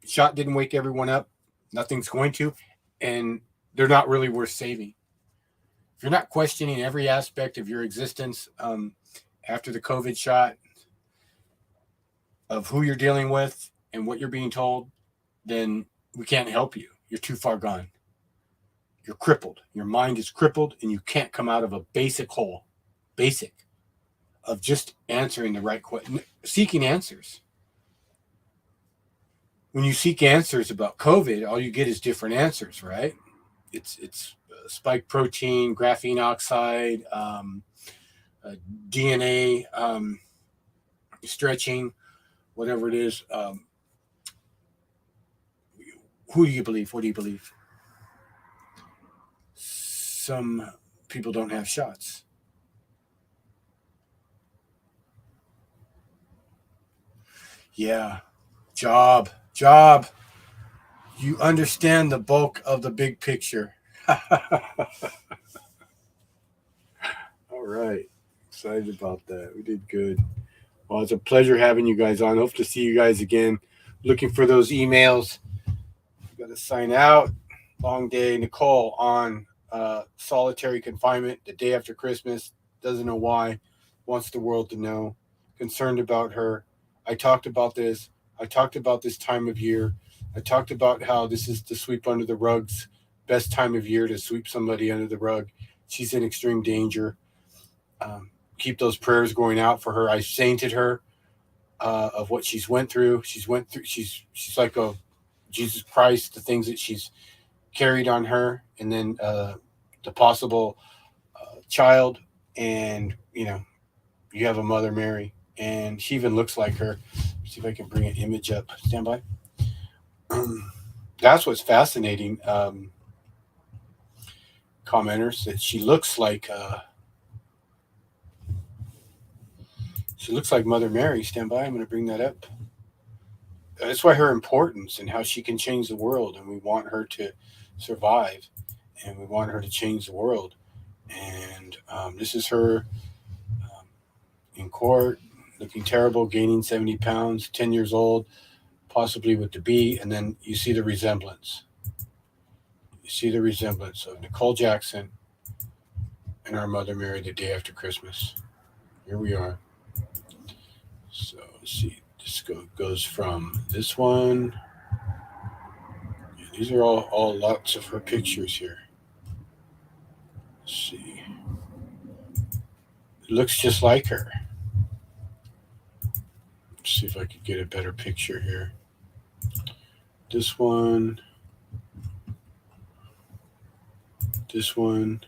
shot didn't wake everyone up, nothing's going to. And they're not really worth saving. If you're not questioning every aspect of your existence after the COVID shot, of who you're dealing with and what you're being told, then we can't help you. You're too far gone. You're crippled. Your mind is crippled, and you can't come out of a basic hole. Basic. Of just answering the right question. Seeking answers. When you seek answers about COVID, all you get is different answers, right? It's spike protein, graphene oxide, DNA, stretching, whatever it is. Who do you believe? What do you believe? Some people don't have shots. Yeah. Job. You understand the bulk of the big picture. All right. Excited about that. We did good. Well, it's a pleasure having you guys on. Hope to see you guys again. Looking for those emails. Got to sign out. Long day. Nicole on solitary confinement the day after Christmas. Doesn't know why. Wants the world to know. Concerned about her. I talked about this. I talked about this time of year. I talked about how this is the sweep under the rugs. Best time of year to sweep somebody under the rug. She's in extreme danger. Keep those prayers going out for her. I sainted her of what she's went through. She's like a Jesus Christ, the things that she's carried on her, and then the possible child, and you have a Mother Mary, and she even looks like her. See if I can bring an image up. Stand by. That's what's fascinating. Commenters, that she looks like Mother Mary. Stand by. I'm going to bring that up. that's why her importance and how she can change the world, and we want her to survive, and we want her to change the world. And this is her in court, looking terrible, gaining 70 pounds, 10 years old, possibly with the B. And then you see the resemblance. You see the resemblance of Nicole Jackson and our Mother Mary the day after Christmas. Here we are. So let's see. This goes from this one. Yeah, these are all lots of her pictures here. Let's see. It looks just like her. Let's see if I could get a better picture here. This one. This one.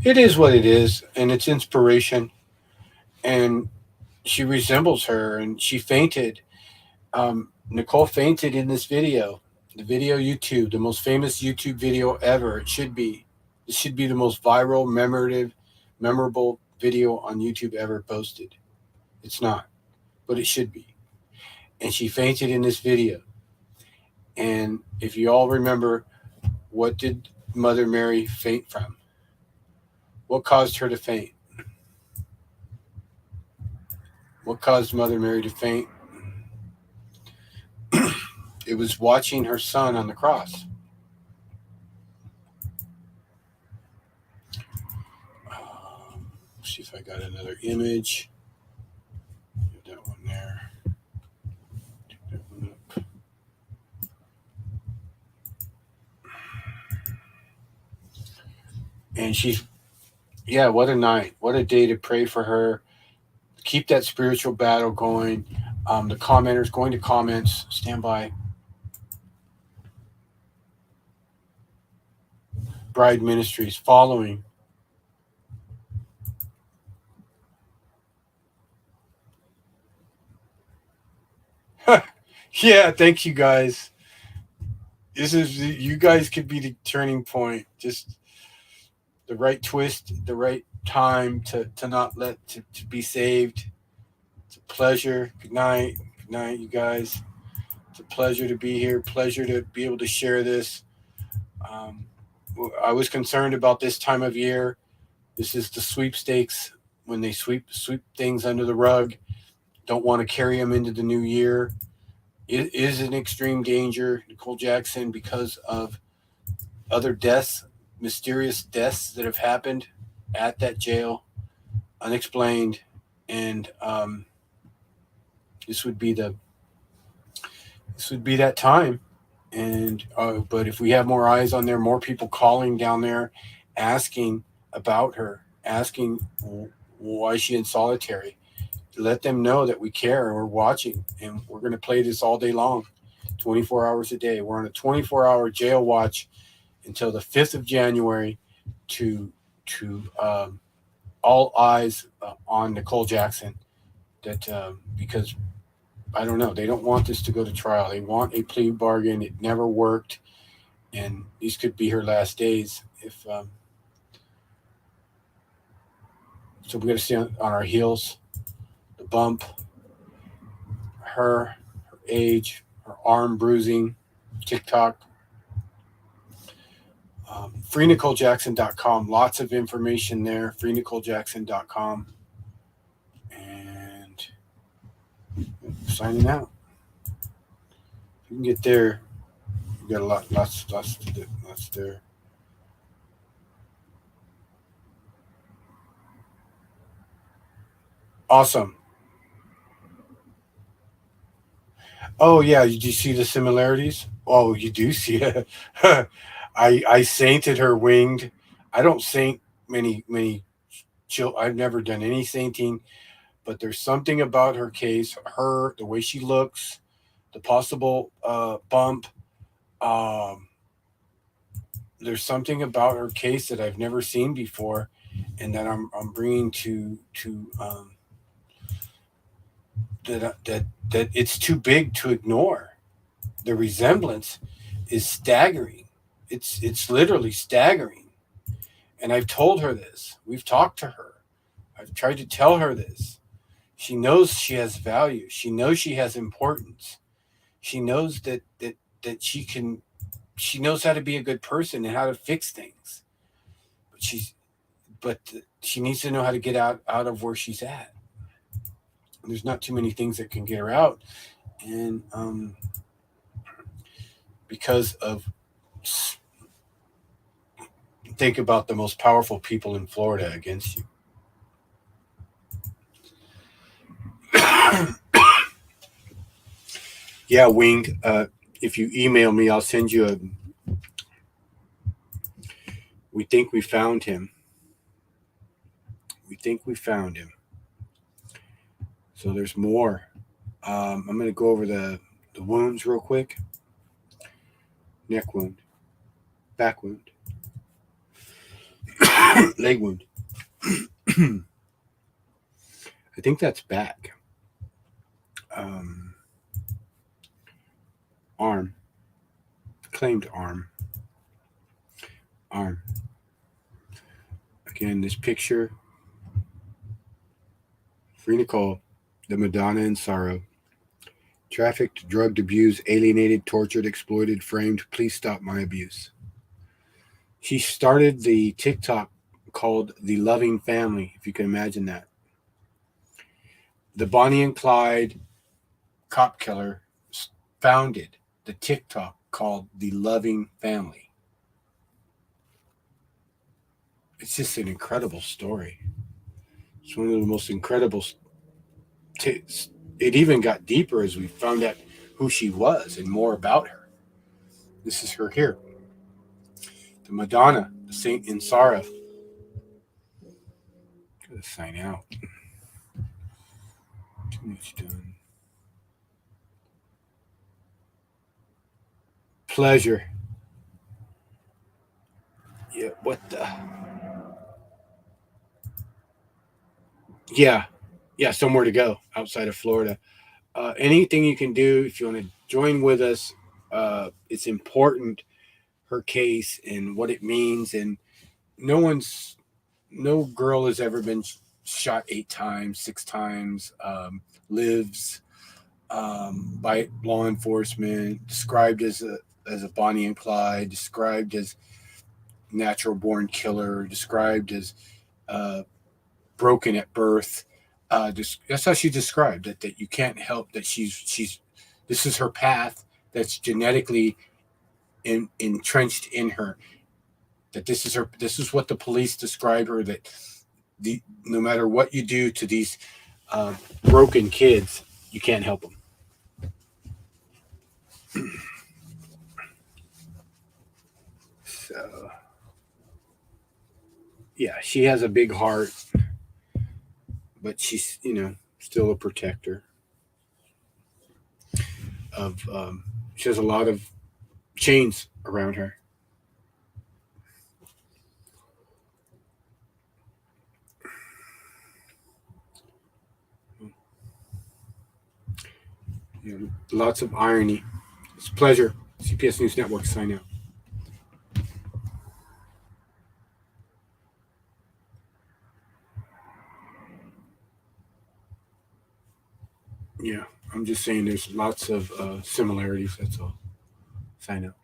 It is what it is, and it's inspiration. And she resembles her, and she fainted. Nicole fainted in this video. The video YouTube, the most famous YouTube video ever. It should be. It should be the most viral, memorable video on YouTube ever posted. It's not, but it should be. And she fainted in this video. And if you all remember, what did Mother Mary faint from? What caused her to faint? What caused Mother Mary to faint? It was watching her son on the cross. See if I got another image. Get that one there. Take that one up. And she's, yeah, what a night. What a day to pray for her. Keep that spiritual battle going. The commenters, going to comments, stand by. Bride Ministries following. Yeah, thank you guys. This is, you guys could be the turning point. Just the right twist, the right time to not let to be saved. It's a pleasure. Good night. Good night, you guys. It's a pleasure to be here. Pleasure to be able to share this. I was concerned about this time of year. This is the sweepstakes, when they sweep things under the rug. Don't want to carry them into the new year. It is an extreme danger, Nicole Jackson, because of other deaths, mysterious deaths that have happened at that jail, unexplained. And this would be that time. And but if we have more eyes on there, more people calling down there, asking about her, asking why is she in solitary, let them know that we care and we're watching, and we're going to play this all day long, 24 hours a day. We're on a 24-hour jail watch until the 5th of January to all eyes on Nicole Jackson. That because I don't know, they don't want this to go to trial. They want a plea bargain. It never worked, and these could be her last days. If so, we got to stay on our heels. The bump, her age, her arm bruising, TikTok. FreeNicoleJackson.com. Lots of information there. FreeNicoleJackson.com. And signing out. If you can get there, you got lots there. Awesome. Oh yeah, did you see the similarities? Oh, you do see it. I sainted her winged. I don't saint many I've never done any sainting, but there's something about her case, the way she looks, the possible bump. There's something about her case that I've never seen before, and that I'm bringing to that it's too big to ignore. The resemblance is staggering. It's literally staggering. And I've told her this. We've talked to her. I've tried to tell her this. She knows she has value. She knows she has importance. She knows that she knows how to be a good person and how to fix things. But she needs to know how to get out of where she's at. There's not too many things that can get her out. And because of, think about the most powerful people in Florida against you. Yeah, Winged. If you email me, I'll send you a. We think we found him. We think we found him. So there's more. I'm going to go over the wounds real quick. Neck wound, back wound, leg wound. I think that's back. Arm, claimed arm. Again, this picture. Free Nicole, the Madonna in sorrow. Trafficked, drugged, abused, alienated, tortured, exploited, framed. Please stop my abuse. She started the TikTok called The Loving Family, if you can imagine that. The Bonnie and Clyde cop killer founded the TikTok called The Loving Family. It's just an incredible story. It's one of the most incredible. It even got deeper as we found out who she was and more about her. This is her here. The Madonna, the Saint in sorrow. Gotta sign out. Too much done. Pleasure. Yeah, what the? Yeah, somewhere to go outside of Florida. Anything you can do if you want to join with us. It's important, her case and what it means. And no girl has ever been shot 8 times, 6 times, lives by law enforcement, described as a Bonnie and Clyde, described as natural born killer, described as broken at birth. That's how she described it, that you can't help that she's this is her path that's genetically entrenched in her, that this is what the police describe her, that no matter what you do to these broken kids, you can't help them. So yeah, she has a big heart, but she's still a protector of she has a lot of chains around her. Lots of irony. It's a pleasure. CPS News Network, sign out. Yeah, I'm just saying there's lots of similarities, that's all. Sign out.